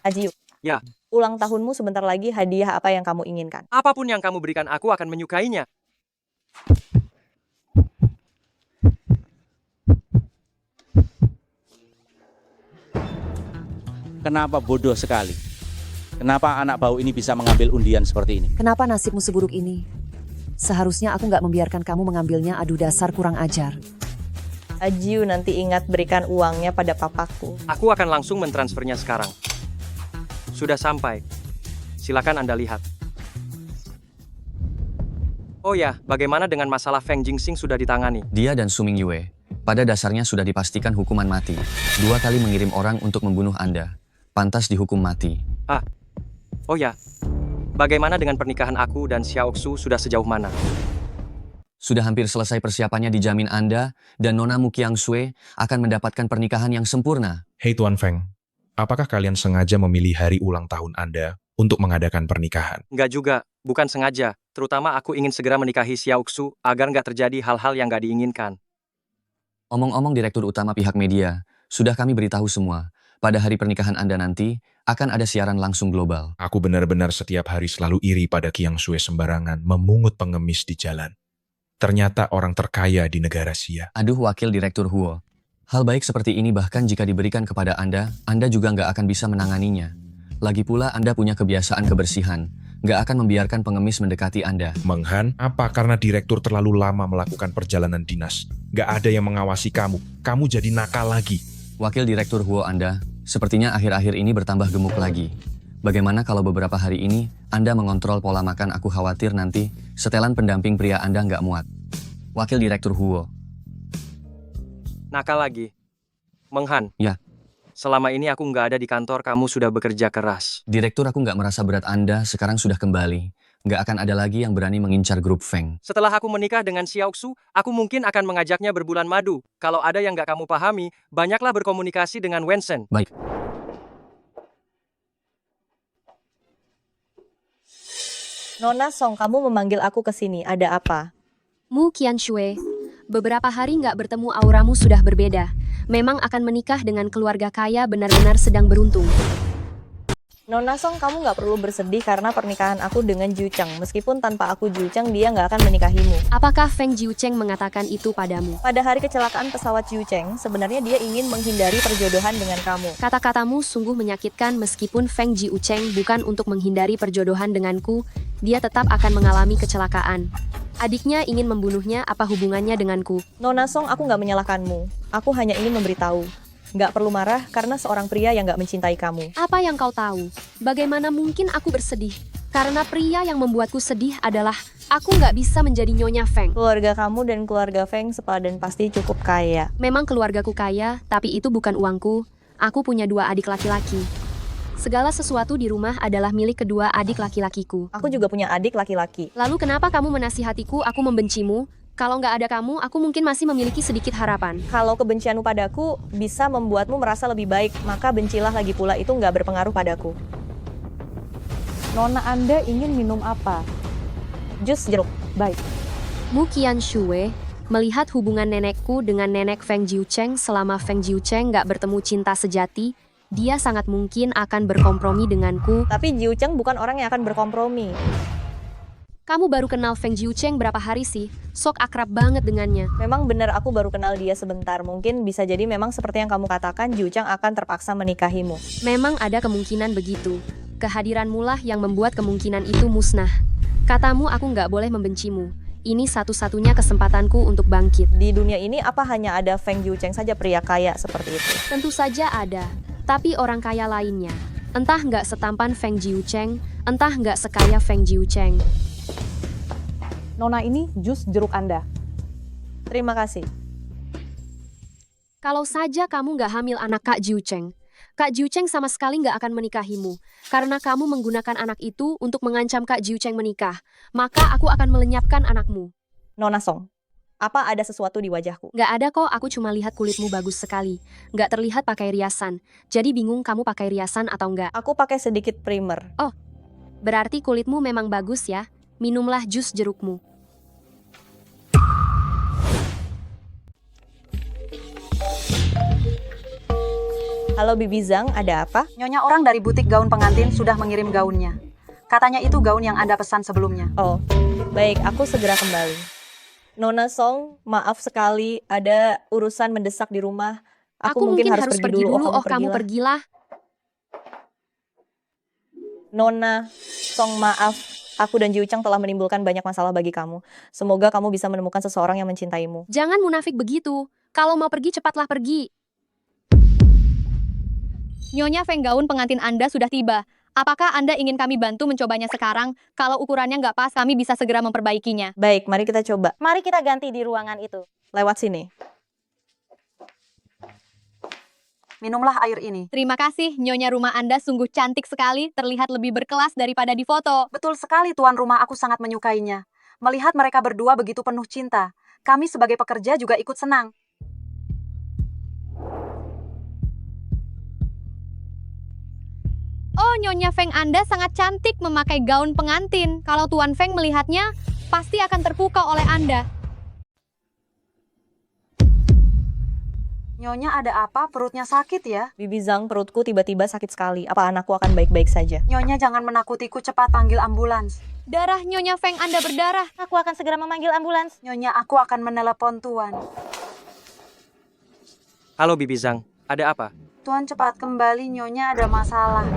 S8: Ajiu,
S2: Ya,
S8: ulang tahunmu sebentar lagi, hadiah apa yang kamu inginkan?
S2: apapun yang kamu berikan aku akan menyukainya.
S9: Kenapa bodoh sekali? Kenapa anak bau ini bisa mengambil undian seperti ini?
S7: Kenapa nasibmu seburuk ini? Seharusnya aku nggak membiarkan kamu mengambilnya, aduh dasar kurang ajar.
S8: Ajiu, nanti ingat berikan uangnya pada papaku.
S2: Aku akan langsung mentransfernya sekarang. Sudah sampai. Silakan Anda lihat. Oh ya, bagaimana dengan masalah Feng Jingxing sudah ditangani?
S1: Dia dan Su Mingyue, pada dasarnya sudah dipastikan hukuman mati. 2 kali mengirim orang untuk membunuh Anda. Pantas dihukum mati.
S2: Ah, oh ya. Bagaimana dengan pernikahan aku dan Xiaoxu sudah sejauh mana?
S1: Sudah hampir selesai persiapannya, dijamin Anda dan Nona Mu Qiangsui akan mendapatkan pernikahan yang sempurna.
S6: Hei Tuan Feng, apakah kalian sengaja memilih hari ulang tahun Anda untuk mengadakan pernikahan?
S2: Enggak juga, bukan sengaja. Terutama aku ingin segera menikahi Xiaoxu agar nggak terjadi hal-hal yang nggak diinginkan.
S1: Omong-omong Direktur Utama pihak media, sudah kami beritahu semua. Pada hari pernikahan Anda nanti, akan ada siaran langsung global.
S6: Aku benar-benar setiap hari selalu iri pada Qiangsui sembarangan memungut pengemis di jalan. Ternyata orang terkaya di negara Xia.
S1: Aduh Wakil Direktur Huo. Hal baik seperti ini bahkan jika diberikan kepada Anda juga nggak akan bisa menanganinya. Lagi pula Anda punya kebiasaan kebersihan. Nggak akan membiarkan pengemis mendekati Anda.
S6: Menghan, apa karena direktur terlalu lama melakukan perjalanan dinas? Nggak ada yang mengawasi kamu. Kamu jadi nakal lagi.
S1: Wakil Direktur Huo Anda, sepertinya akhir-akhir ini bertambah gemuk lagi. Bagaimana kalau beberapa hari ini Anda mengontrol pola makan? Aku khawatir nanti setelan pendamping pria Anda nggak muat. Wakil Direktur Huo.
S2: Nakal lagi. Menghan.
S1: Ya.
S2: Selama ini aku nggak ada di kantor, kamu sudah bekerja keras.
S1: Direktur, aku nggak merasa berat Anda sekarang sudah kembali. Nggak akan ada lagi yang berani mengincar grup Feng.
S2: Setelah aku menikah dengan Xiaoxu, aku mungkin akan mengajaknya berbulan madu. Kalau ada yang nggak kamu pahami, banyaklah berkomunikasi dengan Wensen.
S1: Baik.
S8: Nona Song, kamu memanggil aku ke sini, ada apa?
S14: Mu Qianshui, beberapa hari nggak bertemu auramu sudah berbeda. Memang akan menikah dengan keluarga kaya benar-benar sedang beruntung.
S8: Nona Song, kamu nggak perlu bersedih karena pernikahan aku dengan Jiu Cheng. Meskipun tanpa aku Jiu Cheng, dia nggak akan menikahimu.
S14: Apakah Feng Jiu Cheng mengatakan itu padamu?
S8: Pada hari kecelakaan pesawat Jiu Cheng, sebenarnya dia ingin menghindari perjodohan dengan kamu.
S14: Kata-katamu sungguh menyakitkan. Meskipun Feng Jiu Cheng bukan untuk menghindari perjodohan denganku, dia tetap akan mengalami kecelakaan. Adiknya ingin membunuhnya, apa hubungannya denganku?
S8: Nona Song, aku nggak menyalahkanmu. Aku hanya ingin memberitahu. Nggak perlu marah karena seorang pria yang nggak mencintai kamu.
S14: Apa yang kau tahu? Bagaimana mungkin aku bersedih? Karena pria yang membuatku sedih adalah aku nggak bisa menjadi Nyonya Feng.
S8: Keluarga kamu dan keluarga Feng sepadan pasti cukup kaya.
S14: Memang keluargaku kaya, tapi itu bukan uangku. Aku punya 2 adik laki-laki. Segala sesuatu di rumah adalah milik kedua adik laki-lakiku.
S8: Aku juga punya adik laki-laki.
S14: Lalu kenapa kamu menasihatiku aku membencimu? Kalau nggak ada kamu, aku mungkin masih memiliki sedikit harapan.
S8: Kalau kebencianmu padaku bisa membuatmu merasa lebih baik, maka bencilah lagi pula, itu nggak berpengaruh padaku.
S22: Nona, Anda ingin minum apa?
S8: Jus jeruk.
S22: Baik.
S14: Mu Qianshui, melihat hubungan nenekku dengan nenek Feng Jiu Cheng, selama Feng Jiu Cheng nggak bertemu cinta sejati, dia sangat mungkin akan berkompromi denganku.
S8: Tapi Jiu Cheng bukan orang yang akan berkompromi.
S14: Kamu baru kenal Feng Jiu Cheng berapa hari sih? Sok akrab banget dengannya.
S8: Memang benar aku baru kenal dia sebentar. Mungkin bisa jadi memang seperti yang kamu katakan, Jiu Cheng akan terpaksa menikahimu.
S14: Memang ada kemungkinan begitu. Kehadiranmu lah yang membuat kemungkinan itu musnah. Katamu aku nggak boleh membencimu. Ini satu-satunya kesempatanku untuk bangkit.
S8: Di dunia ini apa hanya ada Feng Jiu Cheng saja pria kaya seperti itu?
S14: Tentu saja ada. Tapi orang kaya lainnya. Entah nggak setampan Feng Jiu Cheng, entah nggak sekaya Feng Jiu Cheng.
S22: Nona, ini jus jeruk Anda.
S8: Terima kasih.
S14: Kalau saja kamu nggak hamil anak Kak Jiu Cheng, Kak Jiu Cheng sama sekali nggak akan menikahimu. Karena kamu menggunakan anak itu untuk mengancam Kak Jiu Cheng menikah. Maka aku akan melenyapkan anakmu.
S8: Nona Song, apa ada sesuatu di wajahku?
S14: Nggak ada kok, aku cuma lihat kulitmu bagus sekali. Nggak terlihat pakai riasan. Jadi bingung kamu pakai riasan atau nggak.
S8: Aku pakai sedikit primer.
S14: Oh, berarti kulitmu memang bagus ya. Minumlah jus jerukmu.
S8: Halo Bibi Zhang, ada apa?
S22: Nyonya orang dari butik gaun pengantin sudah mengirim gaunnya. Katanya itu gaun yang Anda pesan sebelumnya.
S8: Oh, baik, aku segera kembali. Nona Song, maaf sekali, ada urusan mendesak di rumah.
S14: Aku mungkin harus pergi dulu. Oh, kamu pergilah.
S8: Nona Song, maaf. Aku dan Jiu Cheng telah menimbulkan banyak masalah bagi kamu. Semoga kamu bisa menemukan seseorang yang mencintaimu.
S14: Jangan munafik begitu. Kalau mau pergi, cepatlah pergi.
S18: Nyonya Feng, gaun pengantin Anda sudah tiba. Apakah Anda ingin kami bantu mencobanya sekarang? Kalau ukurannya nggak pas, kami bisa segera memperbaikinya.
S8: Baik, mari kita coba.
S18: Mari kita ganti di ruangan itu.
S8: Lewat sini.
S22: Minumlah air ini.
S18: Terima kasih, Nyonya rumah Anda sungguh cantik sekali, terlihat lebih berkelas daripada di foto.
S22: Betul sekali, tuan rumah, aku sangat menyukainya. Melihat mereka berdua begitu penuh cinta, kami sebagai pekerja juga ikut senang.
S18: Oh, Nyonya Feng, Anda sangat cantik memakai gaun pengantin. Kalau Tuan Feng melihatnya, pasti akan terpukau oleh Anda.
S22: Nyonya ada apa? Perutnya sakit ya?
S8: Bibi Zhang, perutku tiba-tiba sakit sekali. Apa anakku akan baik-baik saja?
S22: Nyonya jangan menakutiku, cepat panggil ambulans.
S18: Darah Nyonya Feng Anda berdarah. Aku akan segera memanggil ambulans.
S22: Nyonya, aku akan menelepon Tuan.
S2: Halo Bibi Zhang, ada apa?
S22: Tuan cepat kembali, Nyonya ada masalah.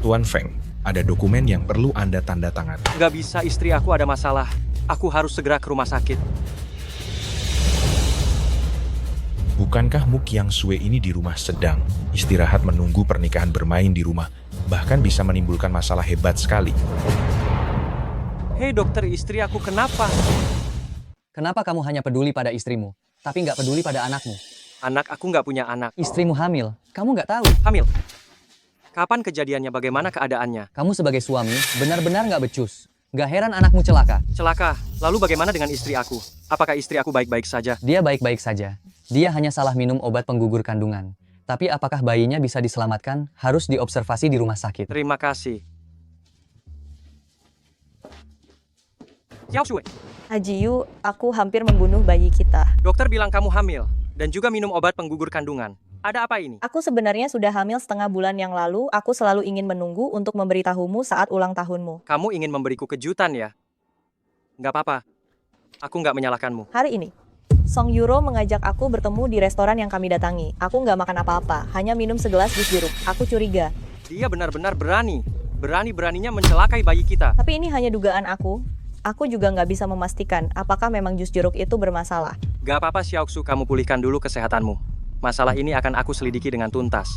S6: Tuan Feng, ada dokumen yang perlu Anda tanda tangan.
S2: Nggak bisa, istri aku ada masalah. Aku harus segera ke rumah sakit.
S6: Bukankah Mu Qiang Sui ini di rumah sedang istirahat menunggu pernikahan bermain di rumah, bahkan bisa menimbulkan masalah hebat sekali.
S2: Hei dokter, istri aku kenapa?
S21: Kenapa kamu hanya peduli pada istrimu, tapi nggak peduli pada anakmu?
S2: Anak aku nggak punya anak.
S21: Istrimu hamil, kamu nggak tahu.
S2: Hamil? Kapan kejadiannya, bagaimana keadaannya?
S21: Kamu sebagai suami, benar-benar nggak becus. Nggak heran anakmu celaka.
S2: Celaka? Lalu bagaimana dengan istri aku? Apakah istri aku baik-baik saja?
S21: Dia baik-baik saja. Dia hanya salah minum obat penggugur kandungan. Tapi apakah bayinya bisa diselamatkan, harus diobservasi di rumah sakit.
S2: Terima kasih. Xiao Shui.
S8: Haji Yu, aku hampir membunuh bayi kita.
S2: Dokter bilang kamu hamil, dan juga minum obat penggugur kandungan. Ada apa ini?
S8: Aku sebenarnya sudah hamil setengah bulan yang lalu. Aku selalu ingin menunggu untuk memberitahumu saat ulang tahunmu.
S2: Kamu ingin memberiku kejutan ya? Nggak apa-apa. Aku nggak menyalahkanmu.
S8: Hari ini, Song Yuro mengajak aku bertemu di restoran yang kami datangi. Aku nggak makan apa-apa, hanya minum segelas jus jeruk. Aku curiga.
S2: Dia benar-benar berani. Berani-beraninya mencelakai bayi kita.
S8: Tapi ini hanya dugaan aku. Aku juga nggak bisa memastikan apakah memang jus jeruk itu bermasalah.
S2: Gak apa-apa Xiaoxu, kamu pulihkan dulu kesehatanmu. Masalah ini akan aku selidiki dengan tuntas.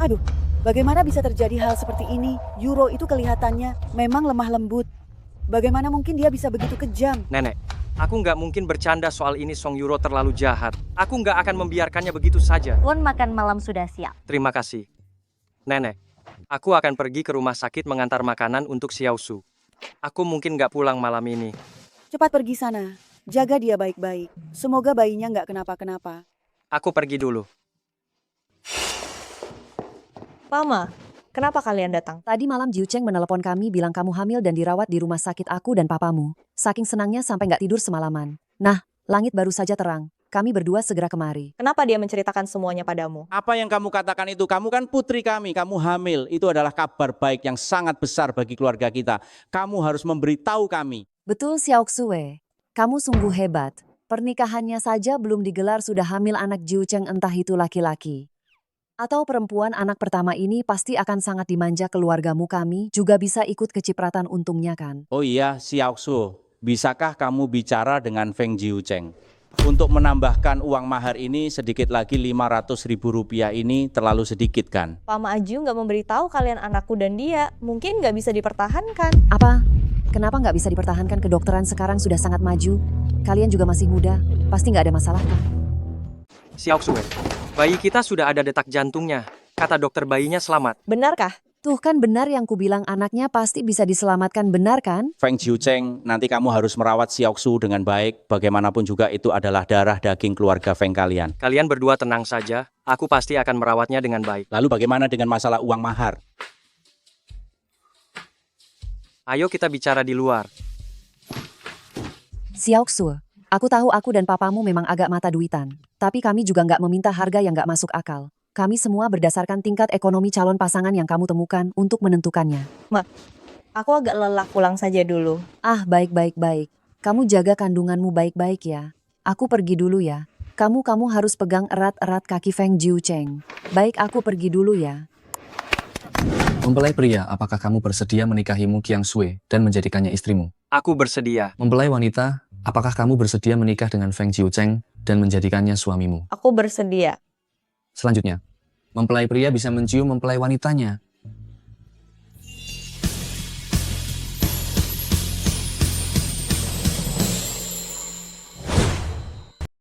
S17: Aduh, bagaimana bisa terjadi hal seperti ini? Yuro itu kelihatannya memang lemah lembut. Bagaimana mungkin dia bisa begitu kejam?
S2: Nenek, aku nggak mungkin bercanda soal ini. Song Yuro terlalu jahat. Aku nggak akan membiarkannya begitu saja.
S18: Tuan makan malam sudah siap.
S2: Terima kasih. Nenek, aku akan pergi ke rumah sakit mengantar makanan untuk Xiaoxu. Aku mungkin nggak pulang malam ini.
S17: Cepat pergi sana. Jaga dia baik-baik. Semoga bayinya nggak kenapa-kenapa.
S2: Aku pergi dulu.
S8: Mama, kenapa kalian datang?
S7: Tadi malam Jiu Cheng menelepon kami bilang kamu hamil dan dirawat di rumah sakit aku dan papamu. Saking senangnya sampai nggak tidur semalaman. Nah, langit baru saja terang. Kami berdua segera kemari.
S8: Kenapa dia menceritakan semuanya padamu?
S9: Apa yang kamu katakan itu? Kamu kan putri kami, kamu hamil. Itu adalah kabar baik yang sangat besar bagi keluarga kita. Kamu harus memberitahu kami.
S7: Betul Xiaoxue. Kamu sungguh hebat. Pernikahannya saja belum digelar sudah hamil anak Jiu Cheng, entah itu laki-laki atau perempuan. Anak pertama ini pasti akan sangat dimanja keluargamu. Kami juga bisa ikut kecipratan untungnya kan?
S9: Oh iya, Xiaoxu, bisakah kamu bicara dengan Feng Jiu Cheng? Untuk menambahkan uang mahar ini sedikit lagi 500.000 rupiah ini terlalu sedikit kan?
S8: Mama Aju nggak memberitahu kalian anakku dan dia. Mungkin nggak bisa dipertahankan.
S7: Apa? Kenapa nggak bisa dipertahankan? Kedokteran sekarang sudah sangat maju. Kalian juga masih muda. Pasti nggak ada masalah kan?
S2: Xiaoxue, Bayi kita sudah ada detak jantungnya. Kata dokter bayinya selamat.
S8: Benarkah?
S7: Tuh kan benar yang kubilang anaknya pasti bisa diselamatkan, benar kan?
S9: Feng Jiucheng, nanti kamu harus merawat Xiaoxu dengan baik. Bagaimanapun juga itu adalah darah daging keluarga Feng kalian.
S2: Kalian berdua tenang saja. Aku pasti akan merawatnya dengan baik.
S9: Lalu bagaimana dengan masalah uang mahar?
S2: Ayo kita bicara di luar.
S7: Xiaoxu, aku tahu aku dan papamu memang agak mata duitan. Tapi kami juga nggak meminta harga yang nggak masuk akal. Kami semua berdasarkan tingkat ekonomi calon pasangan yang kamu temukan untuk menentukannya.
S8: Aku agak lelah, pulang saja dulu.
S7: Ah, baik. Kamu jaga kandunganmu baik-baik ya. Aku pergi dulu ya. Kamu harus pegang erat-erat kaki Feng Jiucheng. Baik, aku pergi dulu ya.
S1: Mempelai pria, apakah kamu bersedia menikahi Mu Qiangshui dan menjadikannya istrimu?
S2: Aku bersedia.
S1: Mempelai wanita, apakah kamu bersedia menikah dengan Feng Jiucheng dan menjadikannya suamimu?
S8: Aku bersedia.
S1: Selanjutnya, mempelai pria bisa mencium mempelai wanitanya